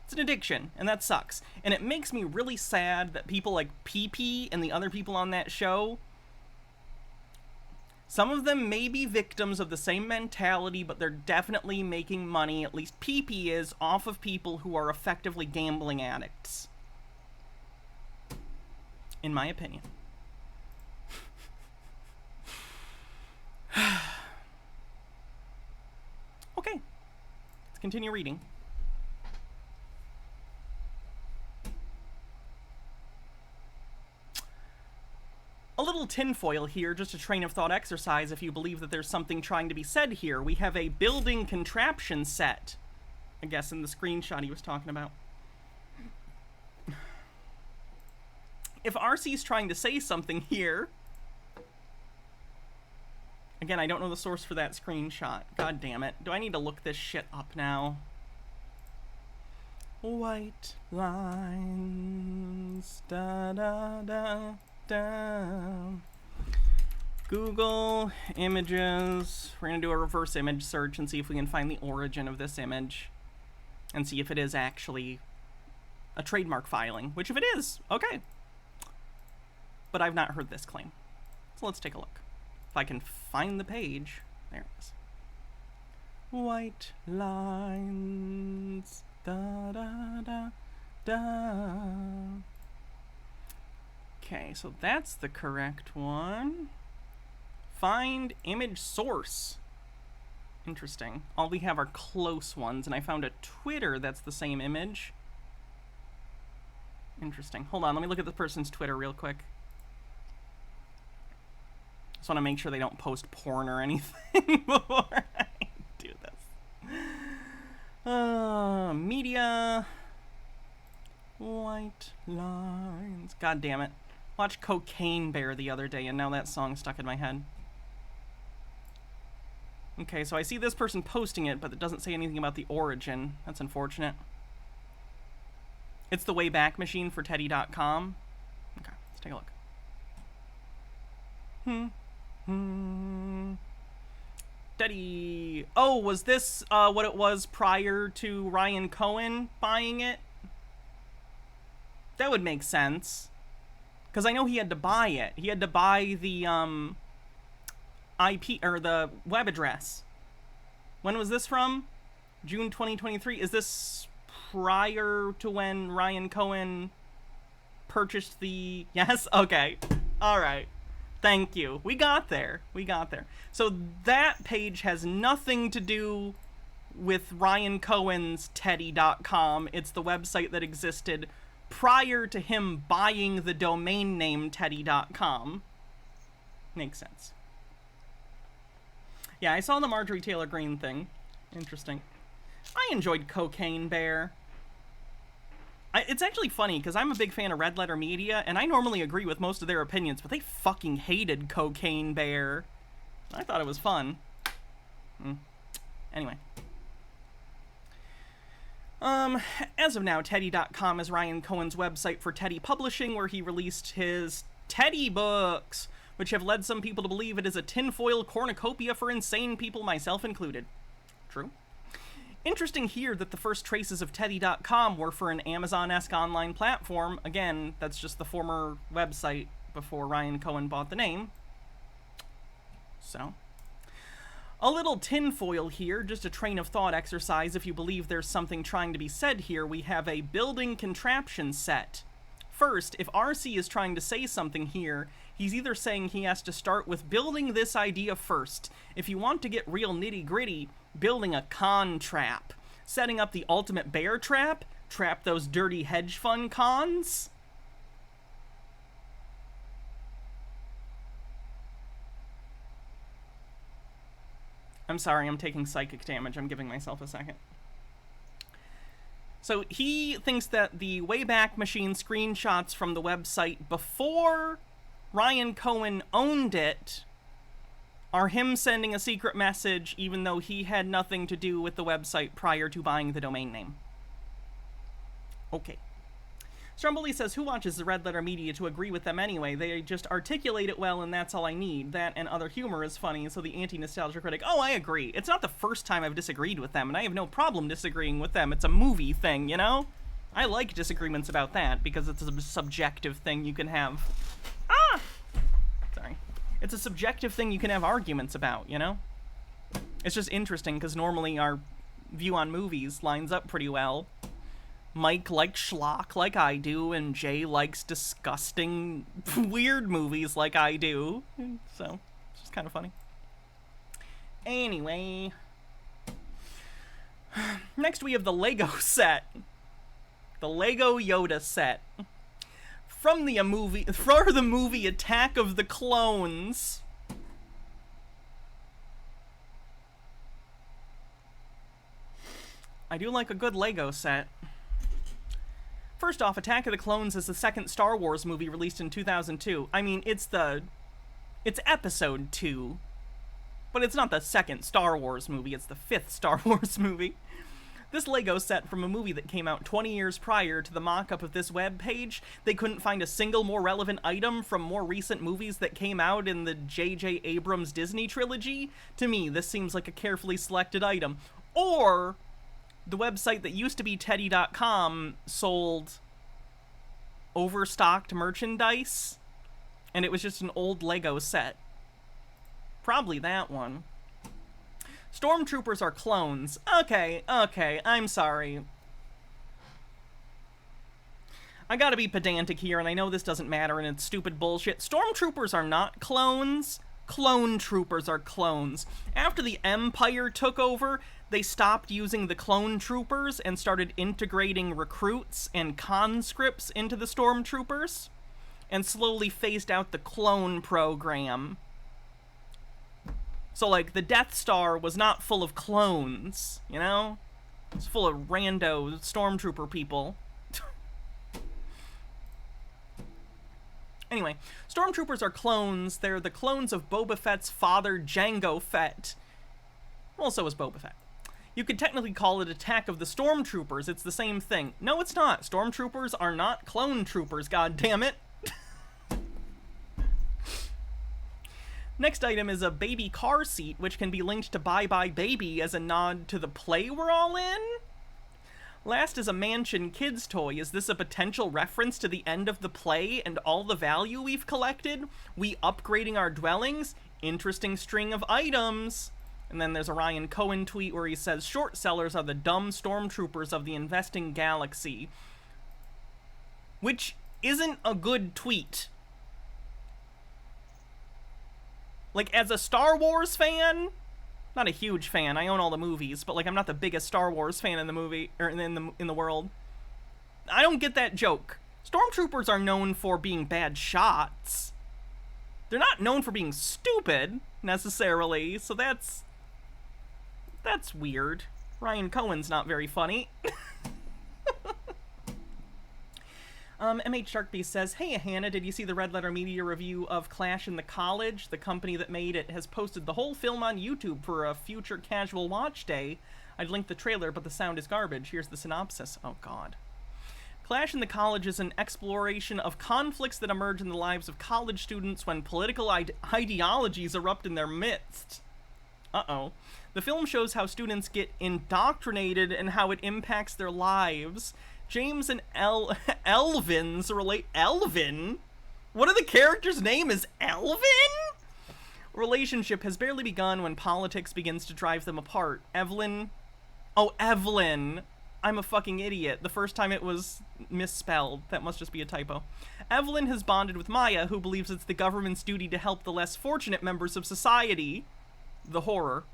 [SPEAKER 1] it's an addiction, and that sucks. And it makes me really sad that people like PP and the other people on that show, Some of them may be victims of the same mentality, but they're definitely making money, at least PP is, off of people who are effectively gambling addicts. In my opinion. Okay, let's continue reading. A little tinfoil here, just a train of thought exercise if you believe that there's something trying to be said here. We have a building contraption set, I guess in the screenshot he was talking about. If RC's trying to say something here... Again, I don't know the source for that screenshot. God damn it. Do I need to look this shit up now? White lines, da da da da. Google images. We're gonna do a reverse image search and see if we can find the origin of this image. And see if it is actually a trademark filing. Which if it is, okay. But I've not heard this claim. So let's take a look. If I can find the page. There it is. White lines. Da da da da. Okay, so that's the correct one. Find image source. Interesting. All we have are close ones, and I found a Twitter that's the same image. Interesting. Hold on, let me look at the person's Twitter real quick. Just want to make sure they don't post porn or anything before I do this. Media. White lines. God damn it. Watched Cocaine Bear the other day, and now that song stuck in my head. Okay, so I see this person posting it, but it doesn't say anything about the origin. That's unfortunate. It's the Wayback Machine for Teddy.com. Okay, let's take a look. Teddy. Oh, was this what it was prior to Ryan Cohen buying it? That would make sense. Because I know he had to buy it. He had to buy the IP, or the web address. When was this from? June 2023? Is this prior to when Ryan Cohen purchased the... Yes? Okay. Alright. Thank you. We got there. We got there. So that page has nothing to do with Ryan Cohen's Teddy.com. It's the website that existed prior to him buying the domain name Teddy.com. Makes sense. Yeah, I saw the Marjorie Taylor Greene thing. Interesting. I enjoyed Cocaine Bear. It's actually funny, because I'm a big fan of Red Letter Media, and I normally agree with most of their opinions, but they fucking hated Cocaine Bear. I thought it was fun. Anyway. As of now, Teddy.com is Ryan Cohen's website for Teddy Publishing, where he released his Teddy books, which have led some people to believe it is a tinfoil cornucopia for insane people, myself included. True. Interesting here that the first traces of Teddy.com were for an Amazon-esque online platform. Again, that's just the former website before Ryan Cohen bought the name. So, a little tinfoil here, just a train of thought exercise. If you believe there's something trying to be said here, we have a building contraption set. First, if RC is trying to say something here, he's either saying he has to start with building this idea first. If you want to get real nitty-gritty, building a con trap. Setting up the ultimate bear trap? Trap those dirty hedge fund cons? I'm sorry, I'm taking psychic damage. I'm giving myself a second. So he thinks that the Wayback Machine screenshots from the website before Ryan Cohen owned it are him sending a secret message even though he had nothing to do with the website prior to buying the domain name. Okay. Strumbly says, who watches the Red Letter Media to agree with them anyway? They just articulate it well and that's all I need. That and other humor is funny, so the anti-nostalgia critic, oh, I agree. It's not the first time I've disagreed with them, and I have no problem disagreeing with them. It's a movie thing, you know? I like disagreements about that, because it's a subjective thing you can have. Ah! Sorry. It's a subjective thing you can have arguments about, you know? It's just interesting, because normally our view on movies lines up pretty well. Mike likes schlock like I do, and Jay likes disgusting, weird movies like I do. So, it's just kind of funny. Anyway. Next we have the Lego set. The Lego Yoda set. For the movie Attack of the Clones. I do like a good Lego set. First off, Attack of the Clones is the second Star Wars movie released in 2002. I mean, it's episode 2. But it's not the second Star Wars movie, it's the 5th Star Wars movie. This Lego set from a movie that came out 20 years prior to the mock-up of this web page, they couldn't find a single more relevant item from more recent movies that came out in the J.J. Abrams Disney trilogy. To me, this seems like a carefully selected item. Or the website that used to be Teddy.com sold overstocked merchandise, and it was just an old Lego set. Probably that one. Stormtroopers are clones. Okay, I'm sorry. I gotta be pedantic here, and I know this doesn't matter and it's stupid bullshit. Stormtroopers are not clones. Clone troopers are clones. After the Empire took over, they stopped using the clone troopers and started integrating recruits and conscripts into the stormtroopers, and slowly phased out the clone program. So, like, the Death Star was not full of clones, you know? It's full of rando stormtrooper people. Anyway, stormtroopers are clones. They're the clones of Boba Fett's father, Jango Fett. Well, so is Boba Fett. You could technically call it Attack of the Stormtroopers. It's the same thing. No, it's not. Stormtroopers are not clone troopers, goddammit. Next item is a baby car seat, which can be linked to Bye Bye Baby as a nod to the play we're all in. Last is a mansion kids toy. Is this a potential reference to the end of the play and all the value we've collected? We upgrading our dwellings? Interesting string of items. And then there's a Ryan Cohen tweet where he says, short sellers are the dumb stormtroopers of the investing galaxy. Which isn't a good tweet. Like, as a Star Wars fan, not a huge fan, I own all the movies, but, like, I'm not the biggest Star Wars fan in the movie, or in the world. I don't get that joke. Stormtroopers are known for being bad shots. They're not known for being stupid, necessarily, so that's weird. Ryan Cohen's not very funny. MH Sharkbeast says, hey Hannah, did you see the Red Letter Media review of Clash in the College? The company that made it has posted the whole film on YouTube for a future casual watch day. I'd link the trailer, but the sound is garbage. Here's the synopsis. Oh god. Clash in the College is an exploration of conflicts that emerge in the lives of college students when political ideologies erupt in their midst. Uh-oh. The film shows how students get indoctrinated and how it impacts their lives. James and Elvin's relate... Elvin? What are the characters' name is Elvin? Relationship has barely begun when politics begins to drive them apart. Evelyn... Oh, Evelyn! I'm a fucking idiot. The first time it was misspelled. That must just be a typo. Evelyn has bonded with Maya, who believes it's the government's duty to help the less fortunate members of society. The horror.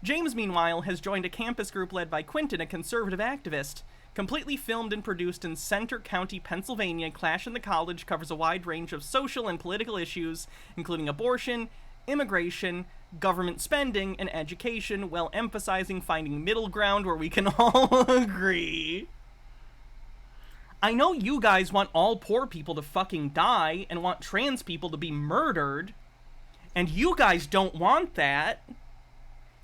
[SPEAKER 1] James, meanwhile, has joined a campus group led by Quentin, a conservative activist. Completely filmed and produced in Center County, Pennsylvania, Clash in the College covers a wide range of social and political issues, including abortion, immigration, government spending, and education, while emphasizing finding middle ground where we can all agree. I know you guys want all poor people to fucking die and want trans people to be murdered, and you guys don't want that.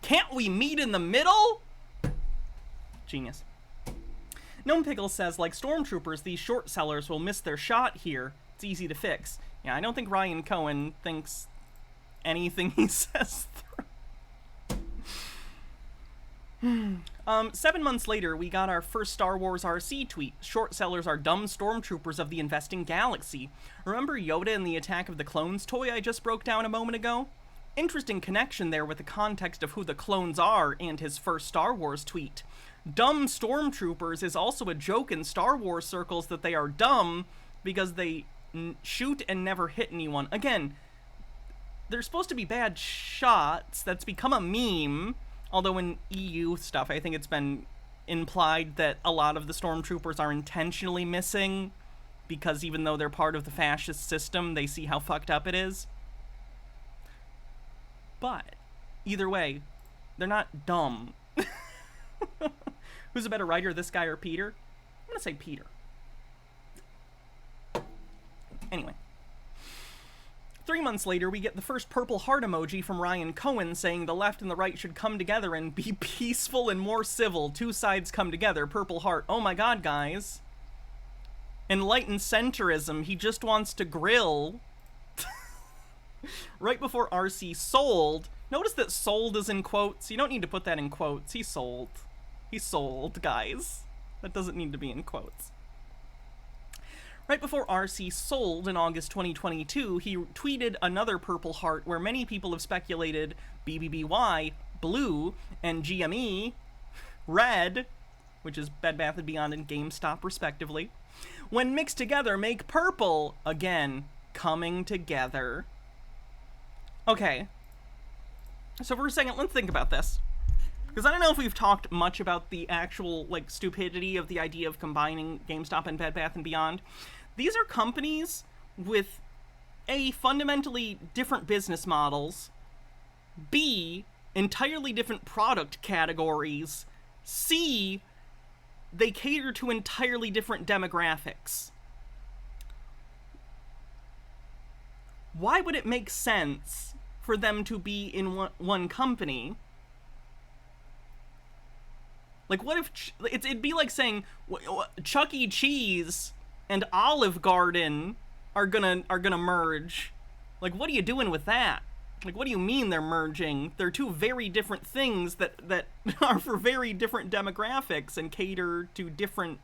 [SPEAKER 1] Can't we meet in the middle? Genius. Gnome Pickle says, like stormtroopers, these short sellers will miss their shot here. It's easy to fix. Yeah, I don't think Ryan Cohen thinks anything he says through. 7 months later, we got our first Star Wars RC tweet. Short sellers are dumb stormtroopers of the investing galaxy. Remember Yoda and the Attack of the Clones toy I just broke down a moment ago? Interesting connection there with the context of who the clones are and his first Star Wars tweet. Dumb stormtroopers is also a joke in Star Wars circles that they are dumb because they shoot and never hit anyone. Again, they're supposed to be bad shots. That's become a meme. Although in EU stuff, I think it's been implied that a lot of the stormtroopers are intentionally missing because even though they're part of the fascist system, they see how fucked up it is. But either way, they're not dumb. Who's a better writer, this guy or Peter? I'm gonna say Peter. Anyway. 3 months later, we get the first purple heart emoji from Ryan Cohen saying the left and the right should come together and be peaceful and more civil. Two sides come together. Purple heart. Oh my god, guys. Enlightened centrism. He just wants to grill. Right before RC sold. Notice that sold is in quotes. You don't need to put that in quotes. He sold. He sold, guys. That doesn't need to be in quotes. Right before RC sold in August 2022, he tweeted another purple heart where many people have speculated BBBY, blue, and GME, red, which is Bed Bath & Beyond and GameStop respectively, when mixed together make purple, again, coming together. Okay, so for a second, let's think about this. Because I don't know if we've talked much about the actual, like, stupidity of the idea of combining GameStop and Bed Bath & Beyond. These are companies with A, fundamentally different business models, B, entirely different product categories, C, they cater to entirely different demographics. Why would it make sense for them to be in one company? Like, what if... It'd be like saying Chuck E. Cheese and Olive Garden are gonna merge. Like, what are you doing with that? Like, what do you mean they're merging? They're two very different things that are for very different demographics and cater to different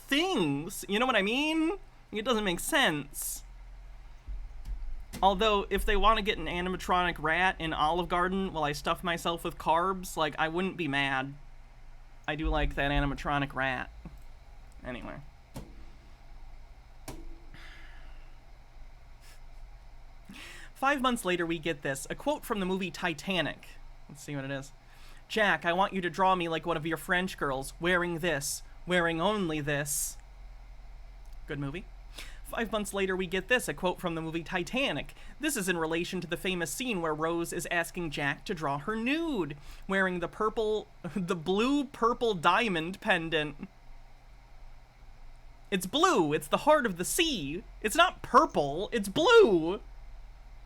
[SPEAKER 1] things. You know what I mean? It doesn't make sense. Although, if they want to get an animatronic rat in Olive Garden while I stuff myself with carbs, like, I wouldn't be mad. I do like that animatronic rat. Anyway. Five months later, we get this. A quote from the movie Titanic. Let's see what it is. Jack, I want you to draw me like one of your French girls, wearing this, wearing only this. Good movie. 5 months later, we get this, a quote from the movie Titanic. This is in relation to the famous scene where Rose is asking Jack to draw her nude, wearing the blue-purple diamond pendant. It's blue. It's the heart of the sea. It's not purple. It's blue.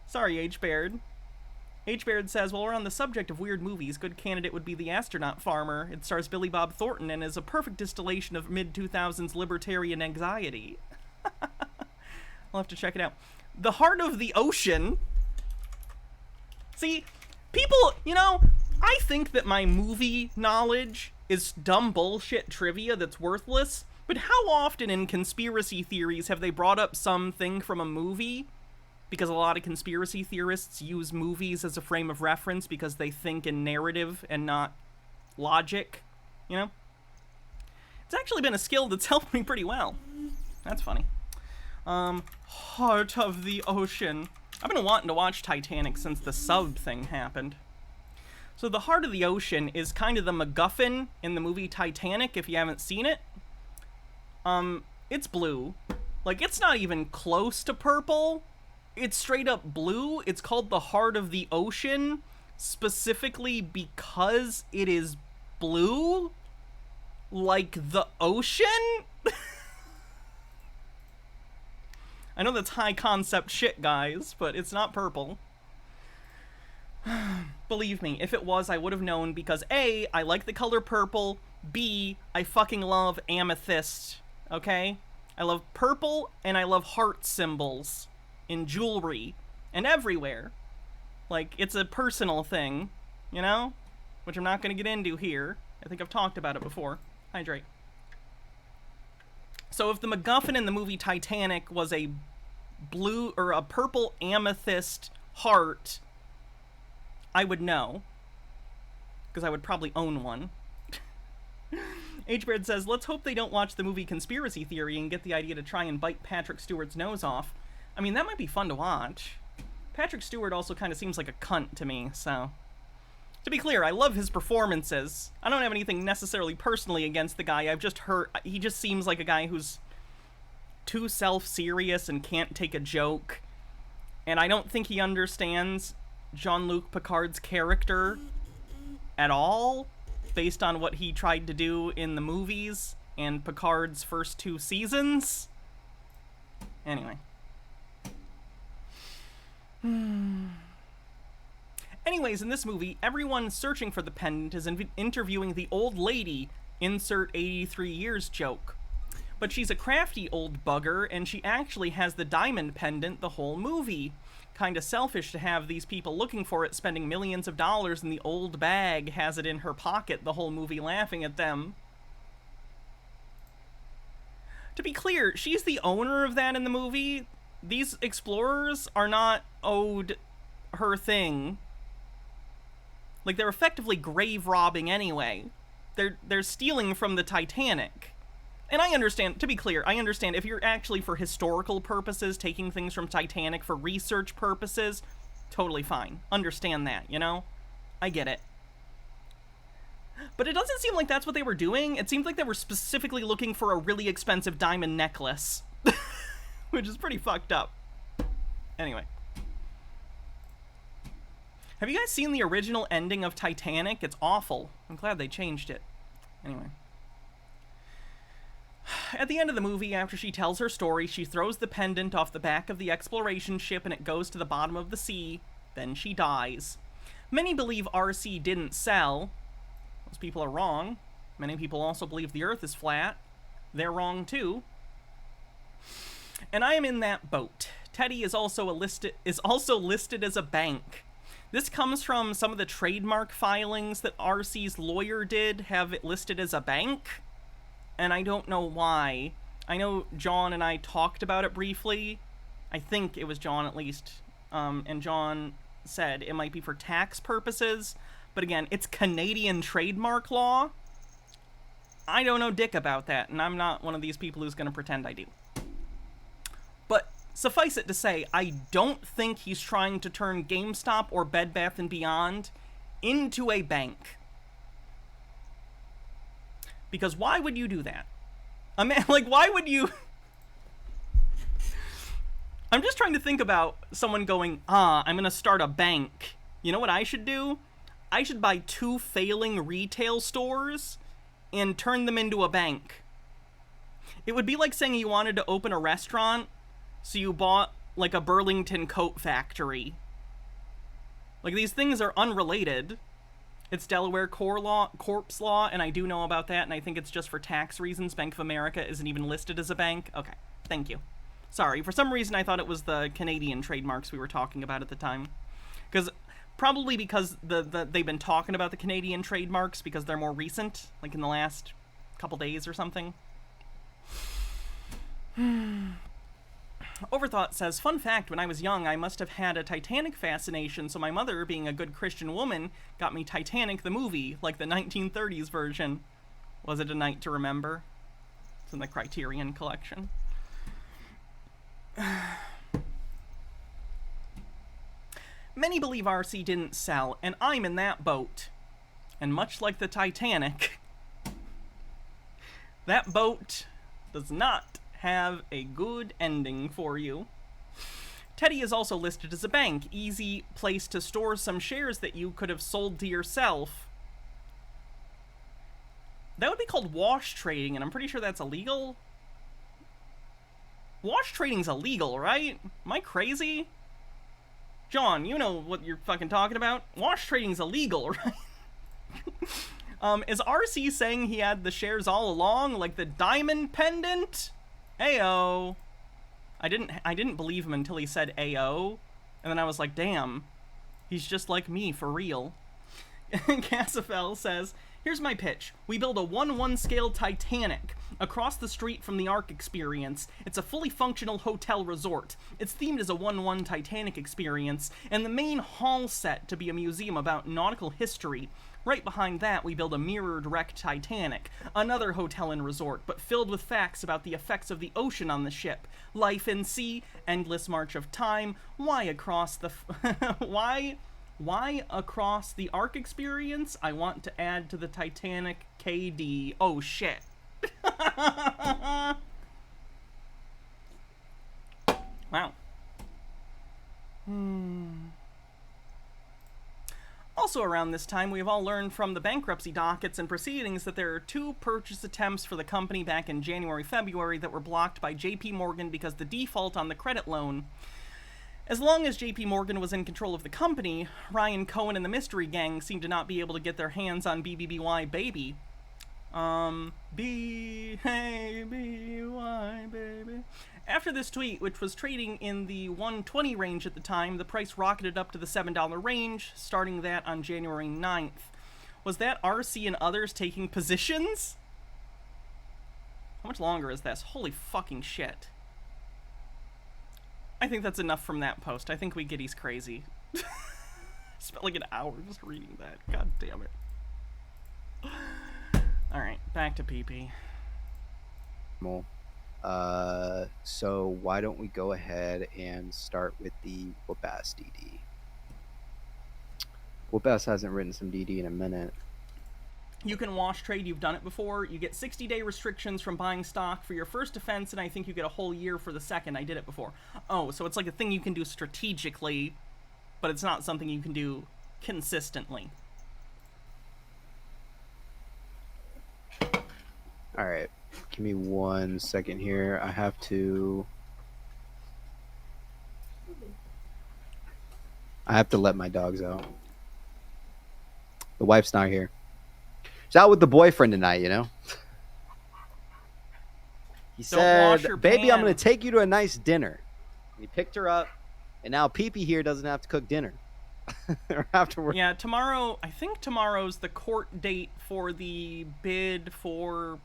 [SPEAKER 1] Sorry, H. Baird. H. Baird says, while we're on the subject of weird movies, good candidate would be The Astronaut Farmer. It stars Billy Bob Thornton and is a perfect distillation of mid-2000s libertarian anxiety. I'll have to check it out. The Heart of the Ocean. See, people, you know, I think that my movie knowledge is dumb bullshit trivia that's worthless, but how often in conspiracy theories have they brought up something from a movie? Because a lot of conspiracy theorists use movies as a frame of reference because they think in narrative and not logic, you know? It's actually been a skill that's helped me pretty well. That's funny. Heart of the Ocean. I've been wanting to watch Titanic since the sub thing happened. So the Heart of the Ocean is kind of the MacGuffin in the movie Titanic, if you haven't seen it. It's blue. Like, it's not even close to purple. It's straight up blue. It's called the Heart of the Ocean, specifically because it is blue? Like the ocean? I know that's high concept shit, guys, but it's not purple. Believe me, if it was, I would have known because A, I like the color purple, B, I fucking love amethyst, okay? I love purple, and I love heart symbols in jewelry and everywhere. Like, it's a personal thing, you know? Which I'm not gonna get into here. I think I've talked about it before. Hydrate. So if the MacGuffin in the movie Titanic was a blue or a purple amethyst heart, I would know. Because I would probably own one. H-Bird says, let's hope they don't watch the movie Conspiracy Theory and get the idea to try and bite Patrick Stewart's nose off. I mean, that might be fun to watch. Patrick Stewart also kind of seems like a cunt to me, so... To be clear, I love his performances. I don't have anything necessarily personally against the guy. I've just heard... He just seems like a guy who's too self-serious and can't take a joke. And I don't think he understands Jean-Luc Picard's character at all, based on what he tried to do in the movies and Picard's first 2 seasons. Anyway. Anyways, in this movie, everyone searching for the pendant is interviewing the old lady, insert 83 years joke. But she's a crafty old bugger, and she actually has the diamond pendant the whole movie. Kinda selfish to have these people looking for it, spending millions of dollars, and the old bag has it in her pocket the whole movie laughing at them. To be clear, she's the owner of that in the movie. These explorers are not owed her thing. Like, they're effectively grave robbing anyway. They're stealing from the Titanic. And I understand, to be clear, I understand if you're actually for historical purposes taking things from Titanic for research purposes, totally fine. Understand that, you know? I get it. But it doesn't seem like that's what they were doing. It seems like they were specifically looking for a really expensive diamond necklace. Which is pretty fucked up. Anyway. Have you guys seen the original ending of Titanic? It's awful. I'm glad they changed it. Anyway. At the end of the movie, after she tells her story, she throws the pendant off the back of the exploration ship and it goes to the bottom of the sea. Then she dies. Many believe RC didn't sell. Those people are wrong. Many people also believe the Earth is flat. They're wrong too. And I am in that boat. Teddy is also listed as a bank. This comes from some of the trademark filings that RC's lawyer did have it listed as a bank, and I don't know why. I know John and I talked about it briefly. I think it was John at least, and John said it might be for tax purposes, but again, it's Canadian trademark law. I don't know dick about that, and I'm not one of these people who's going to pretend I do. But suffice it to say, I don't think he's trying to turn GameStop or Bed Bath & Beyond into a bank. Because why would you do that? I mean, like, why would you... I'm just trying to think about someone going, I'm going to start a bank. You know what I should do? I should buy 2 failing retail stores and turn them into a bank. It would be like saying you wanted to open a restaurant, so you bought, like, a Burlington coat factory. Like, these things are unrelated. It's Delaware corpse law, and I do know about that, and I think it's just for tax reasons. Bank of America isn't even listed as a bank. Okay, thank you. Sorry, for some reason I thought it was the Canadian trademarks we were talking about at the time. Probably because they've been talking about the Canadian trademarks because they're more recent, like in the last couple days or something. Overthought says, fun fact, when I was young, I must have had a Titanic fascination, so my mother, being a good Christian woman, got me Titanic the movie, like the 1930s version. Was it A Night to Remember? It's in the Criterion Collection. Many believe RC didn't sell, and I'm in that boat. And much like the Titanic, that boat does not have a good ending for you. Teddy is also listed as a bank, easy place to store some shares that you could have sold to yourself. That would be called wash trading, and I'm pretty sure that's illegal. Wash trading's illegal, right? Am I crazy? John, you know what you're fucking talking about. Wash trading's illegal, right? Is RC saying he had the shares all along, like the diamond pendant? Ayo. I didn't believe him until he said Ayo, and then I was like, damn, he's just like me for real. Cassifel says, Here's my pitch. We build a 1-1 scale Titanic across the street from the Ark Experience. It's a fully functional hotel resort. It's themed as a 1-1 Titanic experience, and the main hall set to be a museum about nautical history. Right behind that, we build a mirrored wrecked Titanic, another hotel and resort, but filled with facts about the effects of the ocean on the ship. Life in sea, endless march of time, why across the... Why across the Ark Experience? I want to add to the Titanic KD. Oh, shit. Wow. Also around this time, we have all learned from the bankruptcy dockets and proceedings that there are 2 purchase attempts for the company back in January, February that were blocked by JP Morgan because the default on the credit loan. As long as JP Morgan was in control of the company, Ryan Cohen and the Mystery Gang seemed to not be able to get their hands on BBBY Baby. BBBY Baby. After this tweet, which was trading in the $1.20 range at the time, the price rocketed up to the $7 range, starting that on January 9th. Was that RC and others taking positions? How much longer is this? Holy fucking shit. I think that's enough from that post. I think we get he's crazy. Spent like an hour just reading that. God damn it. Alright, back to PP.
[SPEAKER 4] So why don't we go ahead and start with the Whoop-Ass DD. Whoop-Ass hasn't written some DD in a minute.
[SPEAKER 1] You can wash trade, you've done it before. You get 60-day restrictions from buying stock for your first defense, and I think you get a whole year for the second. I did it before. Oh, so it's like a thing you can do strategically, but it's not something you can do consistently.
[SPEAKER 4] Alright, give me 1 second here. I have to let my dogs out. The wife's not here. She's out with the boyfriend tonight, you know? He
[SPEAKER 1] wash
[SPEAKER 4] said,
[SPEAKER 1] your
[SPEAKER 4] baby, I'm
[SPEAKER 1] pan."
[SPEAKER 4] going to take you to a nice dinner. And he picked her up, and now Pee-Pee here doesn't have to cook dinner. Or have to work.
[SPEAKER 1] Yeah, tomorrow, I think tomorrow's the court date for the bid for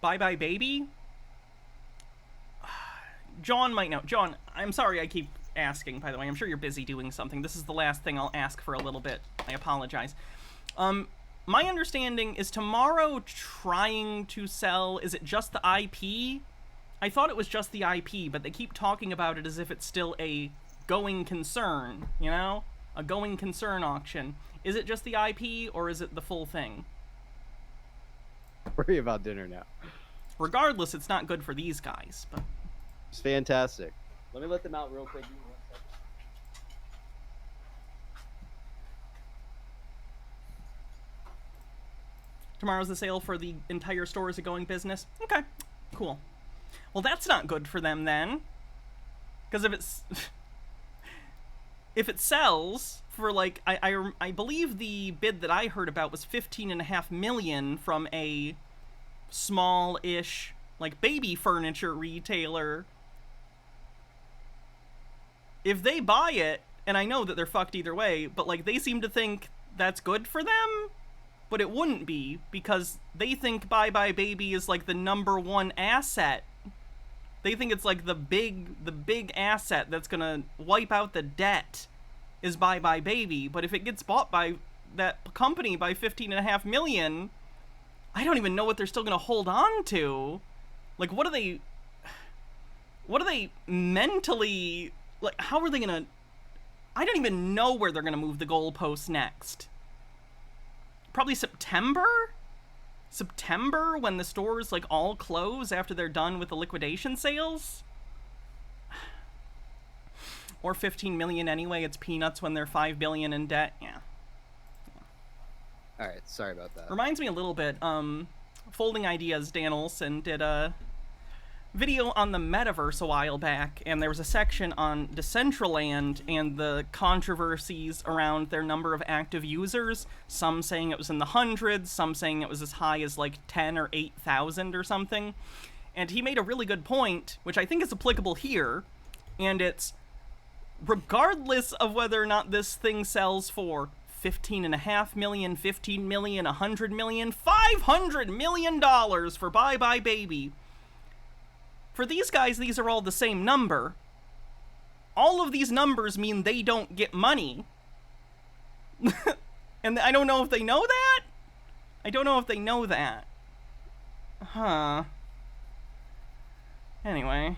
[SPEAKER 1] Bye Bye Baby. John might know. John, I'm sorry I keep asking, by the way. I'm sure you're busy doing something. This is the last thing I'll ask for a little bit. I apologize. My understanding is tomorrow trying to sell, is it just the IP? I thought it was just the IP, but they keep talking about it as if it's still a going concern, you know? A going concern auction. Is it just the IP, or is it the full thing?
[SPEAKER 4] Worry about dinner now.
[SPEAKER 1] Regardless, it's not good for these guys, but...
[SPEAKER 4] It's fantastic. Let me let them out real quick. Give me 1 second.
[SPEAKER 1] Tomorrow's the sale for the entire store as a going business? Okay, cool. Well, that's not good for them then. Because if it's... if it sells for, like... I believe the bid that I heard about was $15.5 million from a small-ish, like, baby furniture retailer. If they buy it, and I know that they're fucked either way, but, like, they seem to think that's good for them? But it wouldn't be, because they think Bye Bye Baby is like the #1 asset. They think it's like the big asset that's gonna wipe out the debt is Bye Bye Baby. But if it gets bought by that company by $15.5 million, I don't even know what they're still gonna hold on to. Like, what are they mentally, like, how are they gonna, I don't even know where they're gonna move the goalposts next. Probably September? September, when the stores, like, all close after they're done with the liquidation sales? Or $15 million anyway, it's peanuts when they're $5 billion in debt. Yeah.
[SPEAKER 4] Alright, sorry about that.
[SPEAKER 1] Reminds me a little bit, Folding Ideas, Dan Olson did a video on the metaverse a while back, and there was a section on Decentraland and the controversies around their number of active users. Some saying it was in the hundreds, some saying it was as high as like 10 or 8,000 or something. And he made a really good point, which I think is applicable here, and it's regardless of whether or not this thing sells for 15.5 million, 15 million, 100 million, $500 million for Bye Bye Baby. For these guys, these are all the same number. All of these numbers mean they don't get money. And I don't know if they know that? I don't know if they know that. Huh. Anyway.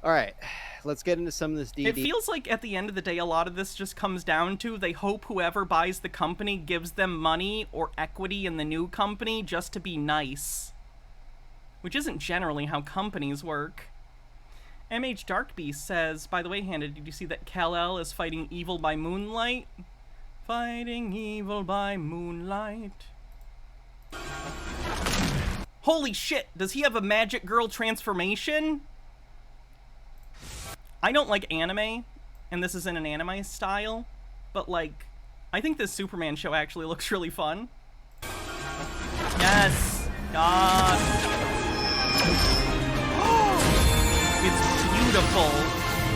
[SPEAKER 4] All right, let's get into some of this DD.
[SPEAKER 1] It feels like at the end of the day, a lot of this just comes down to they hope whoever buys the company gives them money or equity in the new company just to be nice. Which isn't generally how companies work. MH Darkbeast says, by the way, Handed, did you see that Kal-El is fighting evil by moonlight? Fighting evil by moonlight. Holy shit, does he have a magic girl transformation? I don't like anime, and this isn't an anime style, but like, I think this Superman show actually looks really fun. Yes! God! It's beautiful!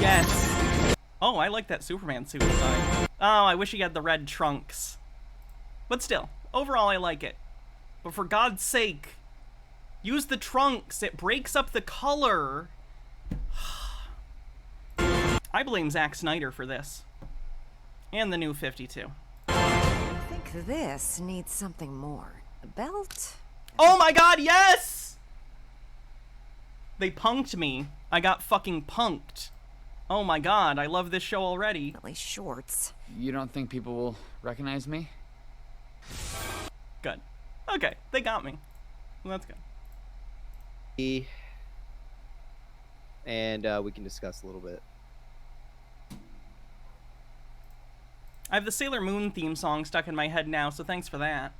[SPEAKER 1] Yes! Oh, I like that Superman suit design. Oh, I wish he had the red trunks. But still, overall I like it. But for God's sake, use the trunks, it breaks up the color! I blame Zack Snyder for this. And the new 52.
[SPEAKER 10] I think this needs something more. A belt?
[SPEAKER 1] Oh my god, yes! They punked me. I got fucking punked. Oh my god, I love this show already.
[SPEAKER 10] At least shorts.
[SPEAKER 11] You don't think people will recognize me?
[SPEAKER 1] Good. Okay, they got me. Well, that's good.
[SPEAKER 4] And we can discuss a little bit.
[SPEAKER 1] I have the Sailor Moon theme song stuck in my head now, so thanks for that.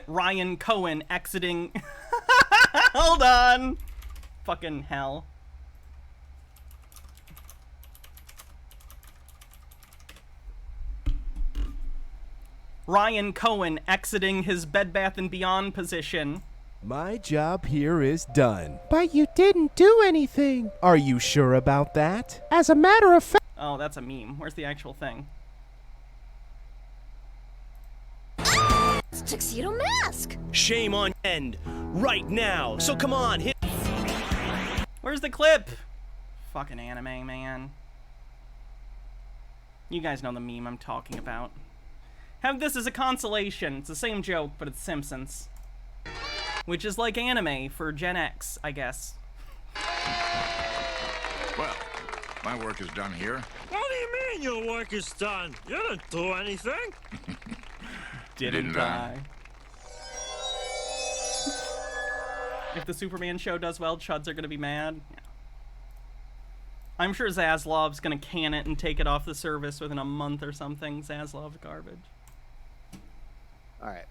[SPEAKER 1] Ryan Cohen exiting. Hold on. Fucking hell. Ryan Cohen exiting his Bed Bath & Beyond position.
[SPEAKER 12] My job here is done. But you didn't do anything. Are you sure about that? As a matter of fact...
[SPEAKER 1] Oh, that's a meme. Where's the actual thing?
[SPEAKER 10] It's Tuxedo Mask!
[SPEAKER 13] Shame on end right now. So come on, hit.
[SPEAKER 1] Where's the clip? Fucking anime, man. You guys know the meme I'm talking about. Have this as a consolation. It's the same joke, but it's Simpsons. Which is like anime for Gen X, I guess.
[SPEAKER 14] Well, my work is done here.
[SPEAKER 13] What do you mean your work is done? You didn't do anything.
[SPEAKER 1] Didn't I? If the Superman show does well, Chuds are gonna be mad. Yeah. I'm sure Zaslav's gonna can it and take it off the service within a month or something. Zaslav's garbage.
[SPEAKER 4] Alright.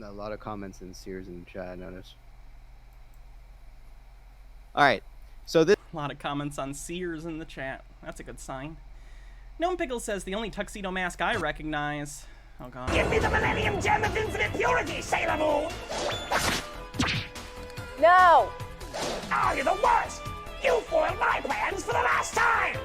[SPEAKER 4] A lot of comments in Sears in the chat, I noticed. Alright. So this...
[SPEAKER 1] A lot of comments on Sears in the chat. That's a good sign. Gnome Pickle says, the only tuxedo mask I recognize. Oh god.
[SPEAKER 15] Give me the Millennium Gem of Infinite Purity, Sailor Moon!
[SPEAKER 16] No!
[SPEAKER 15] Oh, you're the worst! You foiled my plans for the last time!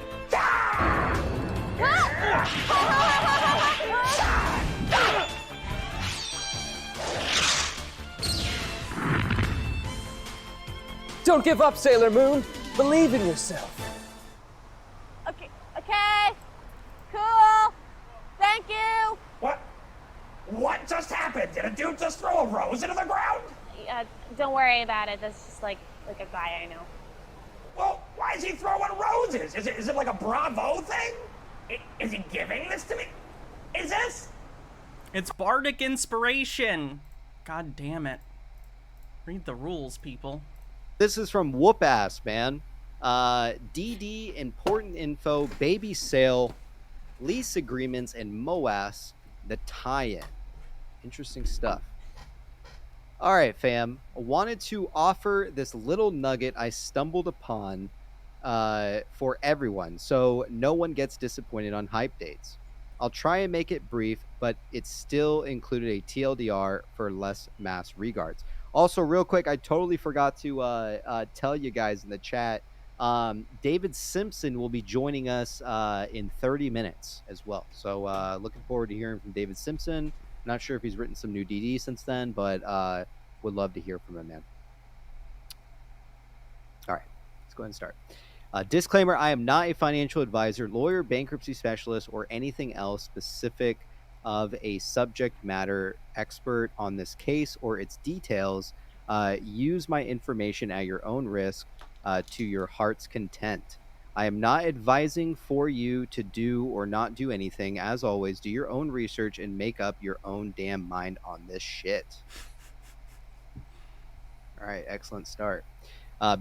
[SPEAKER 17] Don't give up, Sailor Moon! Believe in yourself!
[SPEAKER 16] Okay, cool! Thank you!
[SPEAKER 15] What just happened? Did a dude just throw a rose into the ground?
[SPEAKER 16] Don't worry about it. That's just like a guy I know.
[SPEAKER 15] Well, why is he throwing roses? Is it like a Bravo thing? Is he giving this to me? Is this?
[SPEAKER 1] It's bardic inspiration. God damn it. Read the rules, people.
[SPEAKER 4] This is from Whoop Ass, man. DD, important info, baby sale, lease agreements, and MOAS, the tie-in. Interesting stuff. All right, fam. I wanted to offer this little nugget I stumbled upon for everyone, so no one gets disappointed on hype dates. I'll try and make it brief, but it still included a TLDR for less mass regards. Also, real quick, I totally forgot to tell you guys in the chat, David Simpson will be joining us in 30 minutes as well. So looking forward to hearing from David Simpson. Not sure if he's written some new DD since then, but would love to hear from him, man. All right, let's go ahead and start. Disclaimer, I am not a financial advisor, lawyer, bankruptcy specialist, or anything else specific of a subject matter expert on this case or its details. Use my information at your own risk to your heart's content. I am not advising for you to do or not do anything. As always, do your own research and make up your own damn mind on this shit. All right, excellent start.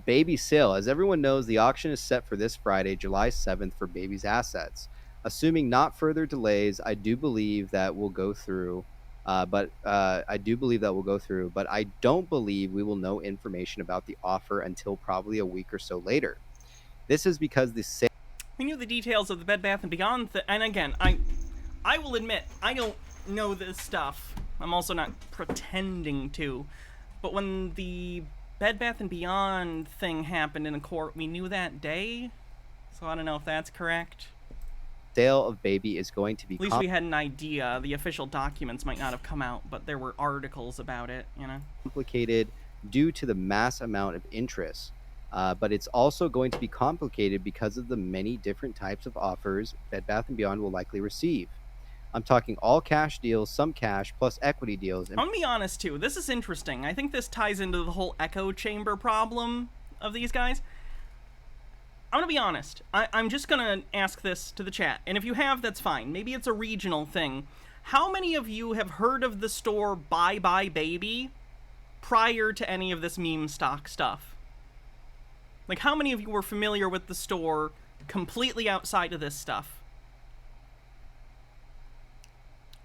[SPEAKER 4] Baby sale. As everyone knows, the auction is set for this Friday, July 7th for Baby's assets. Assuming not further delays, I do believe that will go through. But I don't believe we will know information about the offer until probably a week or so later. This is because the sale.
[SPEAKER 1] We knew the details of the Bed Bath & Beyond and again, I will admit, I don't know this stuff. I'm also not pretending to. But when the Bed Bath & Beyond thing happened in the court, we knew that day. So I don't know if that's correct.
[SPEAKER 4] Sale of Baby is going to be...
[SPEAKER 1] At least we had an idea. The official documents might not have come out, but there were articles about it, you know?
[SPEAKER 4] Complicated due to the mass amount of interest. But it's also going to be complicated because of the many different types of offers Bed Bath & Beyond will likely receive. I'm talking all cash deals, some cash, plus equity deals.
[SPEAKER 1] I'm gonna be honest, too. This is interesting. I think this ties into the whole echo chamber problem of these guys. I'm gonna be honest. I'm just gonna ask this to the chat. And if you have, that's fine. Maybe it's a regional thing. How many of you have heard of the store Bye Bye Baby prior to any of this meme stock stuff? Like, how many of you were familiar with the store completely outside of this stuff?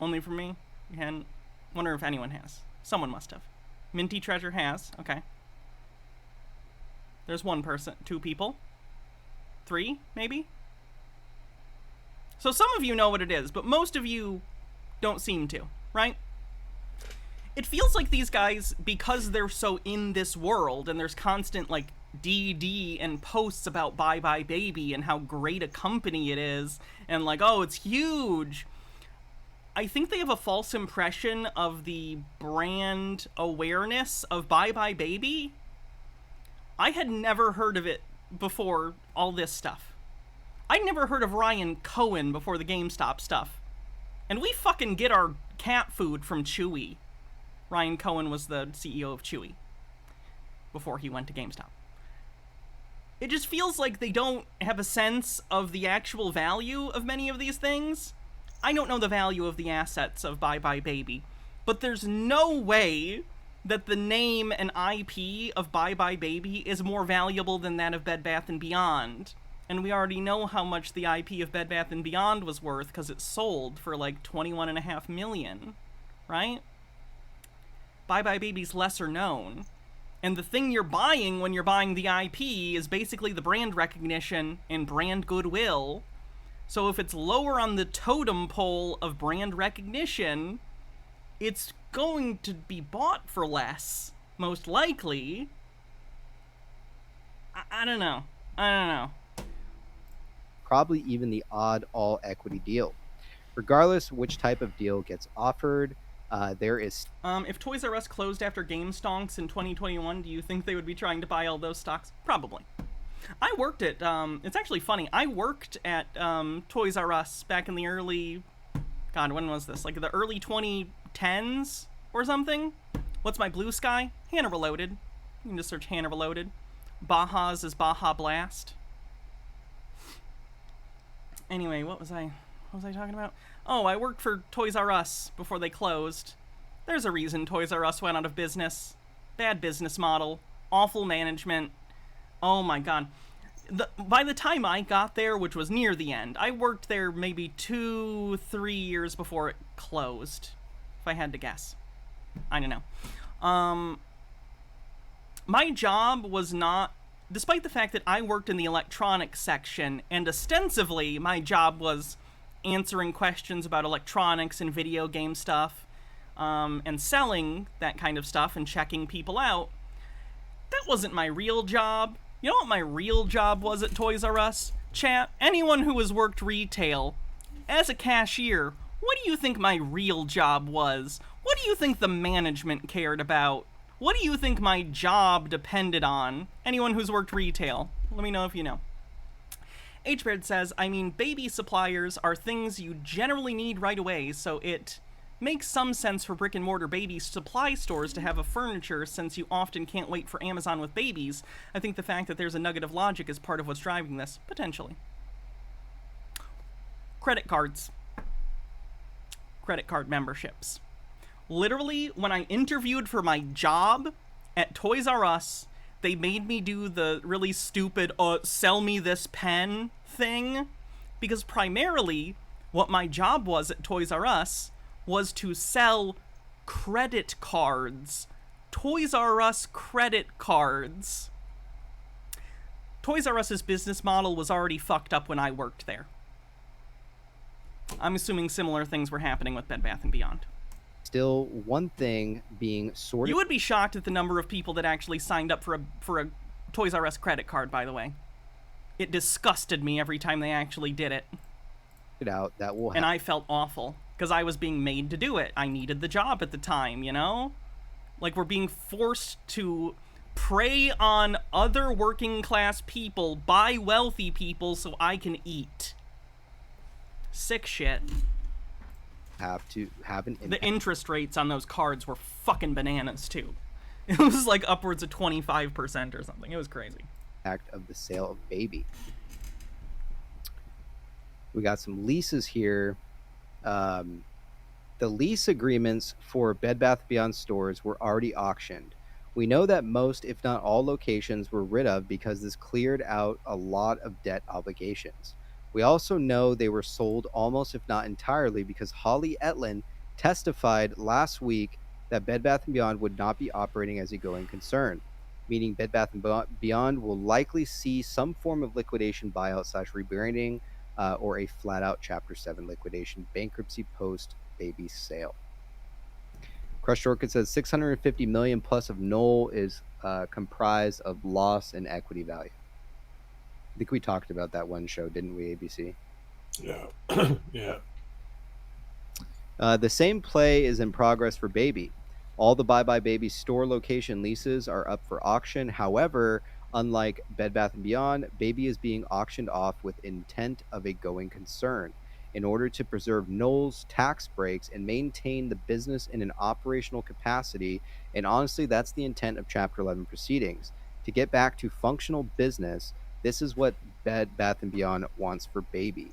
[SPEAKER 1] Only for me? You hadn't? Wonder if anyone has. Someone must have. Minty Treasure has. Okay. There's one person. 2 people. 3, maybe? So some of you know what it is, but most of you don't seem to, right? It feels like these guys, because they're so in this world, and there's constant, like, DD and posts about Bye Bye Baby and how great a company it is, and like, oh, it's huge. I think they have a false impression of the brand awareness of Bye Bye Baby. I had never heard of it before all this stuff. I'd never heard of Ryan Cohen before the GameStop stuff. And we fucking get our cat food from Chewy. Ryan Cohen was the CEO of Chewy before he went to GameStop. It just feels like they don't have a sense of the actual value of many of these things. I don't know the value of the assets of Bye Bye Baby, but there's no way that the name and IP of Bye Bye Baby is more valuable than that of Bed Bath & Beyond. And we already know how much the IP of Bed Bath & Beyond was worth because it sold for like $21.5 million, right? Bye Bye Baby's lesser known. And the thing you're buying when you're buying the IP is basically the brand recognition and brand goodwill. So if it's lower on the totem pole of brand recognition, it's going to be bought for less, most likely. I don't know.
[SPEAKER 4] Probably even the odd all-equity deal. Regardless which type of deal gets offered, there is...
[SPEAKER 1] If Toys R Us closed after Game Stonks in 2021, do you think they would be trying to buy all those stocks? Probably. I worked at, it's actually funny, I worked at Toys R Us back in the early, God, when was this? Like the early 2010s or something? What's my blue sky? Hannah Reloaded. You can just search Hannah Reloaded. Baja's is Baja Blast. Anyway, what was I talking about? Oh, I worked for Toys R Us before they closed. There's a reason Toys R Us went out of business. Bad business model. Awful management. Oh my god. By the time I got there, which was near the end, I worked there maybe 2-3 years before it closed. If I had to guess. I don't know. My job was not... Despite the fact that I worked in the electronics section, and ostensibly my job was answering questions about electronics and video game stuff, and selling that kind of stuff and checking people out, that wasn't my real job. You know what my real job was at Toys R Us? Chat, anyone who has worked retail, as a cashier, what do you think my real job was? What do you think the management cared about? What do you think my job depended on? Anyone who's worked retail, let me know if you know. HBaird says, I mean, baby suppliers are things you generally need right away, so it makes some sense for brick and mortar baby supply stores to have a furniture since you often can't wait for Amazon with babies. I think the fact that there's a nugget of logic is part of what's driving this, potentially. Credit cards. Credit card memberships. Literally, when I interviewed for my job at Toys R Us, they made me do the really stupid, sell me this pen thing, because primarily what my job was at Toys R Us was to sell credit cards. Toys R Us credit cards. Toys R Us's business model was already fucked up when I worked there. I'm assuming similar things were happening with Bed Bath & Beyond.
[SPEAKER 4] Still, one thing being sorted.
[SPEAKER 1] You would be shocked at the number of people that actually signed up for a Toys R Us credit card, by the way. It disgusted me every time they actually did it.
[SPEAKER 4] Out that will
[SPEAKER 1] and I felt awful because I was being made to do it. I needed the job at the time, you know? Like, we're being forced to prey on other working class people by wealthy people so I can eat. Sick shit.
[SPEAKER 4] Have to have an impact.
[SPEAKER 1] The interest rates on those cards were fucking bananas too. It was like upwards of 25% or something. It was crazy.
[SPEAKER 4] Act of the sale of baby. We got some leases here. The lease agreements for Bed Bath & Beyond stores were already auctioned. We know that most, if not all, locations were rid of because this cleared out a lot of debt obligations. We also know they were sold almost, if not entirely, because Holly Etlin testified last week that Bed Bath & Beyond would not be operating as a going concern, meaning Bed Bath & Beyond will likely see some form of liquidation, buyout / rebranding, or a flat-out Chapter 7 liquidation, bankruptcy post-baby sale. Crushed Orchid says $650 million plus of Knoll is comprised of loss and equity value. I think we talked about that one show, didn't we, ABC?
[SPEAKER 5] Yeah. Yeah.
[SPEAKER 4] The same play is in progress for Baby. All the Bye Bye Baby store location leases are up for auction. However, unlike Bed Bath & Beyond, Baby is being auctioned off with intent of a going concern in order to preserve Knoll's tax breaks and maintain the business in an operational capacity. And honestly, that's the intent of Chapter 11 proceedings. To get back to functional business, this is what Bed Bath & Beyond wants for Baby.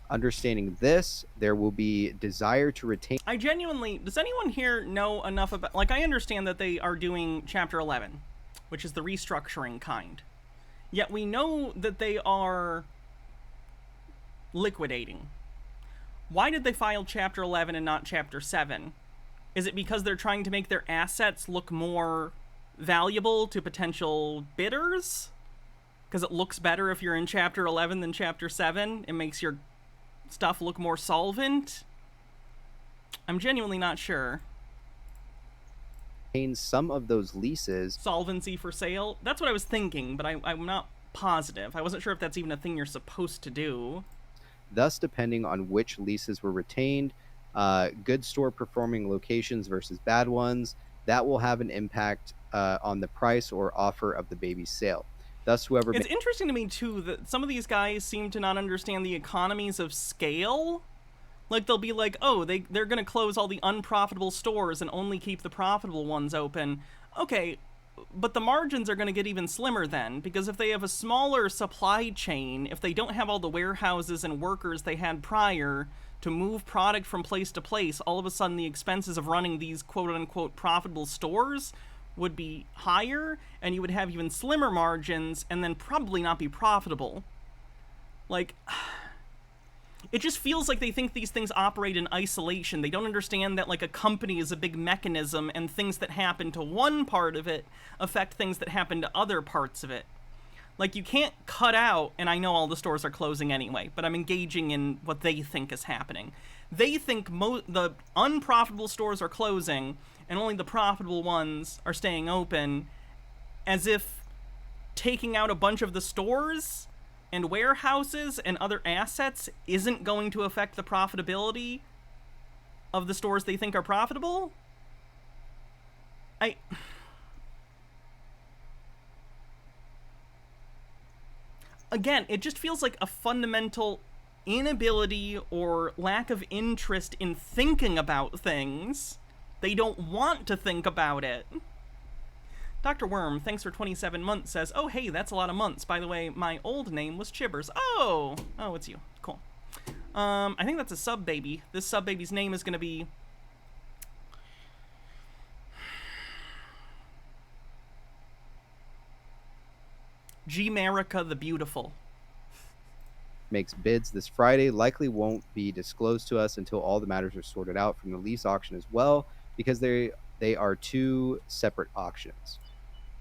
[SPEAKER 4] Understanding this, there will be desire to retain...
[SPEAKER 1] I genuinely... Does anyone here know enough about... Like, I understand that they are doing Chapter 11, which is the restructuring kind. Yet we know that they are liquidating. Why did they file Chapter 11 and not Chapter 7? Is it because they're trying to make their assets look more valuable to potential bidders? Because it looks better if you're in Chapter 11 than Chapter 7? It makes your stuff look more solvent? I'm genuinely not sure.
[SPEAKER 4] Some of those leases.
[SPEAKER 1] Solvency for sale? That's what I was thinking, but I'm not positive. I wasn't sure if that's even a thing you're supposed to do.
[SPEAKER 4] Thus, depending on which leases were retained, good store performing locations versus bad ones, that will have an impact on the price or offer of the baby sale. Thus, whoever...
[SPEAKER 1] It's interesting to me, too, that some of these guys seem to not understand the economies of scale. Like, they'll be like, oh, they're going to close all the unprofitable stores and only keep the profitable ones open. Okay, but the margins are going to get even slimmer then, because if they have a smaller supply chain, if they don't have all the warehouses and workers they had prior to move product from place to place, all of a sudden the expenses of running these quote-unquote profitable stores would be higher, and you would have even slimmer margins, and then probably not be profitable. Like... It just feels like they think these things operate in isolation. They don't understand that, like, a company is a big mechanism, and things that happen to one part of it affect things that happen to other parts of it. Like, you can't cut out, and I know all the stores are closing anyway, but I'm engaging in what they think is happening. They think the unprofitable stores are closing, and only the profitable ones are staying open, as if taking out a bunch of the stores and warehouses and other assets isn't going to affect the profitability of the stores they think are profitable? Again, it just feels like a fundamental inability or lack of interest in thinking about things. They don't want to think about it. Dr. Worm, thanks for 27 months, says, oh, hey, that's a lot of months. By the way, my old name was Chibbers. Oh, it's you. Cool. I think that's a sub-baby. This sub-baby's name is going to be... G-Merica the Beautiful.
[SPEAKER 4] Makes bids this Friday. Likely won't be disclosed to us until all the matters are sorted out from the lease auction as well, because they are two separate auctions.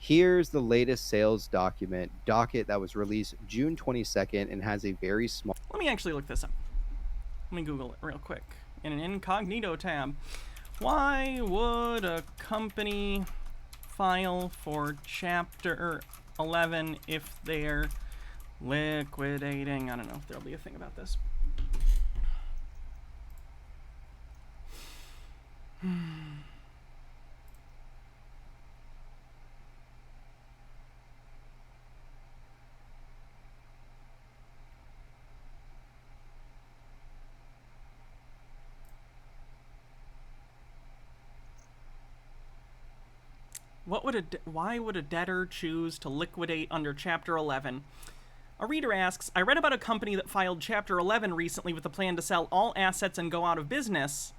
[SPEAKER 4] Here's the latest sales docket that was released June 22nd and has a very small...
[SPEAKER 1] Let me actually look this up. Let me Google it real quick in an incognito tab. Why would a company file for Chapter 11 if they're liquidating? I don't know if there'll be a thing about this. Why would a debtor choose to liquidate under Chapter 11? A reader asks, I read about a company that filed Chapter 11 recently with the plan to sell all assets and go out of business.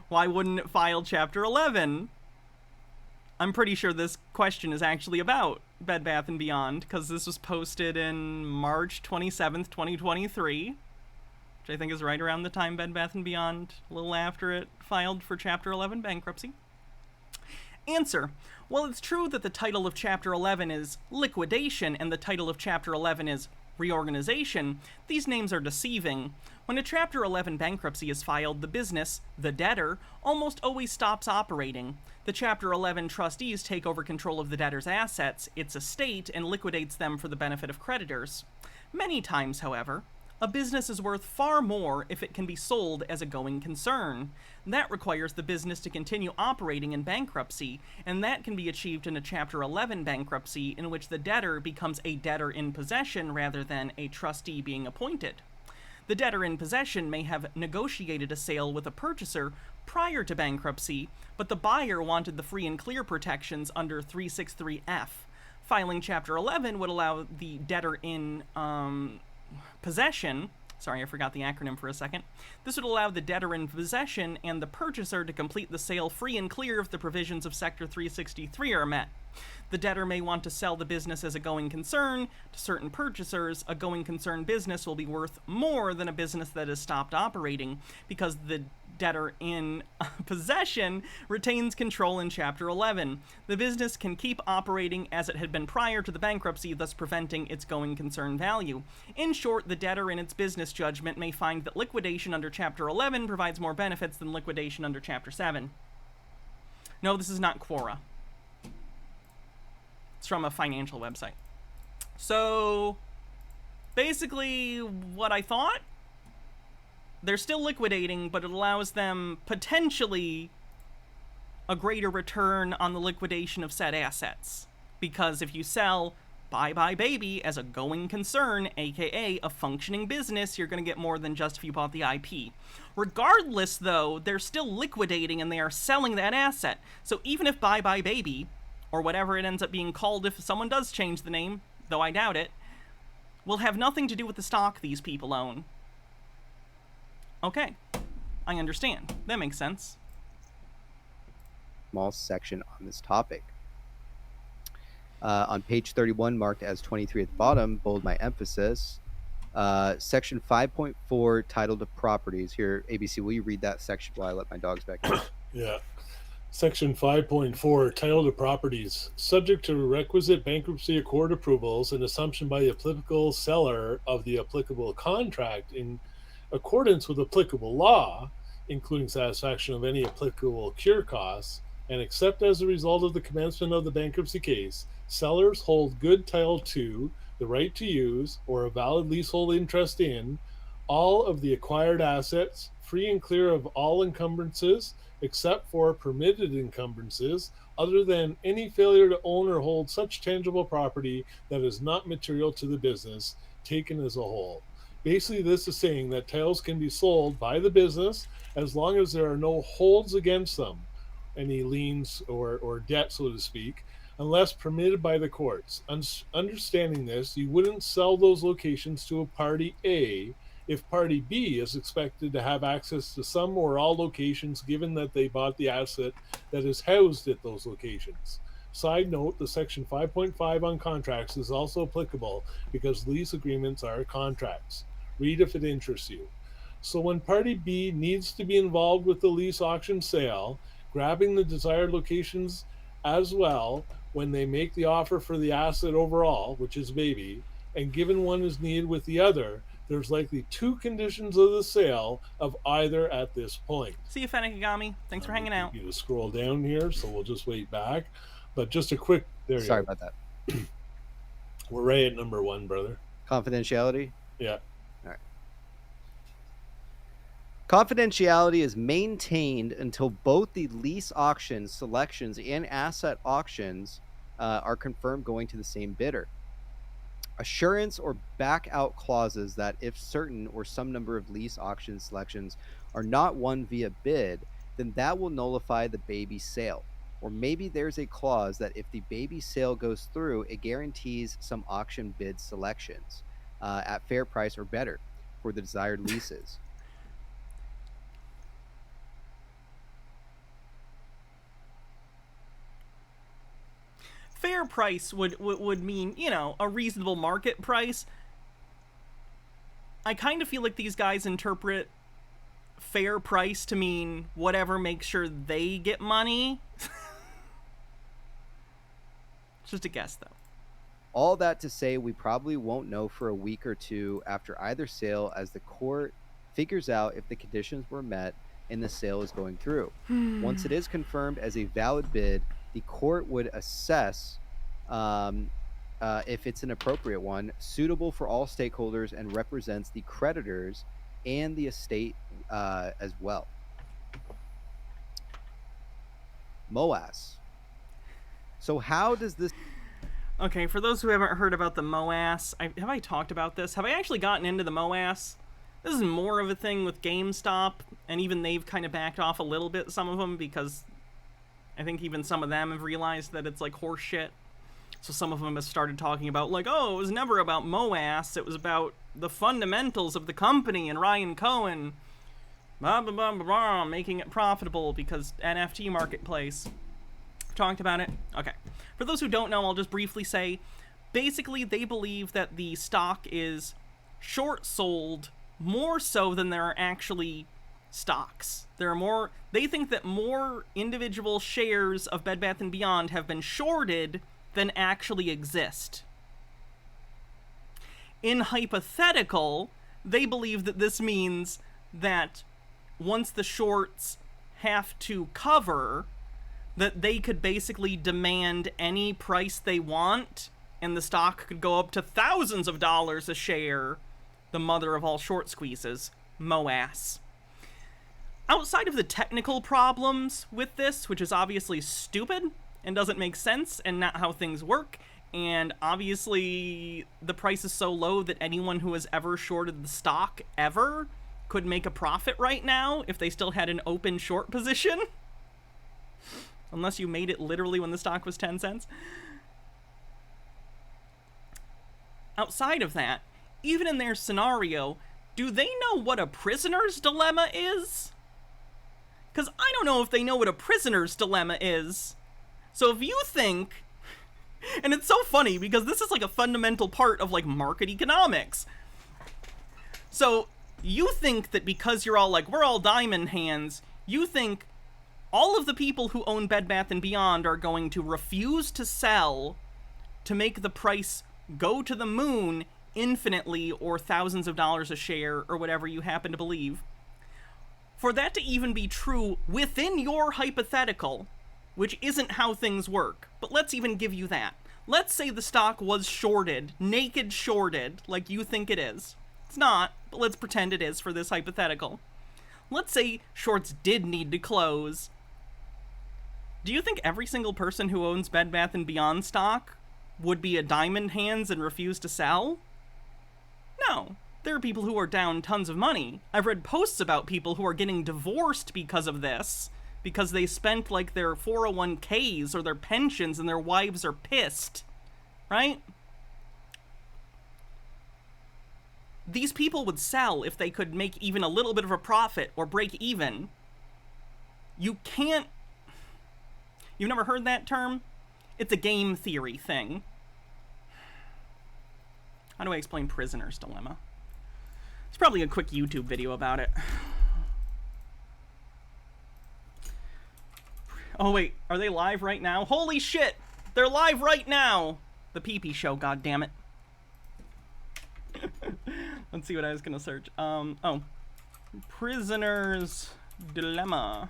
[SPEAKER 1] Why wouldn't it file Chapter 11? I'm pretty sure this question is actually about Bed Bath & Beyond, because this was posted in March 27th, 2023, which I think is right around the time Bed Bath & Beyond, a little after it filed for Chapter 11 bankruptcy. Answer. Well, it's true that the title of Chapter 11 is Liquidation and the title of Chapter 11 is Reorganization. These names are deceiving. When a Chapter 11 bankruptcy is filed, the business, the debtor, almost always stops operating. The Chapter 11 trustees take over control of the debtor's assets, its estate, and liquidates them for the benefit of creditors. Many times, however, a business is worth far more if it can be sold as a going concern. That requires the business to continue operating in bankruptcy, and that can be achieved in a Chapter 11 bankruptcy in which the debtor becomes a debtor in possession rather than a trustee being appointed. The debtor in possession may have negotiated a sale with a purchaser prior to bankruptcy, but the buyer wanted the free and clear protections under 363F. Filing Chapter 11 would allow the debtor in possession, sorry, I forgot the acronym for a second. This would allow the debtor in possession and the purchaser to complete the sale free and clear if the provisions of Sector 363 are met. The debtor may want to sell the business as a going concern. To certain purchasers, a going concern business will be worth more than a business that has stopped operating because the debtor in possession retains control in Chapter 11. The business can keep operating as it had been prior to the bankruptcy, thus preventing its going concern value. In short, the debtor in its business judgment may find that liquidation under Chapter 11 provides more benefits than liquidation under Chapter 7. No, this is not Quora. It's from a financial website. So, basically, what I thought, they're still liquidating, but it allows them potentially a greater return on the liquidation of said assets. Because if you sell Bye Bye Baby as a going concern, aka a functioning business, you're going to get more than just if you bought the IP. Regardless, though, they're still liquidating and they are selling that asset. So even if Bye Bye Baby, or whatever it ends up being called if someone does change the name, though I doubt it, will have nothing to do with the stock these people own. Okay, I understand. That makes sense.
[SPEAKER 4] Small section on this topic. On page 31, marked as 23 at the bottom, bold my emphasis. Section 5.4, titled Properties. Here, ABC, will you read that section while I let my dogs back in?
[SPEAKER 5] Yeah. Section 5.4, title to properties. Subject to requisite bankruptcy accord approvals and assumption by the applicable seller of the applicable contract in accordance with applicable law, including satisfaction of any applicable cure costs, and except as a result of the commencement of the bankruptcy case, sellers hold good title to, the right to use, or a valid leasehold interest in, all of the acquired assets, free and clear of all encumbrances, except for permitted encumbrances, other than any failure to own or hold such tangible property that is not material to the business, taken as a whole. Basically, this is saying that titles can be sold by the business as long as there are no holds against them, any liens or debt, so to speak, unless permitted by the courts. Understanding this, you wouldn't sell those locations to a party A if party B is expected to have access to some or all locations given that they bought the asset that is housed at those locations. Side note, the section 5.5 on contracts is also applicable because lease agreements are contracts. Read if it interests you. So when party B needs to be involved with the lease auction sale, grabbing the desired locations as well when they make the offer for the asset overall, which is baby, and given one is needed with the other, there's likely two conditions of the sale of either at this point.
[SPEAKER 1] See you, Fenekigami. Thanks for hanging out.
[SPEAKER 5] You to scroll down here, so we'll just wait back. But just a quick, there you go.
[SPEAKER 4] Sorry about that.
[SPEAKER 5] We're right at number 1, brother.
[SPEAKER 4] Confidentiality?
[SPEAKER 5] Yeah.
[SPEAKER 4] All right. Confidentiality is maintained until both the lease auctions, selections, and asset auctions are confirmed going to the same bidder. Assurance or back out clauses that if certain or some number of lease auction selections are not won via bid, then that will nullify the baby sale. Or maybe there's a clause that if the baby sale goes through, it guarantees some auction bid selections at fair price or better for the desired leases.
[SPEAKER 1] Fair price would mean, you know, a reasonable market price. I kind of feel like these guys interpret fair price to mean whatever makes sure they get money. Just a guess, though.
[SPEAKER 4] All that to say, we probably won't know for a week or two after either sale as the court figures out if the conditions were met and the sale is going through. Once it is confirmed as a valid bid, the court would assess if it's an appropriate one, suitable for all stakeholders, and represents the creditors and the estate as well. MOAS. So how does this...
[SPEAKER 1] Okay, for those who haven't heard about the MOAS, have I talked about this? Have I actually gotten into the MOAS? This is more of a thing with GameStop, and even they've kind of backed off a little bit, some of them, because I think even some of them have realized that it's like horse shit. So some of them have started talking about, like, oh, it was never about MOAS, it was about the fundamentals of the company and Ryan Cohen, blah, blah, blah, blah, blah, making it profitable because NFT marketplace. Talked about it? Okay. For those who don't know, I'll just briefly say, basically they believe that the stock is short sold more so than there are actually stocks. They think that more individual shares of Bed Bath & Beyond have been shorted than actually exist. In hypothetical, they believe that this means that once the shorts have to cover, that they could basically demand any price they want, and the stock could go up to thousands of dollars a share, the mother of all short squeezes, MOAS. Outside of the technical problems with this, which is obviously stupid and doesn't make sense and not how things work, and obviously the price is so low that anyone who has ever shorted the stock ever could make a profit right now if they still had an open short position. Unless you made it literally when the stock was 10 cents. Outside of that, even in their scenario, do they know what a prisoner's dilemma is? Because I don't know if they know what a prisoner's dilemma is. So if you think, and it's so funny because this is like a fundamental part of like market economics. So you think that because you're all like, we're all diamond hands, you think all of the people who own Bed Bath & Beyond are going to refuse to sell to make the price go to the moon infinitely or thousands of dollars a share or whatever you happen to believe. For that to even be true within your hypothetical, which isn't how things work, but let's even give you that. Let's say the stock was shorted, naked shorted, like you think it is. It's not, but let's pretend it is for this hypothetical. Let's say shorts did need to close. Do you think every single person who owns Bed Bath & Beyond stock would be a diamond hands and refuse to sell? No. There are people who are down tons of money. I've read posts about people who are getting divorced because of this, because they spent like their 401ks or their pensions and their wives are pissed, right? These people would sell if they could make even a little bit of a profit or break even. You can't... You've never heard that term? It's a game theory thing. How do I explain Prisoner's Dilemma? It's probably a quick YouTube video about it. Oh wait, are they live right now? Holy shit! They're live right now! The PP Show, goddammit. Let's see what I was gonna search. Oh. Prisoner's Dilemma.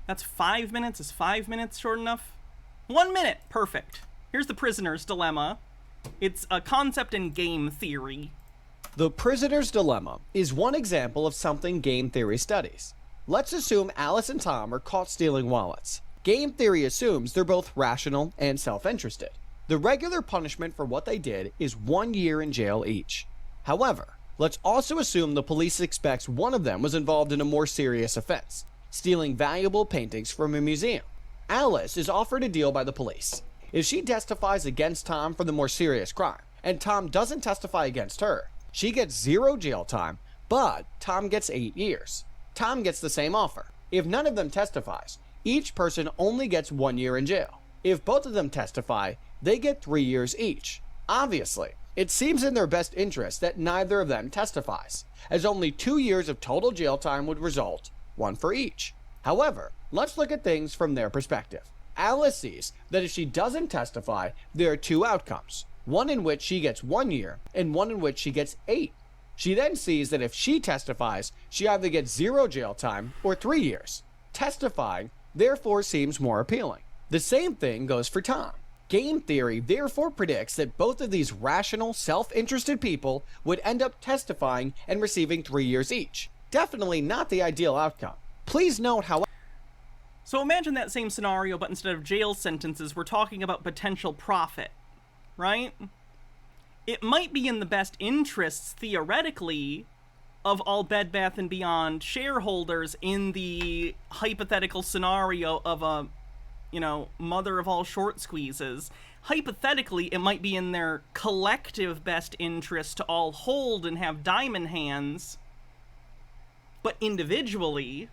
[SPEAKER 1] That's 5 minutes? Is 5 minutes short enough? 1 minute! Perfect. Here's the Prisoner's Dilemma. It's a concept in game theory.
[SPEAKER 18] The Prisoner's Dilemma is one example of something game theory studies. Let's assume Alice and Tom are caught stealing wallets. Game theory assumes they're both rational and self-interested. The regular punishment for what they did is 1 year in jail each. However, let's also assume the police expects one of them was involved in a more serious offense, stealing valuable paintings from a museum. Alice is offered a deal by the police. If she testifies against Tom for the more serious crime, and Tom doesn't testify against her, she gets 0 jail time, but Tom gets 8 years. Tom gets the same offer. If none of them testifies, each person only gets 1 year in jail. If both of them testify, they get 3 years each. Obviously, it seems in their best interest that neither of them testifies, as only 2 years of total jail time would result, 1 for each. However, let's look at things from their perspective. Alice sees that if she doesn't testify, there are 2 outcomes, one in which she gets 1 year and one in which she gets 8. She then sees that if she testifies, she either gets 0 jail time or 3 years. Testifying, therefore, seems more appealing. The same thing goes for Tom. Game theory therefore predicts that both of these rational, self-interested people would end up testifying and receiving 3 years each. Definitely not the ideal outcome. Please note how...
[SPEAKER 1] So imagine that same scenario, but instead of jail sentences, we're talking about potential profit, right? It might be in the best interests, theoretically, of all Bed Bath & Beyond shareholders in the hypothetical scenario of a, you know, mother of all short squeezes. Hypothetically, it might be in their collective best interest to all hold and have diamond hands, but individually,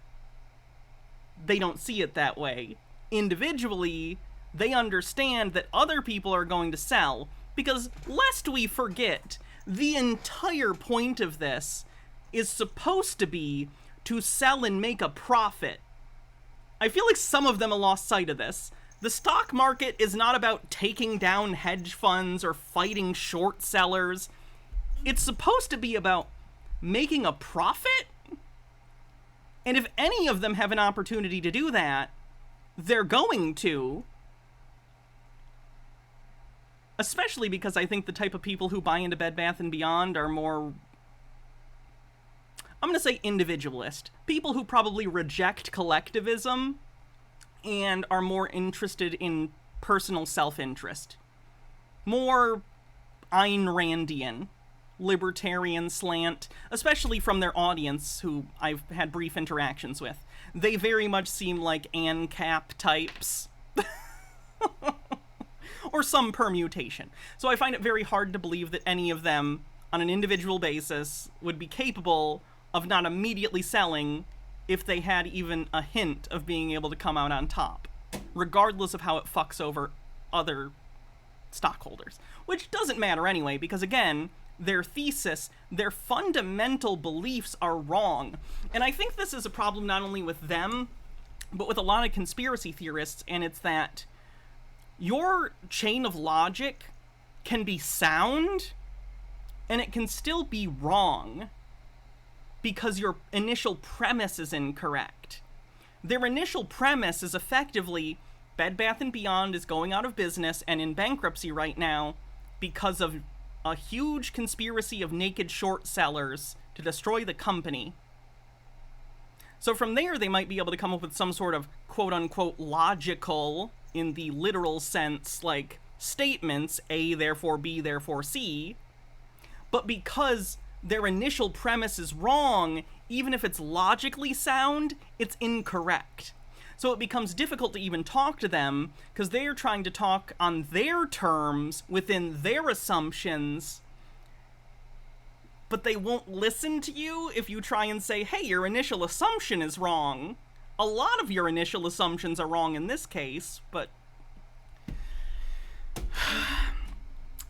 [SPEAKER 1] they don't see it that way. Individually, they understand that other people are going to sell, because lest we forget, the entire point of this is supposed to be to sell and make a profit. I feel like some of them have lost sight of this. The stock market is not about taking down hedge funds or fighting short sellers. It's supposed to be about making a profit? And if any of them have an opportunity to do that, they're going to. Especially because I think the type of people who buy into Bed Bath & Beyond are more, I'm going to say individualist. People who probably reject collectivism and are more interested in personal self-interest. More Ayn Randian, libertarian slant, especially from their audience who I've had brief interactions with. They very much seem like ANCAP types. Or some permutation. So I find it very hard to believe that any of them, on an individual basis, would be capable of not immediately selling if they had even a hint of being able to come out on top, regardless of how it fucks over other stockholders. Which doesn't matter anyway, because again, their thesis, their fundamental beliefs are wrong. And I think this is a problem not only with them, but with a lot of conspiracy theorists, and it's that your chain of logic can be sound, and it can still be wrong, because your initial premise is incorrect. Their initial premise is effectively Bed Bath & Beyond is going out of business and in bankruptcy right now because of a huge conspiracy of naked short sellers to destroy the company. So from there, they might be able to come up with some sort of quote-unquote logical, in the literal sense, like, statements, A, therefore B, therefore C. But because their initial premise is wrong, even if it's logically sound, it's incorrect. So it becomes difficult to even talk to them, because they're trying to talk on their terms, within their assumptions, but they won't listen to you if you try and say, hey, your initial assumption is wrong. A lot of your initial assumptions are wrong in this case, but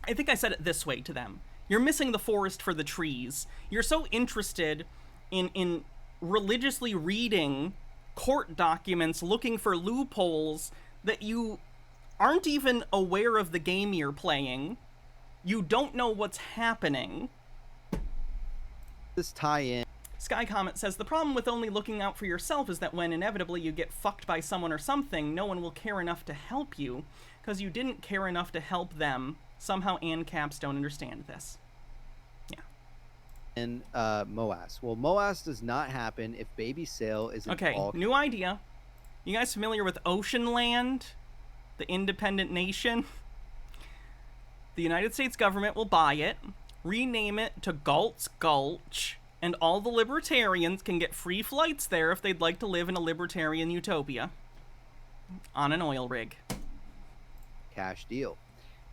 [SPEAKER 1] I think I said it this way to them. You're missing the forest for the trees. You're so interested in religiously reading court documents looking for loopholes that you aren't even aware of the game you're playing. You don't know what's happening.
[SPEAKER 4] This tie-in.
[SPEAKER 1] Sky Comet says, the problem with only looking out for yourself is that when inevitably you get fucked by someone or something, no one will care enough to help you, because you didn't care enough to help them. Somehow ANCAPs don't understand this. Yeah.
[SPEAKER 4] And MOAS. Well, MOAS does not happen if Baby Sail is
[SPEAKER 1] Okay, new idea. You guys familiar with Ocean Land? The independent nation? The United States government will buy it, rename it to Galt's Gulch, and all the libertarians can get free flights there if they'd like to live in a libertarian utopia. On an oil rig.
[SPEAKER 4] Cash deal.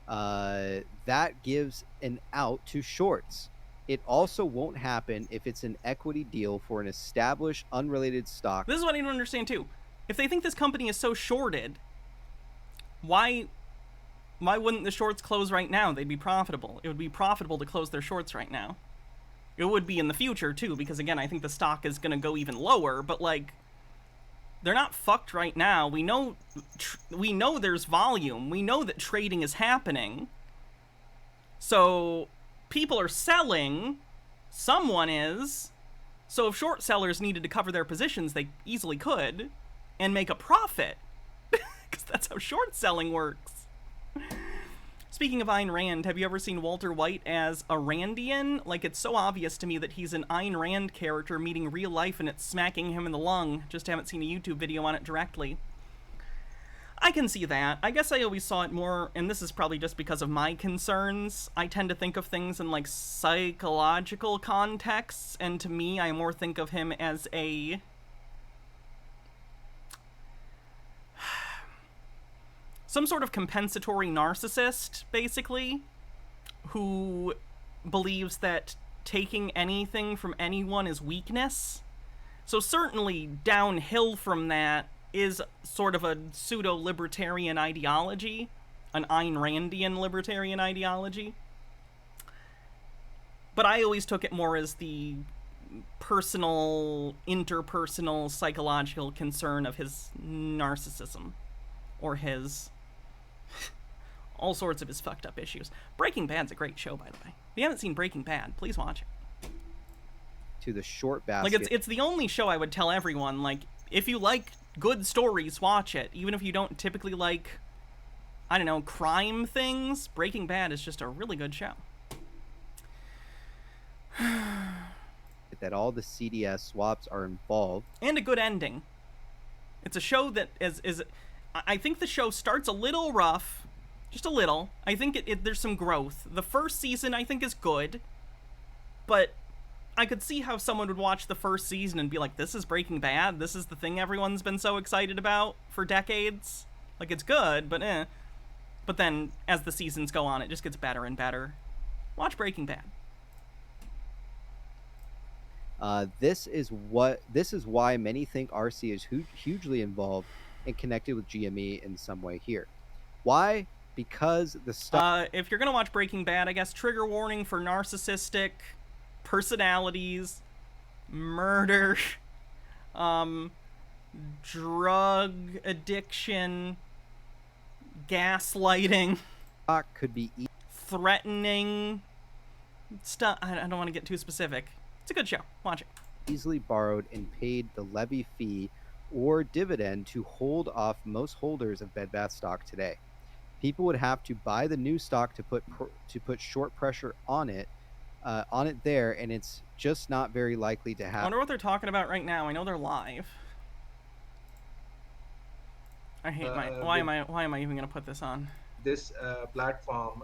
[SPEAKER 4] That gives an out to shorts. It also won't happen if it's an equity deal for an established, unrelated stock.
[SPEAKER 1] This is what I don't understand, too. If they think this company is so shorted, why wouldn't the shorts close right now? They'd be profitable. It would be profitable to close their shorts right now. It would be in the future, too, because, again, I think the stock is going to go even lower, but, like, they're not fucked right now. We know there's volume. We know that trading is happening. So people are selling. Someone is. So if short sellers needed to cover their positions, they easily could and make a profit. Because that's how short selling works. Speaking of Ayn Rand, have you ever seen Walter White as a Randian? Like, it's so obvious to me that he's an Ayn Rand character meeting real life and it's smacking him in the lung. Just haven't seen a YouTube video on it directly. I can see that. I guess I always saw it more, and this is probably just because of my concerns. I tend to think of things in, like, psychological contexts, and to me, I more think of him as a some sort of compensatory narcissist, basically, who believes that taking anything from anyone is weakness. So certainly downhill from that is sort of a pseudo-libertarian ideology, an Ayn Randian libertarian ideology. But I always took it more as the personal, interpersonal, psychological concern of his narcissism, or his all sorts of his fucked up issues. Breaking Bad's a great show, by the way. If you haven't seen Breaking Bad, please watch it.
[SPEAKER 4] To the short basket.
[SPEAKER 1] Like, it's the only show I would tell everyone, like, if you like good stories, watch it. Even if you don't typically like, I don't know, crime things, Breaking Bad is just a really good show.
[SPEAKER 4] That all the CDS swaps are involved.
[SPEAKER 1] And a good ending. It's a show that is I think the show starts a little rough. Just a little. I think there's some growth. The first season, I think, is good. But I could see how someone would watch the first season and be like, this is Breaking Bad? This is the thing everyone's been so excited about for decades? Like, it's good, but eh. But then, as the seasons go on, it just gets better and better. Watch Breaking Bad.
[SPEAKER 4] This is why many think RC is hugely involved and connected with GME in some way here. Why? Because the stuff.
[SPEAKER 1] If you're gonna watch Breaking Bad, I guess trigger warning for narcissistic personalities, murder, drug addiction, gaslighting,
[SPEAKER 4] could be
[SPEAKER 1] threatening stuff. I don't want to get too specific. It's a good show. Watch it.
[SPEAKER 4] Easily borrowed and paid the levy fee or dividend to hold off most holders of Bed Bath stock today. People would have to buy the new stock to put short pressure on it there, and it's just not very likely to
[SPEAKER 1] I
[SPEAKER 4] happen.
[SPEAKER 1] wonder what they're talking about right now. I know they're live. I hate my. Why am I even gonna put this on?
[SPEAKER 19] This platform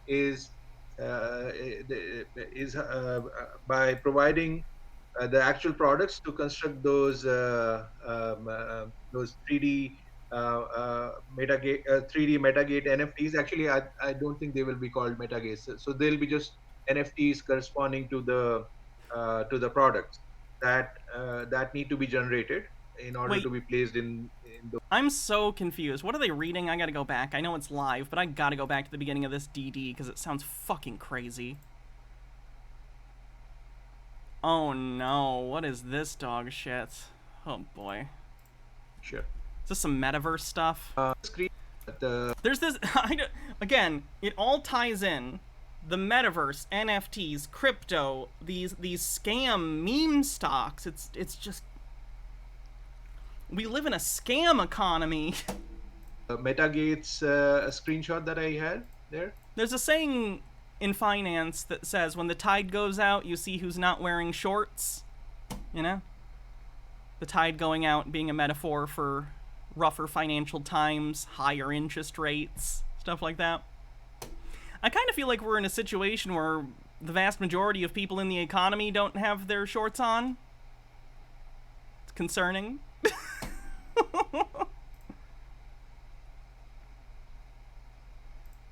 [SPEAKER 19] is by providing the actual products to construct those 3D 3D metagate NFTs. Actually, I don't think they will be called metagates. So they'll be just NFTs corresponding to the products that need to be generated in order
[SPEAKER 1] Wait.
[SPEAKER 19] to be placed in the.
[SPEAKER 1] I'm so confused. What are they reading? I gotta go back. I know it's live, but I gotta go back to the beginning of this DD because it sounds fucking crazy. Oh no, what is this dog shit? Oh boy.
[SPEAKER 19] Sure.
[SPEAKER 1] Is this some metaverse stuff?
[SPEAKER 19] The
[SPEAKER 1] There's this, again, it all ties in. The metaverse, NFTs, crypto, these scam meme stocks. It's just, we live in a scam economy.
[SPEAKER 19] Metagates screenshot that I had there.
[SPEAKER 1] There's a saying in finance that says when the tide goes out, you see who's not wearing shorts. You know? The tide going out being a metaphor for rougher financial times, higher interest rates, stuff like that. I kind of feel like we're in a situation where the vast majority of people in the economy don't have their shorts on. It's concerning.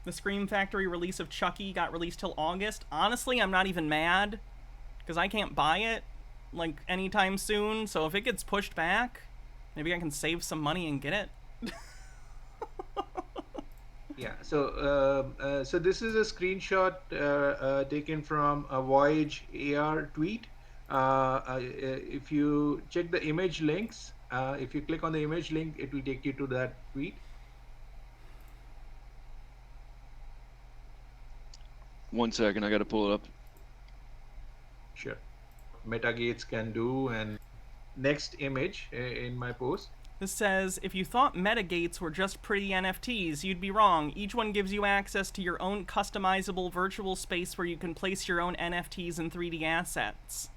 [SPEAKER 1] The Scream Factory release of Chucky got released till August. Honestly, I'm not even mad, because I can't buy it, like, anytime soon, so if it gets pushed back, maybe I can save some money and get it.
[SPEAKER 19] Yeah. So so this is a screenshot taken from a Voyage AR tweet. If you check the image links, if you click on the image link, it will take you to that tweet.
[SPEAKER 20] One second, I gotta pull it up.
[SPEAKER 19] Sure. Metagates can do. And next image in my post.
[SPEAKER 1] This says, if you thought metagates were just pretty NFTs, you'd be wrong. Each one gives you access to your own customizable virtual space where you can place your own NFTs and 3D assets.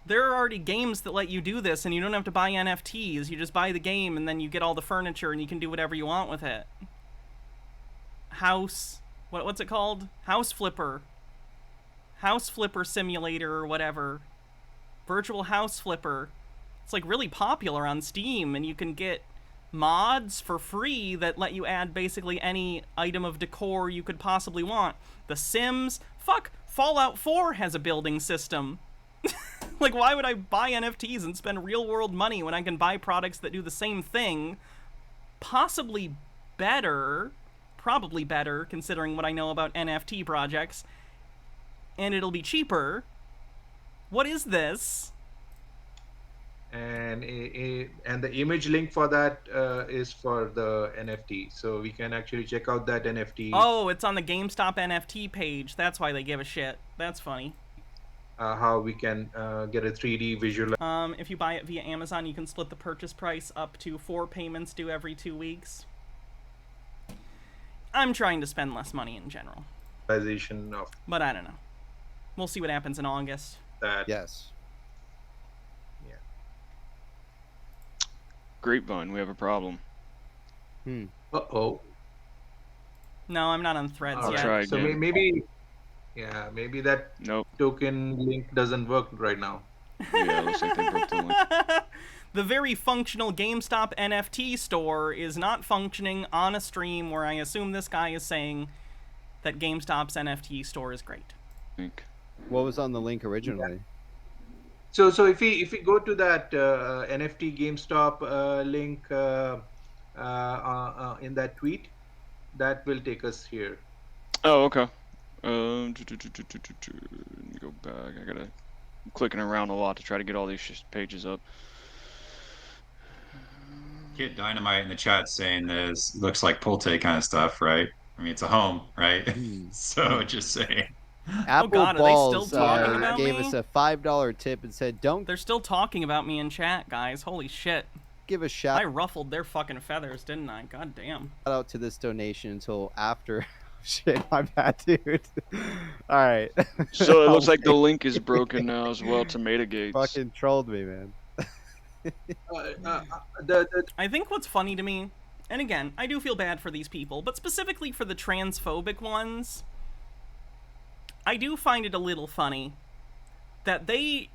[SPEAKER 1] There are already games that let you do this, and you don't have to buy NFTs. You just buy the game, and then you get all the furniture, and you can do whatever you want with it. What's it called? House Flipper Simulator or whatever. Virtual House Flipper. It's like really popular on Steam, and you can get mods for free that let you add basically any item of decor you could possibly want. The Sims, fuck, Fallout 4 has a building system. Like, why would I buy NFTs and spend real world money when I can buy products that do the same thing? Possibly better, probably better, considering what I know about NFT projects, and it'll be cheaper. What is this?
[SPEAKER 19] And the image link for that is for the NFT, so we can actually check out that NFT.
[SPEAKER 1] Oh, it's on the GameStop NFT page. That's why they give a shit. That's funny.
[SPEAKER 19] How we can get a 3D visual.
[SPEAKER 1] If you buy it via Amazon, you can split the purchase price up to 4 payments due every 2 weeks. I'm trying to spend less money in general.
[SPEAKER 19] Of
[SPEAKER 1] But I don't know. We'll see what happens in August.
[SPEAKER 19] That.
[SPEAKER 4] Yes.
[SPEAKER 19] Yeah.
[SPEAKER 20] Grapevine, we have a problem.
[SPEAKER 19] Uh-oh.
[SPEAKER 1] No, I'm not on Threads
[SPEAKER 19] All
[SPEAKER 1] yet.
[SPEAKER 20] Try
[SPEAKER 19] So
[SPEAKER 20] again.
[SPEAKER 19] maybe that token link doesn't work right now.
[SPEAKER 20] Yeah, looks like they broke the link.
[SPEAKER 1] The very functional GameStop NFT store is not functioning on a stream where I assume this guy is saying that GameStop's NFT store is great.
[SPEAKER 4] What was on the link originally?
[SPEAKER 19] So if we go to that NFT GameStop link in that tweet, that will take us here.
[SPEAKER 20] Oh, okay. Let me go back. I'm clicking around a lot to try to get all these pages up.
[SPEAKER 7] Kid Dynamite in the chat saying this looks like Pulte kind of stuff, right? I mean, it's a home, right? So just saying.
[SPEAKER 4] Apple
[SPEAKER 1] God, are they still
[SPEAKER 4] Balls
[SPEAKER 1] talking about
[SPEAKER 4] gave
[SPEAKER 1] me?
[SPEAKER 4] us a $5 tip and said, "Don't."
[SPEAKER 1] They're still talking about me in chat, guys. Holy shit.
[SPEAKER 4] Give a shout
[SPEAKER 1] I ruffled their fucking feathers, didn't I? God damn.
[SPEAKER 4] out to this donation until after. Shit, my bad, dude. All right.
[SPEAKER 20] So it looks like the link is broken now as well to Metagates.
[SPEAKER 4] Fucking trolled me, man.
[SPEAKER 1] I think what's funny to me, and again, I do feel bad for these people, but specifically for the transphobic ones, I do find it a little funny that they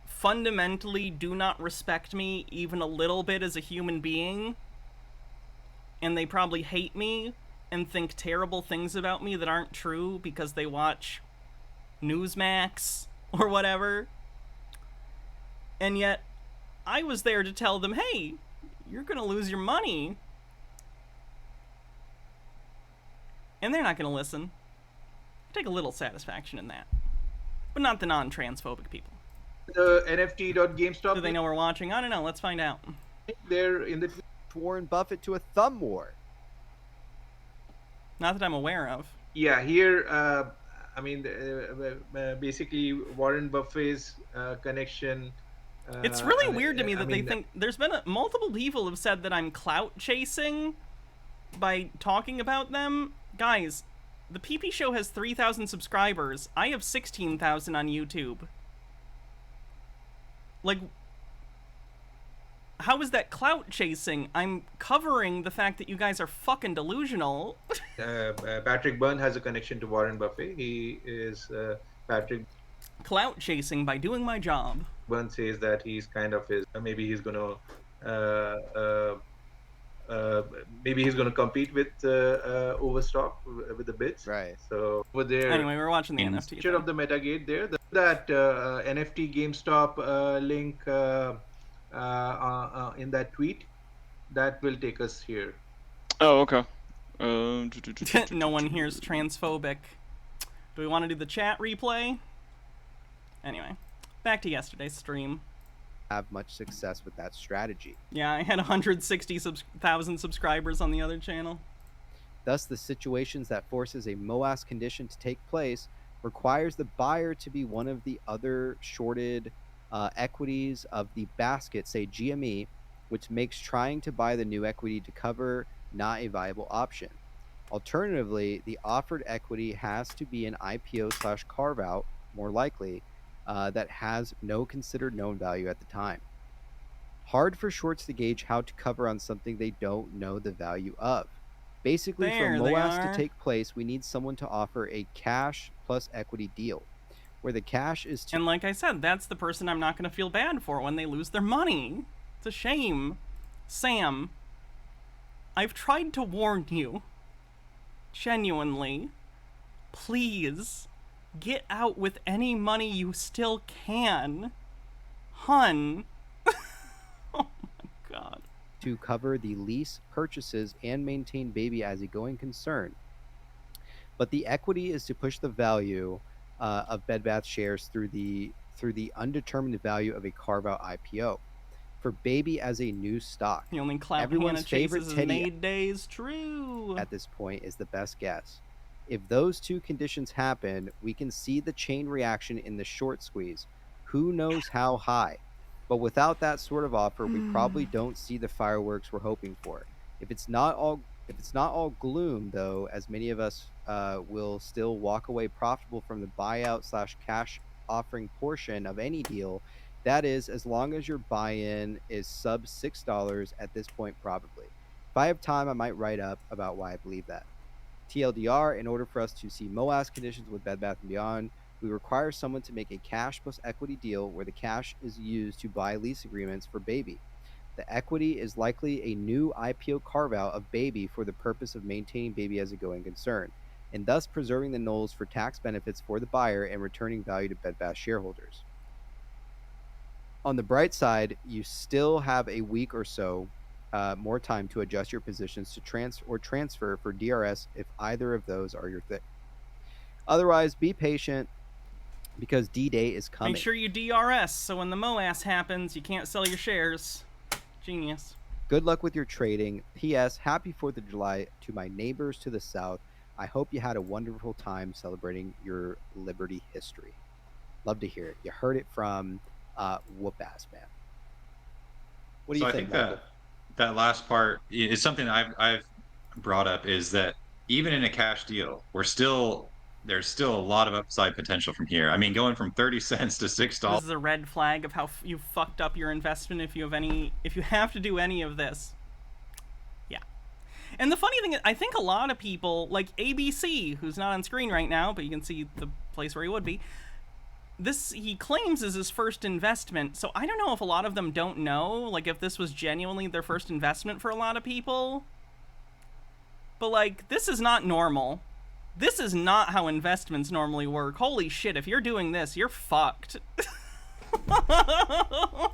[SPEAKER 1] fundamentally do not respect me even a little bit as a human being, and they probably hate me and think terrible things about me that aren't true because they watch Newsmax or whatever. And yet, I was there to tell them, hey, you're gonna lose your money. And they're not gonna listen. I take a little satisfaction in that. But not the non-transphobic people.
[SPEAKER 19] The NFT.GameStop.
[SPEAKER 1] Do they know we're watching? I don't know. Let's find out.
[SPEAKER 19] They're in the
[SPEAKER 4] Warren Buffett to a thumb war.
[SPEAKER 1] Not that I'm aware of.
[SPEAKER 19] Yeah, here, I mean, basically Warren Buffett's connection.
[SPEAKER 1] It's really weird to me that they think there's been multiple people have said that I'm clout chasing by talking about them. Guys, the PP Show has 3,000 subscribers. I have 16,000 on YouTube. Like, how is that clout chasing? I'm covering the fact that you guys are fucking delusional.
[SPEAKER 19] Patrick Byrne has a connection to Warren Buffett. He is Patrick.
[SPEAKER 1] Clout chasing by doing my job.
[SPEAKER 19] Byrne says that he's kind of his. Maybe he's gonna. Maybe he's gonna compete with Overstock with the bits.
[SPEAKER 4] Right.
[SPEAKER 19] So over there.
[SPEAKER 1] Anyway, we're watching the NFT.
[SPEAKER 19] Picture of the Metagate there. That NFT GameStop link. In that tweet, that will take us here.
[SPEAKER 20] Oh, okay.
[SPEAKER 1] No one here's transphobic. Do we want to do the chat replay? Anyway, back to yesterday's stream.
[SPEAKER 4] Have much success with that strategy.
[SPEAKER 1] Yeah, I had 160,000 subscribers on the other channel.
[SPEAKER 4] Thus, the situations that forces a MOAS condition to take place requires the buyer to be one of the other shorted equities of the basket, say GME, which makes trying to buy the new equity to cover not a viable option. Alternatively, the offered equity has to be an IPO / carve out, more likely, that has no considered known value at the time. Hard for shorts to gauge how to cover on something they don't know the value of. Basically,
[SPEAKER 1] There
[SPEAKER 4] for
[SPEAKER 1] they
[SPEAKER 4] MOAS
[SPEAKER 1] are.
[SPEAKER 4] to take place, we need someone to offer a cash plus equity deal, where the cash is
[SPEAKER 1] And like I said, that's the person I'm not going to feel bad for when they lose their money. It's a shame. Sam, I've tried to warn you. Genuinely. Please, get out with any money you still can. Hun. Oh my god.
[SPEAKER 4] to cover the lease, purchases, and maintain Baby as a going concern. But the equity is to push the value of Bed Bath shares through the undetermined value of a carve-out IPO. For Baby as a new stock,
[SPEAKER 1] The only clout
[SPEAKER 4] everyone's
[SPEAKER 1] Hannah
[SPEAKER 4] favorite
[SPEAKER 1] chases is
[SPEAKER 4] Teddy
[SPEAKER 1] made days true.
[SPEAKER 4] at this point is the best guess. If those two conditions happen, we can see the chain reaction in the short squeeze. Who knows how high? But without that sort of offer, we probably don't see the fireworks we're hoping for. If it's not all gloom, though, as many of us will still walk away profitable from the buyout / cash offering portion of any deal. That is, as long as your buy-in is sub $6 at this point, probably. If I have time, I might write up about why I believe that. TLDR, in order for us to see MOAS conditions with Bed Bath & Beyond, we require someone to make a cash plus equity deal where the cash is used to buy lease agreements for Baby. The equity is likely a new IPO carve-out of Baby for the purpose of maintaining Baby as a going concern, and thus preserving the nulls for tax benefits for the buyer and returning value to Bed Bath shareholders. On the bright side, you still have a week or so more time to adjust your positions to transfer for DRS if either of those are your thing. Otherwise, be patient because D-Day is coming.
[SPEAKER 1] Make sure you DRS so when the MOAS happens, you can't sell your shares. Genius.
[SPEAKER 4] Good luck with your trading. P.S. Happy 4th of July to my neighbors to the south I hope you had a wonderful time celebrating your Liberty history. Love to hear it. You heard it from Whoop Ass Man. What do you
[SPEAKER 7] so
[SPEAKER 4] think?
[SPEAKER 7] I think that last part is something I've brought up, is that even in a cash deal, there's still a lot of upside potential from here. I mean, going from 30 cents to $6.
[SPEAKER 1] This is a red flag of how you fucked up your investment if you have to do any of this. Yeah. And the funny thing is, I think a lot of people, like ABC, who's not on screen right now, but you can see the place where he would be, this, he claims, is his first investment, so I don't know if a lot of them don't know, like, if this was genuinely their first investment for a lot of people. But, like, this is not normal. This is not how investments normally work. Holy shit, if you're doing this, you're fucked.
[SPEAKER 7] I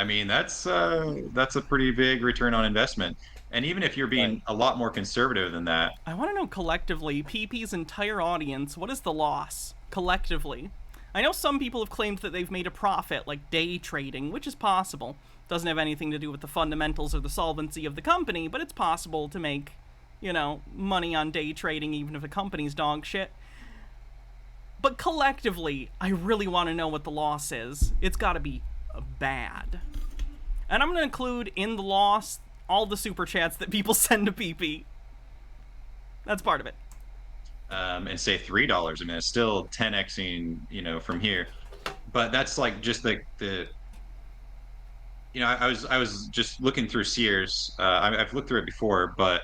[SPEAKER 7] mean, that's a pretty big return on investment. And even if you're being a lot more conservative than that.
[SPEAKER 1] I want to know collectively, PP's entire audience, what is the loss? Collectively. I know some people have claimed that they've made a profit, like day trading, which is possible. Doesn't have anything to do with the fundamentals or the solvency of the company, but it's possible to make, you know, money on day trading even if a company's dog shit. But collectively, I really want to know what the loss is. It's got to be bad. And I'm going to include in the loss all the super chats that people send to PP. That's part of it.
[SPEAKER 7] And say $3. I mean, it's still 10xing, you know, from here. But that's like just the you know, I was just looking through Sears. I've looked through it before, but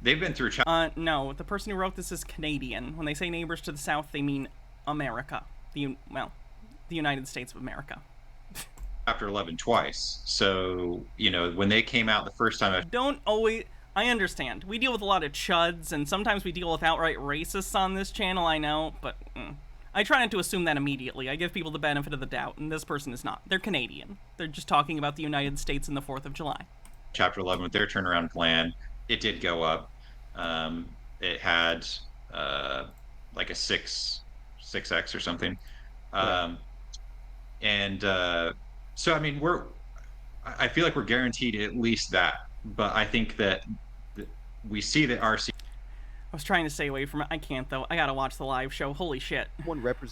[SPEAKER 7] they've been through.
[SPEAKER 1] No, the person who wrote this is Canadian. When they say neighbors to the south, they mean America. The United States of America.
[SPEAKER 7] Chapter 11 twice. So, you know, when they came out the first time,
[SPEAKER 1] I understand. We deal with a lot of chuds, and sometimes we deal with outright racists on this channel, I know, but I try not to assume that immediately. I give people the benefit of the doubt, and this person is not. They're Canadian. They're just talking about the United States and the 4th of July.
[SPEAKER 7] Chapter 11, with their turnaround plan, it did go up. It had like a 6x or something. So, I mean, I feel like we're guaranteed at least that, but I think that we see that RC.
[SPEAKER 1] I was trying to stay away from it. I can't, though. I gotta watch the live show. Holy shit.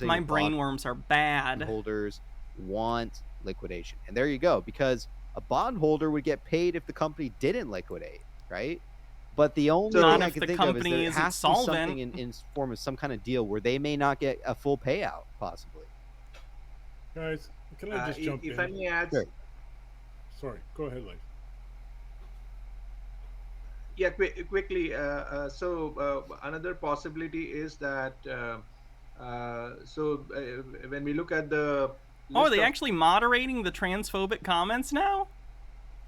[SPEAKER 1] My brain worms are bad.
[SPEAKER 4] Holders want liquidation. And there you go, because a bondholder would get paid if the company didn't liquidate, right? But the only thing I can think of is there has to be something in form of some kind of deal where they may not get a full payout, possibly.
[SPEAKER 5] Guys, can I just jump in?
[SPEAKER 19] If I may add...
[SPEAKER 5] Sure. Sorry, go ahead, Lee.
[SPEAKER 19] Yeah, quickly. Another possibility is that when we look at the
[SPEAKER 1] are they actually moderating the transphobic comments now?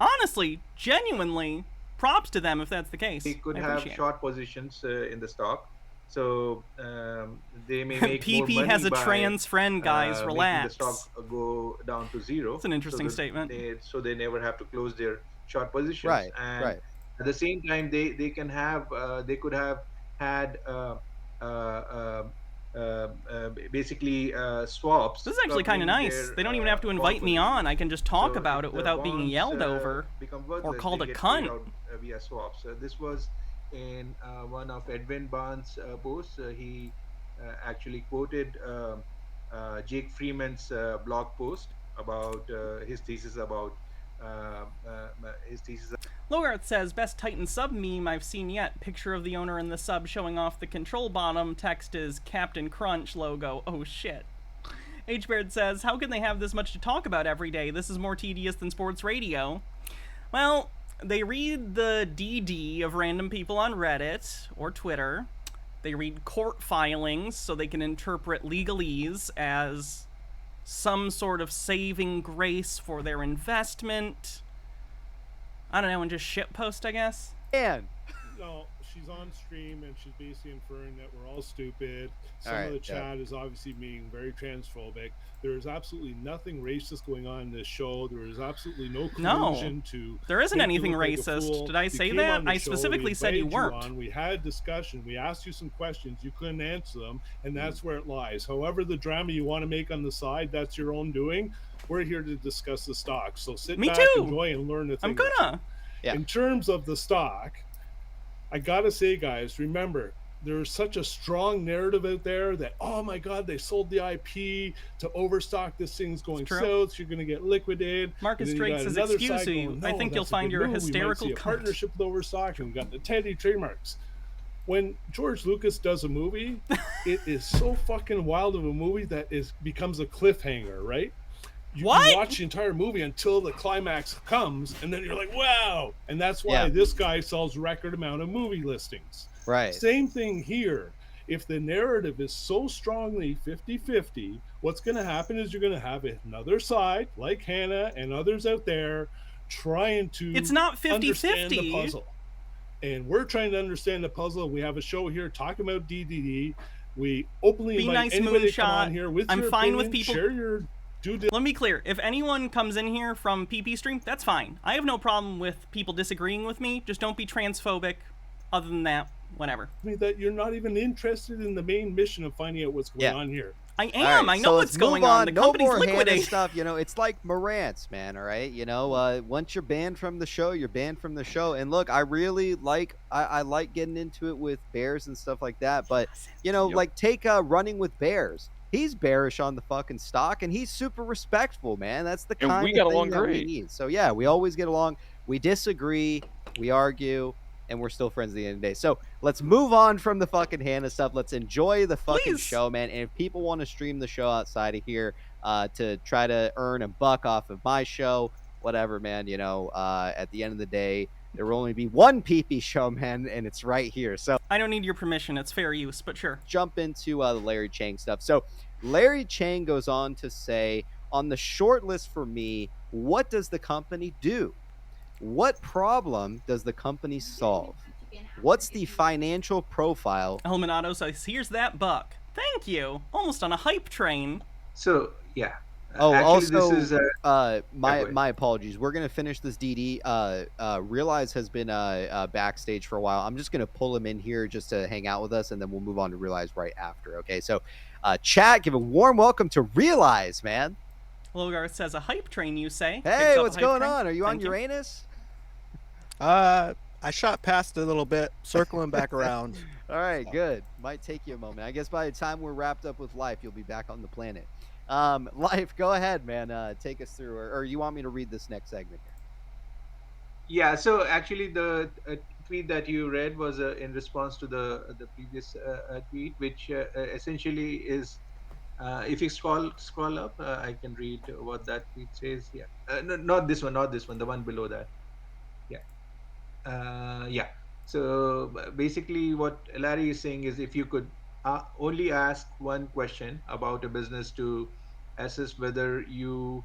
[SPEAKER 1] Honestly, genuinely, props to them if that's the case.
[SPEAKER 19] They could have short positions in the stock, so they may make more money
[SPEAKER 1] PP has a trans friend, guys. Relax.
[SPEAKER 19] The stock go down to zero.
[SPEAKER 1] It's an interesting statement.
[SPEAKER 19] So they never have to close their short positions.
[SPEAKER 4] Right.
[SPEAKER 19] And
[SPEAKER 4] right.
[SPEAKER 19] At the same time, they could have had basically swaps.
[SPEAKER 1] This is actually kind of nice. They don't even have to invite me on. I can just talk about it without being yelled over or called a cunt.
[SPEAKER 19] Via swaps. This was in one of Edwin Barnes' posts. He actually quoted Jake Freeman's blog post about his thesis about
[SPEAKER 1] Logarth says, best Titan sub meme I've seen yet. Picture of the owner in the sub showing off the control bottom. Text is Captain Crunch logo. Oh shit. H-Baird says, how can they have this much to talk about every day? This is more tedious than sports radio. Well, they read the DD of random people on Reddit or Twitter. They read court filings so they can interpret legalese as some sort of saving grace for their investment. I don't know, and just shitpost, I guess?
[SPEAKER 4] And
[SPEAKER 5] no, she's on stream and she's basically inferring that we're all stupid. Some of the chat is obviously being very transphobic. There is absolutely nothing racist going on in this show. There is absolutely no collusion to.
[SPEAKER 1] There isn't anything racist. Did I say that? I specifically said you weren't.
[SPEAKER 5] We had a discussion. We asked you some questions. You couldn't answer them, and that's where it lies. However, the drama you want to make on the side, that's your own doing. We're here to discuss the stock. So sit back, enjoy, and learn the thing.
[SPEAKER 1] I'm gonna.
[SPEAKER 5] In terms of the stock, I gotta say, guys, remember, there's such a strong narrative out there that, oh my God, they sold the IP to overstock. This thing's going south. You're going to get liquidated.
[SPEAKER 1] Marcus
[SPEAKER 5] And then
[SPEAKER 1] Drake
[SPEAKER 5] got
[SPEAKER 1] says,
[SPEAKER 5] another
[SPEAKER 1] excuse
[SPEAKER 5] side
[SPEAKER 1] you.
[SPEAKER 5] going,
[SPEAKER 1] I
[SPEAKER 5] "No,
[SPEAKER 1] think you'll
[SPEAKER 5] that's a
[SPEAKER 1] find
[SPEAKER 5] good
[SPEAKER 1] your
[SPEAKER 5] move. We might
[SPEAKER 1] hysterical
[SPEAKER 5] see a
[SPEAKER 1] cunt."
[SPEAKER 5] partnership with overstock, and we got the Teddy trademarks. When George Lucas does a movie, it is so fucking wild of a movie that becomes a cliffhanger, right? You can watch the entire movie until the climax comes, and then you're like, wow. And that's why this guy sells record amount of movie listings.
[SPEAKER 4] Right.
[SPEAKER 5] Same thing here. If the narrative is so strongly 50-50, what's going to happen is you're going to have another side, like Hannah and others out there, trying to
[SPEAKER 1] It's not
[SPEAKER 5] understand
[SPEAKER 1] 50-50.
[SPEAKER 5] the puzzle. And we're trying to understand the puzzle. We have a show here talking about DDD. We openly
[SPEAKER 1] Be
[SPEAKER 5] invite
[SPEAKER 1] nice,
[SPEAKER 5] anybody to come
[SPEAKER 1] Moonshot.
[SPEAKER 5] on here with
[SPEAKER 1] I'm
[SPEAKER 5] your
[SPEAKER 1] fine with
[SPEAKER 5] opinion,
[SPEAKER 1] people.
[SPEAKER 5] share your
[SPEAKER 1] Let me be clear. If anyone comes in here from PP Stream, that's fine. I have no problem with people disagreeing with me. Just don't be transphobic. Other than that, whatever.
[SPEAKER 5] I mean, that you're not even interested in the main mission of finding out what's going on here.
[SPEAKER 1] I am.
[SPEAKER 4] All right,
[SPEAKER 1] I know
[SPEAKER 4] so
[SPEAKER 1] what's
[SPEAKER 4] let's
[SPEAKER 1] going
[SPEAKER 4] move
[SPEAKER 1] on. The
[SPEAKER 4] No
[SPEAKER 1] company's
[SPEAKER 4] more Hannah
[SPEAKER 1] liquidating.
[SPEAKER 4] stuff. You know, it's like Marantz, man. All right. You know, once you're banned from the show, you're banned from the show. And look, I really like I like getting into it with bears and stuff like that. But you know, like take Running with Bears. He's bearish on the fucking stock, and he's super respectful, man. That's the
[SPEAKER 20] And
[SPEAKER 4] kind
[SPEAKER 20] we
[SPEAKER 4] of
[SPEAKER 20] got
[SPEAKER 4] thing
[SPEAKER 20] along
[SPEAKER 4] that we
[SPEAKER 20] great.
[SPEAKER 4] need. So yeah, we always get along. We disagree, we argue, and we're still friends at the end of the day. So let's move on from the fucking Hannah stuff. Let's enjoy the fucking show, man. And if people want to stream the show outside of here to try to earn a buck off of my show, whatever, man, you know, at the end of the day, there will only be one PP show, man, and it's right here. So
[SPEAKER 1] I don't need your permission. It's fair use, but sure.
[SPEAKER 4] Jump into the Larry Chang stuff. So Larry Chang goes on to say, on the short list for me, what does the company do? What problem does the company solve? What's the financial profile?
[SPEAKER 1] Elminato says, here's that buck. Thank you. Almost on a hype train.
[SPEAKER 19] So, yeah.
[SPEAKER 4] Oh,
[SPEAKER 19] Actually,
[SPEAKER 4] also,
[SPEAKER 19] this is
[SPEAKER 4] my apologies. We're gonna finish this DD. Realize has been backstage for a while. I'm just gonna pull him in here just to hang out with us, and then we'll move on to Realize right after. Okay, so chat, give a warm welcome to Realize, man.
[SPEAKER 1] Logar says, a hype train, you say?
[SPEAKER 4] Hey,
[SPEAKER 1] Picks up
[SPEAKER 4] what's
[SPEAKER 1] a hype
[SPEAKER 4] going
[SPEAKER 1] train.
[SPEAKER 4] on? Are you on
[SPEAKER 1] Thank you.
[SPEAKER 4] Uranus?
[SPEAKER 21] I shot past it a little bit, circling back around.
[SPEAKER 4] All right, good. Might take you a moment. I guess by the time we're wrapped up with Life, you'll be back on the planet. Life, go ahead, man. Take us through, or you want me to read this next segment here?
[SPEAKER 19] Yeah, so actually the tweet that you read was in response to the previous tweet, which essentially is, if you scroll up, I can read what that tweet says. Yeah, no, not this one, the one below that. Yeah. So basically what Larry is saying is, if you could only ask one question about a business to assess whether you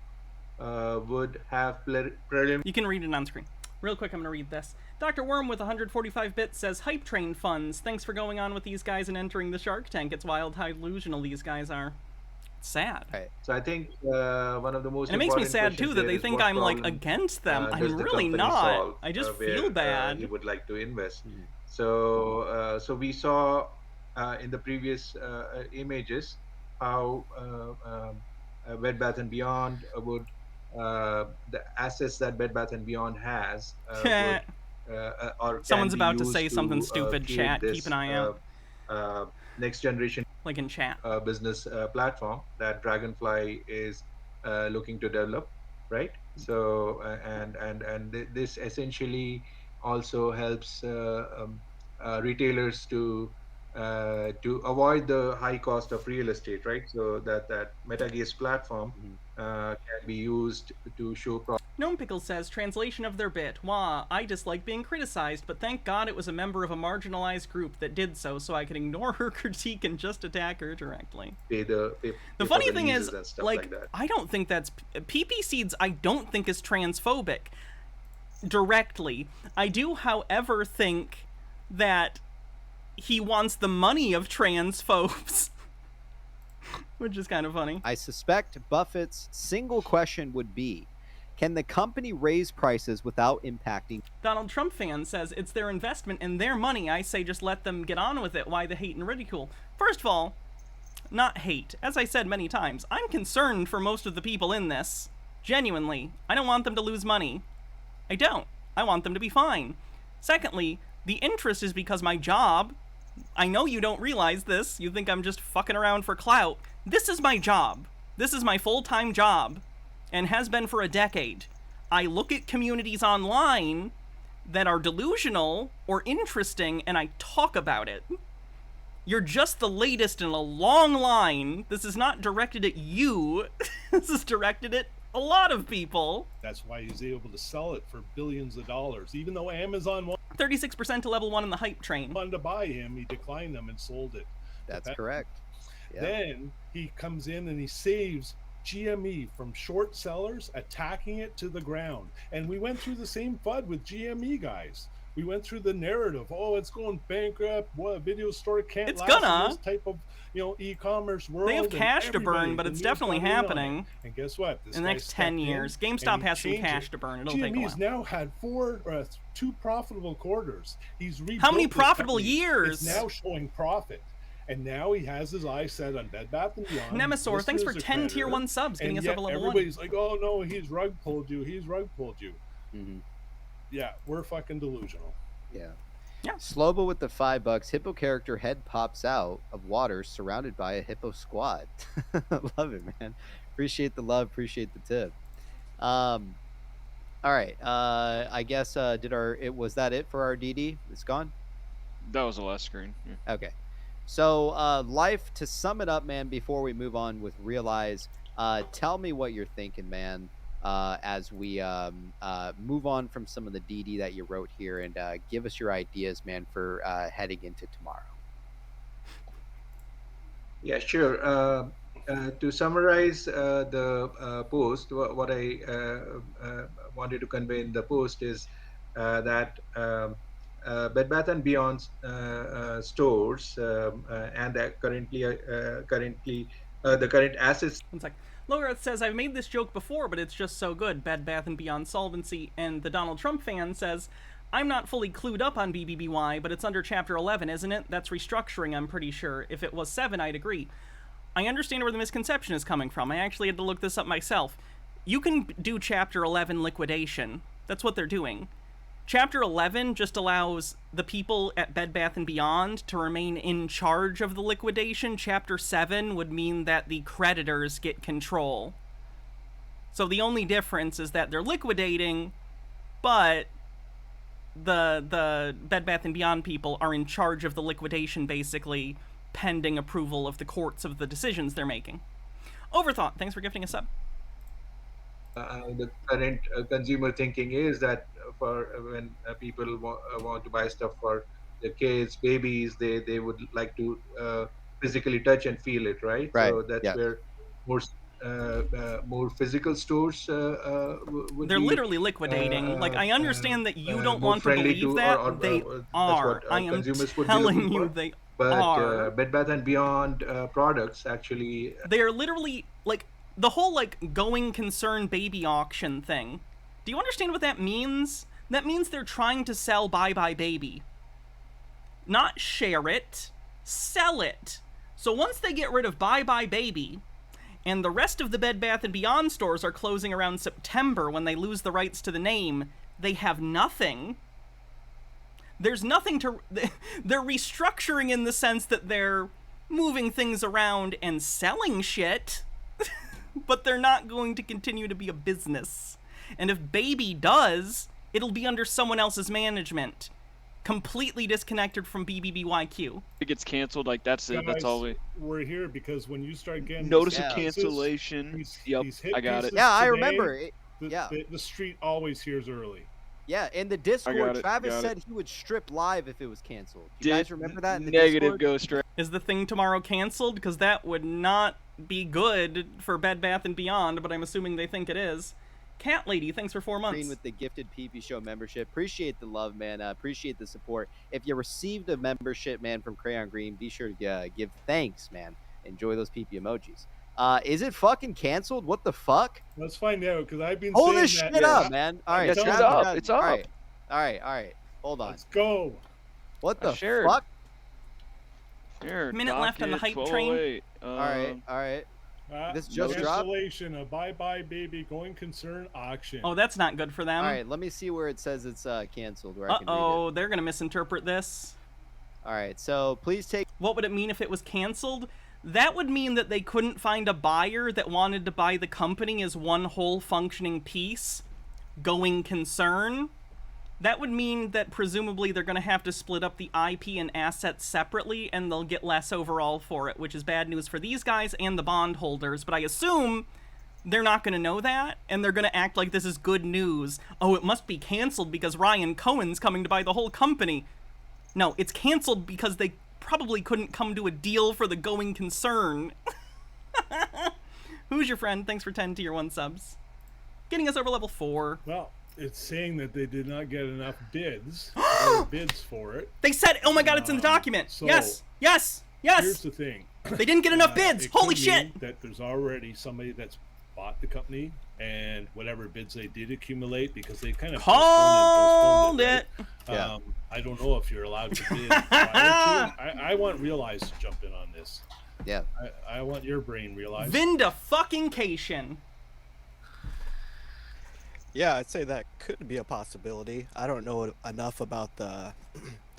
[SPEAKER 19] would have prelim.
[SPEAKER 1] You can read it on screen. Real quick, I'm going to read this. Dr. Worm with 145 bits says, Hype Train funds. Thanks for going on with these guys and entering the Shark Tank. It's wild how delusional these guys are. It's sad.
[SPEAKER 19] Right. So I think one of the most
[SPEAKER 1] And it makes me
[SPEAKER 19] important
[SPEAKER 1] sad, too,
[SPEAKER 19] questions
[SPEAKER 1] that
[SPEAKER 19] here
[SPEAKER 1] they
[SPEAKER 19] is
[SPEAKER 1] think
[SPEAKER 19] what
[SPEAKER 1] I'm, like,
[SPEAKER 19] problem,
[SPEAKER 1] against them.
[SPEAKER 19] does
[SPEAKER 1] I'm
[SPEAKER 19] the
[SPEAKER 1] really
[SPEAKER 19] company
[SPEAKER 1] not.
[SPEAKER 19] solve,
[SPEAKER 1] I just
[SPEAKER 19] where,
[SPEAKER 1] feel bad.
[SPEAKER 19] you would like to invest. So we saw in the previous images how Bed Bath & Beyond would the assets that Bed Bath & Beyond has would, or can
[SPEAKER 1] Someone's
[SPEAKER 19] be
[SPEAKER 1] about to
[SPEAKER 19] used
[SPEAKER 1] say something stupid,
[SPEAKER 19] create
[SPEAKER 1] chat.
[SPEAKER 19] this,
[SPEAKER 1] Keep an eye out.
[SPEAKER 19] Next generation,
[SPEAKER 1] like in chat,
[SPEAKER 19] business platform that Dragonfly is looking to develop, right? So this essentially also helps retailers to avoid the high cost of real estate, right? So that MetaGaze platform can be used to show
[SPEAKER 1] Gnome Pickle says, translation of their bit. Wah, I dislike being criticized, but thank God it was a member of a marginalized group that did so I could ignore her critique and just attack her directly.
[SPEAKER 19] the
[SPEAKER 1] funny thing is,
[SPEAKER 19] like
[SPEAKER 1] I don't think that's... PP Seeds, I don't think is transphobic directly. I do, however, think that he wants the money of transphobes. Which is kind of funny.
[SPEAKER 4] I suspect Buffett's single question would be, can the company raise prices without impacting?
[SPEAKER 1] Donald Trump fan says, it's their investment and their money. I say just let them get on with it. Why the hate and ridicule? First of all, not hate. As I said many times, I'm concerned for most of the people in this. Genuinely. I don't want them to lose money. I don't. I want them to be fine. Secondly, The interest is because my job, I know you don't realize this, you think I'm just fucking around for clout. This is my job. This is my full-time job, and has been for a decade. I look at communities online that are delusional or interesting, and I talk about it. You're just the latest in a long line. This is not directed at you. This is directed at a lot of people.
[SPEAKER 5] That's why he's able to sell it for billions of dollars. Even though Amazon
[SPEAKER 1] 36% to level 1 in the hype train.
[SPEAKER 5] wanted to buy him, he declined them and sold it.
[SPEAKER 4] That's correct. Yeah.
[SPEAKER 5] Then he comes in and he saves GME from short sellers attacking it to the ground. And we went through the same FUD with GME, guys. We went through the narrative. Oh, it's going bankrupt. What, a video store can't
[SPEAKER 1] It's
[SPEAKER 5] last
[SPEAKER 1] gonna.
[SPEAKER 5] in this type of, e-commerce world.
[SPEAKER 1] They have
[SPEAKER 5] and
[SPEAKER 1] cash to burn,
[SPEAKER 5] everybody-
[SPEAKER 1] but
[SPEAKER 5] the
[SPEAKER 1] it's
[SPEAKER 5] news
[SPEAKER 1] definitely
[SPEAKER 5] got in on it.
[SPEAKER 1] happening.
[SPEAKER 5] And guess what? This
[SPEAKER 1] In the
[SPEAKER 5] guy
[SPEAKER 1] next 10
[SPEAKER 5] stepped in
[SPEAKER 1] years.
[SPEAKER 5] and
[SPEAKER 1] GameStop
[SPEAKER 5] he
[SPEAKER 1] has some
[SPEAKER 5] changed
[SPEAKER 1] cash
[SPEAKER 5] it.
[SPEAKER 1] to burn. It'll take a
[SPEAKER 5] GME's
[SPEAKER 1] while.
[SPEAKER 5] now had two profitable quarters. He's rebuilt
[SPEAKER 1] How many
[SPEAKER 5] this
[SPEAKER 1] profitable
[SPEAKER 5] company.
[SPEAKER 1] years?
[SPEAKER 5] It's now showing profit. And now he has his eyes set on Bed Bath & Beyond.
[SPEAKER 1] Nemesaur, thanks for
[SPEAKER 5] listed as a
[SPEAKER 1] 10 tier
[SPEAKER 5] creditor,
[SPEAKER 1] 1 subs, getting
[SPEAKER 5] and
[SPEAKER 1] us up
[SPEAKER 5] yet
[SPEAKER 1] a level 1.
[SPEAKER 5] everybody's like, oh no, he's rug pulled you. He's rug pulled you.
[SPEAKER 4] Mm-hmm.
[SPEAKER 5] Yeah, we're fucking delusional.
[SPEAKER 4] Yeah. Slobo with the $5. Hippo character head pops out of water surrounded by a hippo squad. Love it, man. Appreciate the love. Appreciate the tip. All right. I guess was that it for our DD? It's gone.
[SPEAKER 20] That was the last screen. Yeah.
[SPEAKER 4] Okay. So, Life, to sum it up, man, before we move on with Realize, tell me what you're thinking, man, as we move on from some of the DD that you wrote here, and give us your ideas, man, for heading into tomorrow.
[SPEAKER 19] Yeah, sure. To summarize the post, what I wanted to convey in the post is that Bed Bath & Beyond stores and currently the current assets.
[SPEAKER 1] One sec. Logarath says, I've made this joke before, but it's just so good. Bed Bath & Beyond solvency. And the Donald Trump fan says, I'm not fully clued up on BBBY, but it's under Chapter 11, isn't it? That's restructuring, I'm pretty sure. If it was 7, I'd agree. I understand where the misconception is coming from. I actually had to look this up myself. You can do Chapter 11 liquidation. That's what they're doing. Chapter 11 just allows the people at Bed Bath & Beyond to remain in charge of the liquidation. Chapter 7 would mean that the creditors get control. So the only difference is that they're liquidating, but the Bed Bath & Beyond people are in charge of the liquidation, basically, pending approval of the courts of the decisions they're making. Overthought, thanks for gifting us up.
[SPEAKER 19] The current consumer thinking is that for when people want to buy stuff for their kids, babies, they would like to physically touch and feel it, right?
[SPEAKER 4] Right.
[SPEAKER 19] So that's where more physical stores would
[SPEAKER 1] They're
[SPEAKER 19] be,
[SPEAKER 1] literally liquidating. Like, I understand that you don't
[SPEAKER 19] more
[SPEAKER 1] want to
[SPEAKER 19] friendly
[SPEAKER 1] believe
[SPEAKER 19] to-
[SPEAKER 1] that.
[SPEAKER 19] or
[SPEAKER 1] They
[SPEAKER 19] that's
[SPEAKER 1] are.
[SPEAKER 19] what,
[SPEAKER 1] I am
[SPEAKER 19] consumers would be
[SPEAKER 1] telling
[SPEAKER 19] looking
[SPEAKER 1] you
[SPEAKER 19] for.
[SPEAKER 1] they
[SPEAKER 19] But
[SPEAKER 1] are.
[SPEAKER 19] Bed Bath & Beyond products actually
[SPEAKER 1] They are literally, like, the whole, like, going concern baby auction thing. Do you understand what that means? That means they're trying to sell Bye Bye Baby. Not share it, sell it. So once they get rid of Bye Bye Baby, and the rest of the Bed Bath & Beyond stores are closing around September when they lose the rights to the name, they have nothing. There's nothing to... They're restructuring in the sense that they're moving things around and selling shit, but they're not going to continue to be a business. And if Baby does, it'll be under someone else's management, completely disconnected from BBBYQ.
[SPEAKER 20] It gets canceled, like that's it. That's all we.
[SPEAKER 5] We're here because when you start getting
[SPEAKER 20] Notice
[SPEAKER 5] these
[SPEAKER 20] of
[SPEAKER 5] pieces,
[SPEAKER 20] cancellation.
[SPEAKER 5] these hit
[SPEAKER 20] I got it.
[SPEAKER 5] pieces
[SPEAKER 4] Yeah, I
[SPEAKER 5] today,
[SPEAKER 4] remember it.
[SPEAKER 5] The street always hears early.
[SPEAKER 4] Yeah, in the
[SPEAKER 20] got
[SPEAKER 4] Discord,
[SPEAKER 20] it,
[SPEAKER 4] Travis
[SPEAKER 20] got
[SPEAKER 4] said
[SPEAKER 20] it.
[SPEAKER 4] he would strip live if it was canceled. Do you guys remember that in the
[SPEAKER 20] Negative
[SPEAKER 4] Discord?
[SPEAKER 20] Ghost Rider.
[SPEAKER 1] Is the thing tomorrow canceled? Because that would not be good for Bed Bath & Beyond, but I'm assuming they think it is. Cat Lady, thanks for 4 months.
[SPEAKER 4] Green with the gifted PP Show membership. Appreciate the love, man. Appreciate the support. If you received a membership, man, from Crayon Green, be sure to give thanks, man. Enjoy those PP emojis. Is it fucking canceled? What the fuck?
[SPEAKER 5] Let's find out because I've been
[SPEAKER 4] Hold
[SPEAKER 5] saying
[SPEAKER 4] this
[SPEAKER 5] that.
[SPEAKER 4] shit up, man. All right,
[SPEAKER 20] Yes, it's
[SPEAKER 4] Travis,
[SPEAKER 20] up.
[SPEAKER 4] Travis,
[SPEAKER 20] It's up.
[SPEAKER 4] All right. Hold on.
[SPEAKER 5] Let's go.
[SPEAKER 4] What the
[SPEAKER 20] shared.
[SPEAKER 4] fuck?
[SPEAKER 20] Here,
[SPEAKER 1] Minute left on the
[SPEAKER 20] docket
[SPEAKER 1] hype train.
[SPEAKER 20] 1208.
[SPEAKER 4] All right. This just dropped?
[SPEAKER 5] Cancellation of Bye Bye Baby Going Concern auction.
[SPEAKER 1] Oh, that's not good for them.
[SPEAKER 4] All right, let me see where it says it's canceled. Where I can read
[SPEAKER 1] Uh-oh, they're gonna misinterpret this.
[SPEAKER 4] All right, so please take...
[SPEAKER 1] What would it mean if it was canceled? That would mean that they couldn't find a buyer that wanted to buy the company as one whole functioning piece. Going concern. That would mean that presumably they're going to have to split up the IP and assets separately, and they'll get less overall for it, which is bad news for these guys and the bondholders. But I assume they're not going to know that, and they're going to act like this is good news. Oh, it must be canceled because Ryan Cohen's coming to buy the whole company. No, it's canceled because they probably couldn't come to a deal for the going concern. Who's your friend? Thanks for 10 tier 1 subs. Getting us over level 4.
[SPEAKER 5] Well, it's saying that they did not get enough bids for it.
[SPEAKER 1] They said, oh my god, it's in the document.
[SPEAKER 5] So,
[SPEAKER 1] yes, yes, yes.
[SPEAKER 5] Here's the thing.
[SPEAKER 1] They didn't get enough bids.
[SPEAKER 5] It
[SPEAKER 1] Holy
[SPEAKER 5] could
[SPEAKER 1] shit.
[SPEAKER 5] mean that there's already somebody that's bought the company, and whatever bids they did accumulate, because they kind of
[SPEAKER 1] called
[SPEAKER 5] postponed
[SPEAKER 1] it.
[SPEAKER 5] Right? Yeah. I don't know if you're allowed to bid prior to it. I want Realize to jump in on this.
[SPEAKER 4] Yeah.
[SPEAKER 5] I want your brain, Realize.
[SPEAKER 1] Vinda fucking Cation.
[SPEAKER 21] Yeah, I'd say that could be a possibility. I don't know enough about the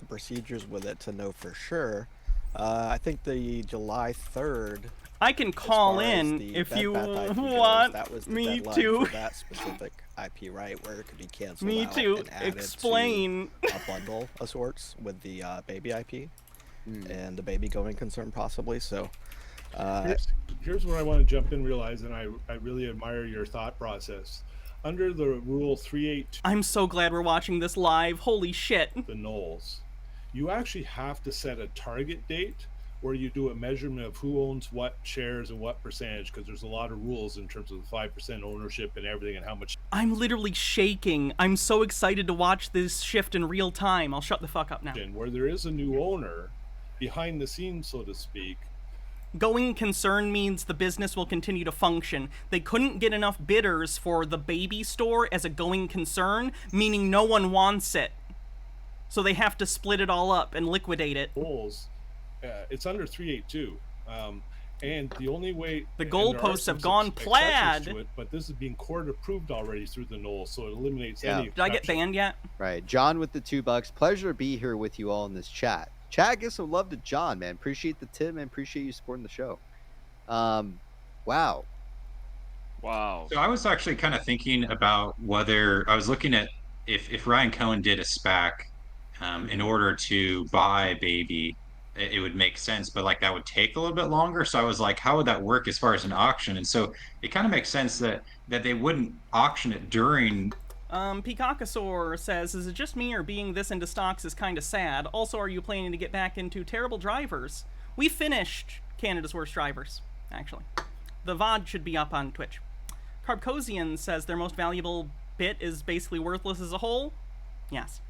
[SPEAKER 21] procedures with it to know for sure. I think the July 3rd.
[SPEAKER 1] I can call in if you want
[SPEAKER 21] that was the
[SPEAKER 1] me
[SPEAKER 21] deadline
[SPEAKER 1] to.
[SPEAKER 21] For that specific IP, right, where it could be canceled.
[SPEAKER 1] Me
[SPEAKER 21] out
[SPEAKER 1] to
[SPEAKER 21] and added
[SPEAKER 1] explain
[SPEAKER 21] to a bundle of sorts with the baby IP and the baby going concern possibly. So.
[SPEAKER 5] Here's where I want to jump in, Realize, and I really admire your thought process. Under the rule 382,
[SPEAKER 1] I'm so glad we're watching this live. Holy shit.
[SPEAKER 5] The Knowles, you actually have to set a target date where you do a measurement of who owns what shares and what percentage, because there's a lot of rules in terms of the 5% ownership and everything and how much.
[SPEAKER 1] I'm literally shaking. I'm so excited to watch this shift in real time. I'll shut the fuck up now.
[SPEAKER 5] Where there is a new owner behind the scenes, so to speak.
[SPEAKER 1] Going concern means the business will continue to function. They couldn't get enough bidders for the baby store as a going concern, meaning no one wants it. So they have to split it all up and liquidate it.
[SPEAKER 5] It's under 382. And the only way...
[SPEAKER 1] The goalposts have gone plaid.
[SPEAKER 5] To it, but this is being court approved already through the Knowles, so it eliminates any...
[SPEAKER 1] Did I get banned yet?
[SPEAKER 4] Right. John with the $2. Pleasure to be here with you all in this chat. Chat, give some love to John, man. Appreciate the tip, man. Appreciate you supporting the show. Wow.
[SPEAKER 7] So I was actually kind of thinking about whether I was looking at if Ryan Cohen did a SPAC in order to buy Baby, it would make sense, but like that would take a little bit longer. So I was like, how would that work as far as an auction? And so it kind of makes sense that they wouldn't auction it during.
[SPEAKER 1] Peacocksaur says, is it just me or being this into stocks is kind of sad? Also, are you planning to get back into Terrible Drivers? We finished Canada's Worst Drivers, actually. The VOD should be up on Twitch. Carbcosian says their most valuable bit is basically worthless as a whole. Yes.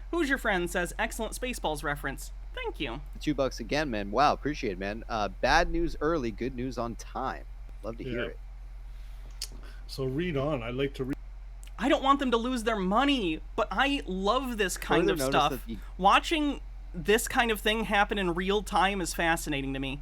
[SPEAKER 1] Who's your friend says, excellent Spaceballs reference. Thank you.
[SPEAKER 4] $2 again, man. Wow, appreciate it, man. Bad news early, good news on time. Love to hear it.
[SPEAKER 5] So read on. I'd like to read.
[SPEAKER 1] I don't want them to lose their money, but I love this kind of stuff. Watching this kind of thing happen in real time is fascinating to me.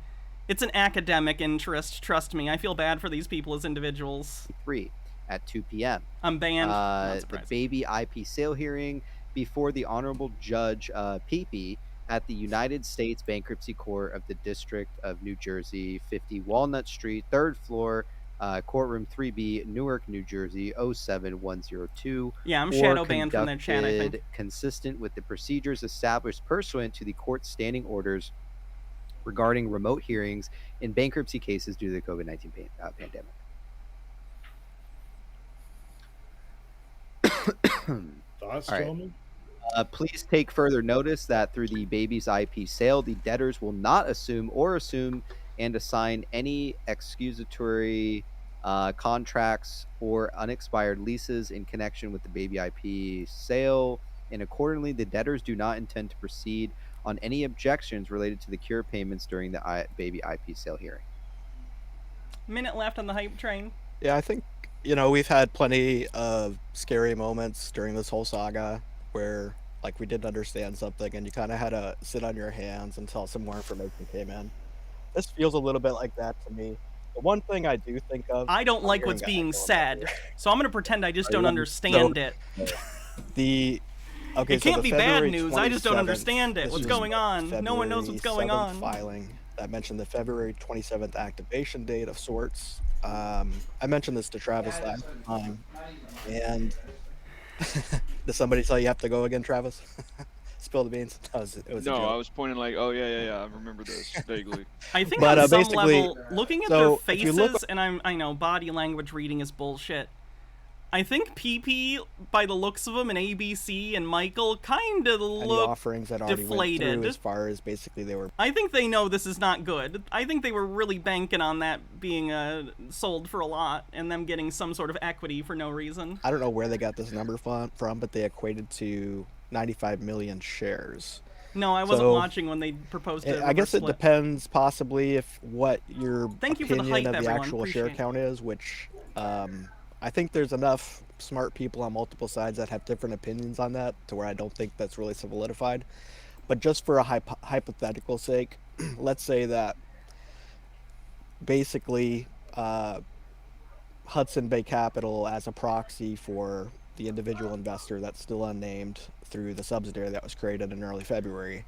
[SPEAKER 1] It's an academic interest, trust me. I feel bad for these people as individuals.
[SPEAKER 4] 3 at 2 p.m.
[SPEAKER 1] I'm banned.
[SPEAKER 4] The Baby IP sale hearing before the Honorable Judge Peepee at the United States Bankruptcy Court of the District of New Jersey, 50 Walnut Street, 3rd floor, courtroom 3B, Newark, New Jersey, 07102.
[SPEAKER 1] Yeah, I'm shadow banned from that chat, I think.
[SPEAKER 4] Consistent with the procedures established pursuant to the court's standing orders regarding remote hearings in bankruptcy cases due to the COVID-19 pandemic.
[SPEAKER 5] Thoughts,
[SPEAKER 4] All right.
[SPEAKER 5] gentlemen?
[SPEAKER 4] Please take further notice that through the Baby's IP sale, the debtors will not assume and assign any excusatory contracts or unexpired leases in connection with the Baby IP sale, and accordingly, the debtors do not intend to proceed on any objections related to the cure payments during the Baby IP sale hearing.
[SPEAKER 1] Minute left on the hype train.
[SPEAKER 21] Yeah, I think, we've had plenty of scary moments during this whole saga where, like, we didn't understand something and you kind of had to sit on your hands until some more information came in. This feels a little bit like that to me. The one thing I do think of.
[SPEAKER 1] I don't like
[SPEAKER 21] hearing
[SPEAKER 1] what's
[SPEAKER 21] that
[SPEAKER 1] being
[SPEAKER 21] echo in my
[SPEAKER 1] said,
[SPEAKER 21] ear.
[SPEAKER 1] so I'm gonna pretend I just
[SPEAKER 21] Are
[SPEAKER 1] don't
[SPEAKER 21] you
[SPEAKER 1] understand it.
[SPEAKER 21] The okay,
[SPEAKER 1] It
[SPEAKER 21] so
[SPEAKER 1] can't
[SPEAKER 21] the
[SPEAKER 1] be bad
[SPEAKER 21] February
[SPEAKER 1] news. I just don't
[SPEAKER 21] 27th,
[SPEAKER 1] understand it.
[SPEAKER 21] this
[SPEAKER 1] What's
[SPEAKER 21] is
[SPEAKER 1] going on? No one knows what's going
[SPEAKER 21] February
[SPEAKER 1] on.
[SPEAKER 21] 7th filing that mentioned the February 27th activation date of sorts. I mentioned this to Travis last time, and did somebody tell you have to go again, Travis? Spill the beans. It was a
[SPEAKER 20] No,
[SPEAKER 21] joke.
[SPEAKER 20] I was pointing like, oh yeah, I remember this vaguely.
[SPEAKER 1] I think
[SPEAKER 21] But,
[SPEAKER 1] on some
[SPEAKER 21] basically,
[SPEAKER 1] level, looking at
[SPEAKER 21] so
[SPEAKER 1] their
[SPEAKER 21] if you look-
[SPEAKER 1] faces, and I know body language reading is bullshit. I think PP, by the looks of them, and ABC and Michael kind of
[SPEAKER 21] And the
[SPEAKER 1] look
[SPEAKER 21] offerings that already
[SPEAKER 1] deflated.
[SPEAKER 21] went through, as far as basically they were.
[SPEAKER 1] I think they know this is not good. I think they were really banking on that being sold for a lot, and them getting some sort of equity for no reason.
[SPEAKER 21] I don't know where they got this number from, but they equated to 95 million shares.
[SPEAKER 1] No, I wasn't
[SPEAKER 21] So,
[SPEAKER 1] watching when they proposed it.
[SPEAKER 21] I guess it depends possibly if what your
[SPEAKER 1] Thank you for the
[SPEAKER 21] opinion
[SPEAKER 1] hype,
[SPEAKER 21] of the
[SPEAKER 1] everyone.
[SPEAKER 21] actual share
[SPEAKER 1] Appreciate it.
[SPEAKER 21] count is, which I think there's enough smart people on multiple sides that have different opinions on that to where I don't think that's really solidified. But just for a hypothetical sake, let's say that basically Hudson Bay Capital, as a proxy for the individual investor that's still unnamed through the subsidiary that was created in early February,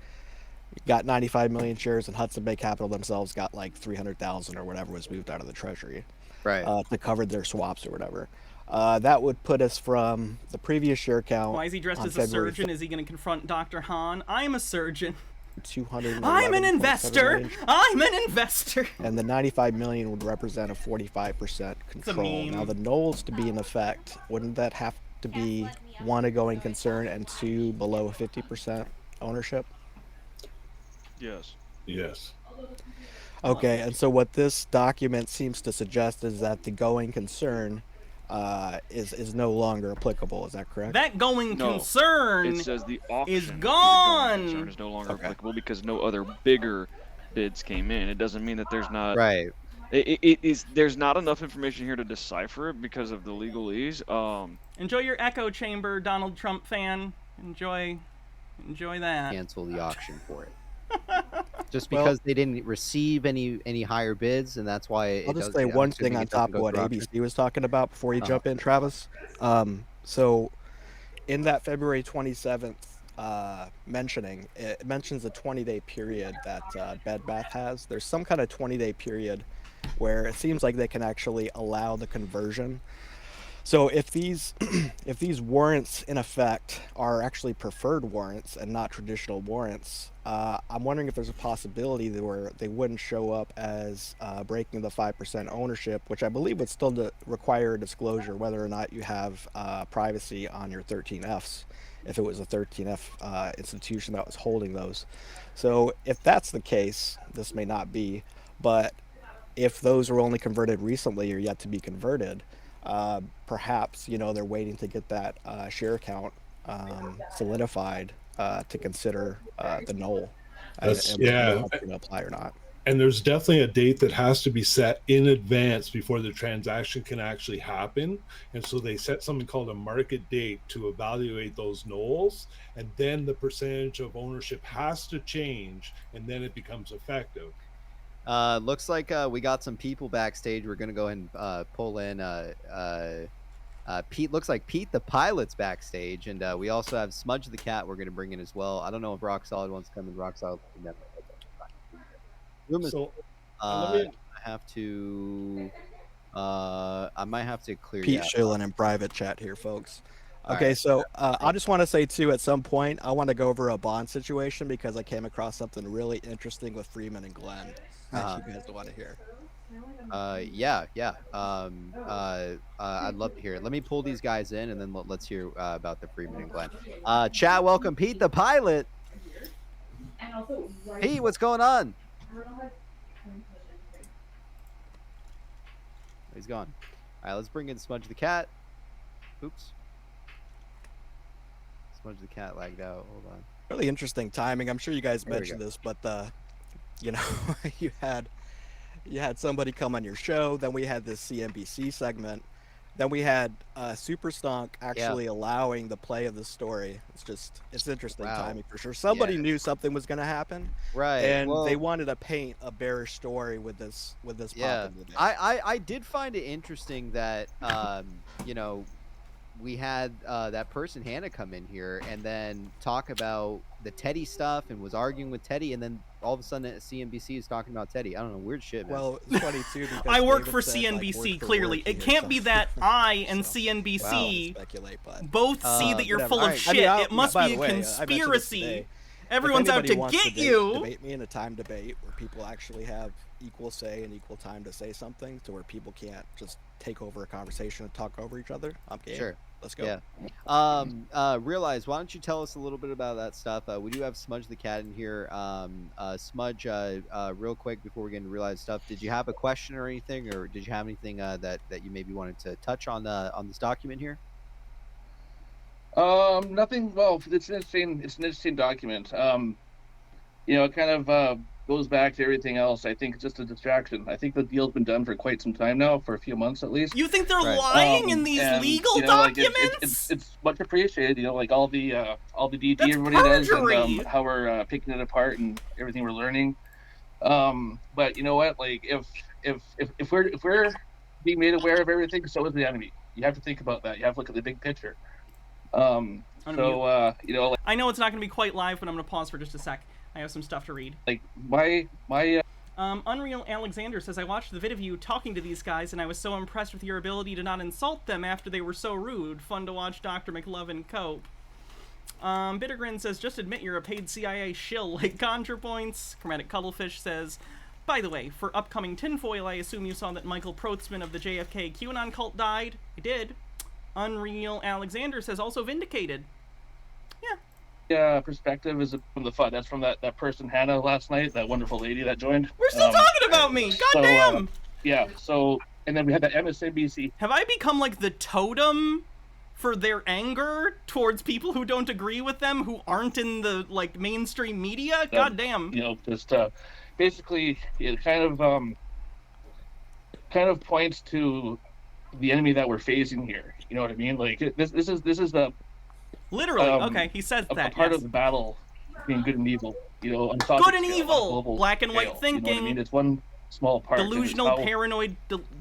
[SPEAKER 21] got 95 million shares, and Hudson Bay Capital themselves got like 300,000 or whatever was moved out of the treasury,
[SPEAKER 4] right,
[SPEAKER 21] to cover their swaps or whatever. That would put us from the previous share count.
[SPEAKER 1] Why is he dressed
[SPEAKER 21] on
[SPEAKER 1] as a
[SPEAKER 21] February
[SPEAKER 1] surgeon? Is he going to confront Dr. Han? I'm a surgeon.
[SPEAKER 21] 211.7
[SPEAKER 1] I'm an investor.
[SPEAKER 21] million.
[SPEAKER 1] I'm an investor.
[SPEAKER 21] And the 95 million would represent a 45% control.
[SPEAKER 1] meme.
[SPEAKER 21] Now, the Knowles to be in effect, wouldn't that have to be one, a going concern, and two, below 50% ownership?
[SPEAKER 20] Yes.
[SPEAKER 5] Yes.
[SPEAKER 21] Okay, and so what this document seems to suggest is that the going concern is no longer applicable. Is that correct?
[SPEAKER 1] That going
[SPEAKER 20] No,
[SPEAKER 1] concern
[SPEAKER 20] it says the option
[SPEAKER 1] is
[SPEAKER 20] for the going
[SPEAKER 1] gone.
[SPEAKER 20] concern is no longer applicable because no other bigger bids came in. It doesn't mean that there's not
[SPEAKER 4] right.
[SPEAKER 20] It is there's not enough information here to decipher it because of the legalese.
[SPEAKER 1] Enjoy your echo chamber, Donald Trump fan. Enjoy that.
[SPEAKER 4] Cancel the auction for it. Just because they didn't receive any higher bids, and that's why
[SPEAKER 21] I'll just say one thing on top of what ABC was talking about before you jump in, Travis. So in that February 27th mentioning, it mentions a 20-day period that Bed Bath has. There's some kind of 20-day period where it seems like they can actually allow the conversion. So if these if these warrants in effect are actually preferred warrants and not traditional warrants, I'm wondering if there's a possibility that where they wouldn't show up as breaking the 5% ownership, which I believe would still require a disclosure whether or not you have privacy on your 13Fs, if it was a 13F institution that was holding those. So if that's the case, this may not be, but if those were only converted recently or yet to be converted, perhaps they're waiting to get that share count solidified to consider the null.
[SPEAKER 5] That's,
[SPEAKER 21] and
[SPEAKER 5] yeah.
[SPEAKER 21] whether it's going to apply or not.
[SPEAKER 5] And there's definitely a date that has to be set in advance before the transaction can actually happen. And so they set something called a market date to evaluate those knolls. And then the percentage of ownership has to change, and then it becomes effective.
[SPEAKER 4] Looks like we got some people backstage. We're gonna go ahead and pull in Pete. Looks like Pete the Pilot's backstage, and we also have Smudge the Cat. We're gonna bring in as well. I don't know if Rock Solid wants to come in. Rock Solid.
[SPEAKER 5] So,
[SPEAKER 4] I have to. I might have to clear.
[SPEAKER 21] Pete
[SPEAKER 4] you out.
[SPEAKER 21] chilling in private chat here, folks.
[SPEAKER 4] All
[SPEAKER 21] Okay,
[SPEAKER 4] right.
[SPEAKER 21] so I just want to say too, at some point, I want to go over a bond situation because I came across something really interesting with Freeman and Glenn. That you guys want to hear.
[SPEAKER 4] Yeah. I'd love to hear it. Let me pull these guys in, and then let's hear about the Freeman and Glenn. Chat, welcome Pete the Pilot. Pete, what's going on? He's gone. All right, let's bring in Smudge the Cat. Oops. Smudge the Cat lagged out. Hold on.
[SPEAKER 21] Really interesting timing. I'm sure you guys
[SPEAKER 4] There we
[SPEAKER 21] mentioned
[SPEAKER 4] go.
[SPEAKER 21] this, but you had somebody come on your show. Then we had this CNBC segment Then we had Super Stunk actually allowing the play of the story. It's interesting timing for sure. Somebody knew something was going to happen,
[SPEAKER 4] right?
[SPEAKER 21] And they wanted to paint a bearish story with this.
[SPEAKER 4] Yeah, I did find it interesting that you know, we had that person Hannah come in here and then talk about the Teddy stuff and was arguing with Teddy, and then all of a sudden CNBC is talking about Teddy. I don't know, weird shit, man.
[SPEAKER 21] Well, it's funny too because
[SPEAKER 1] I work
[SPEAKER 21] David
[SPEAKER 1] for
[SPEAKER 21] said,
[SPEAKER 1] CNBC.
[SPEAKER 21] like, word for
[SPEAKER 1] Clearly,
[SPEAKER 21] word
[SPEAKER 1] it can't be that I and CNBC
[SPEAKER 21] speculate, but
[SPEAKER 1] both see that you're full of
[SPEAKER 21] Alright.
[SPEAKER 1] shit.
[SPEAKER 21] I mean,
[SPEAKER 1] it must
[SPEAKER 21] by
[SPEAKER 1] be
[SPEAKER 21] the
[SPEAKER 1] a
[SPEAKER 21] way, I mentioned this
[SPEAKER 1] conspiracy.
[SPEAKER 21] today.
[SPEAKER 1] Everyone's
[SPEAKER 21] If
[SPEAKER 1] out
[SPEAKER 21] anybody
[SPEAKER 1] to
[SPEAKER 21] wants
[SPEAKER 1] get
[SPEAKER 21] to
[SPEAKER 1] you.
[SPEAKER 21] Debate me in a time debate where people actually have equal say and equal time to say something, to where people can't just take over a conversation and talk over each other. I'm game.
[SPEAKER 4] Sure.
[SPEAKER 21] Let's go.
[SPEAKER 4] Yeah. Realize, why don't you tell us a little bit about that stuff? We do have Smudge the Cat in here. Smudge, real quick before we get into Realize stuff, did you have a question or anything, or did you have anything that you maybe wanted to touch on this document here?
[SPEAKER 2] Nothing. Well, it's an interesting document. You know, it kind of goes back to everything else. I think it's just a distraction. I think the deal's been done for quite some time now, for a few months at least.
[SPEAKER 1] You think they're lying in these legal documents?
[SPEAKER 2] It's much appreciated. You know, like all the DD
[SPEAKER 1] That's
[SPEAKER 2] everybody
[SPEAKER 1] perjury.
[SPEAKER 2] does, and how we're picking it apart and everything we're learning. But you know what? Like if we're being made aware of everything, so is the enemy. You have to think about that. You have to look at the big picture. You know, like,
[SPEAKER 1] I know it's not going to be quite live, but I'm going to pause for just a sec. I have some stuff to read.
[SPEAKER 2] Like my
[SPEAKER 1] Unreal Alexander says, I watched the vid of you talking to these guys, and I was so impressed with your ability to not insult them after they were so rude. Fun to watch Dr. McLovin cope. Bittergrin says, just admit you're a paid CIA shill like ContraPoints. Chromatic Cuddlefish says, by the way, for upcoming tinfoil, I assume you saw that Michael Protzman of the JFK QAnon cult died. I did. Unreal Alexander says, also vindicated.
[SPEAKER 2] Perspective is from the fun. That's from that person Hannah last night, that wonderful lady that joined.
[SPEAKER 1] We're still talking about me. Goddamn.
[SPEAKER 2] Yeah. So, and then we had the MSNBC.
[SPEAKER 1] Have I become like the totem for their anger towards people who don't agree with them, who aren't in the like mainstream media? Goddamn.
[SPEAKER 2] You know, just basically, it kind of points to the enemy that we're facing here. You know what I mean? Like this is the.
[SPEAKER 1] Literally, okay, he says that.
[SPEAKER 2] A part of the battle being good and evil, you know, on
[SPEAKER 1] good and evil, black and white thinking.
[SPEAKER 2] You know what I mean? It's one small part.
[SPEAKER 1] Delusional, paranoid,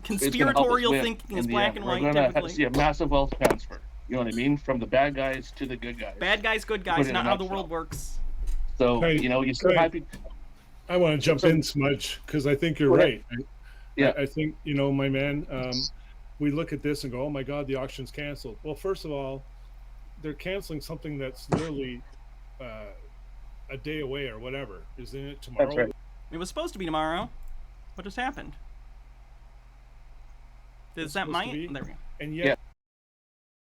[SPEAKER 1] conspiratorial thinking is black and white.
[SPEAKER 2] We're going to see a massive wealth transfer. You know what I mean? From the bad guys to the good guys.
[SPEAKER 1] Bad guys, good guys, not how the world works.
[SPEAKER 2] So, you know, you still happy.
[SPEAKER 5] I want to jump in, Smudge, because I think you're right.
[SPEAKER 2] Yeah.
[SPEAKER 5] I think, you know, my man, we look at this and go, oh my God, the auction's canceled. Well, first of all, they're canceling something that's literally a day away or whatever. Isn't it tomorrow?
[SPEAKER 2] That's right.
[SPEAKER 1] It was supposed to be tomorrow. What just happened? Is that my? There we go.
[SPEAKER 5] And yet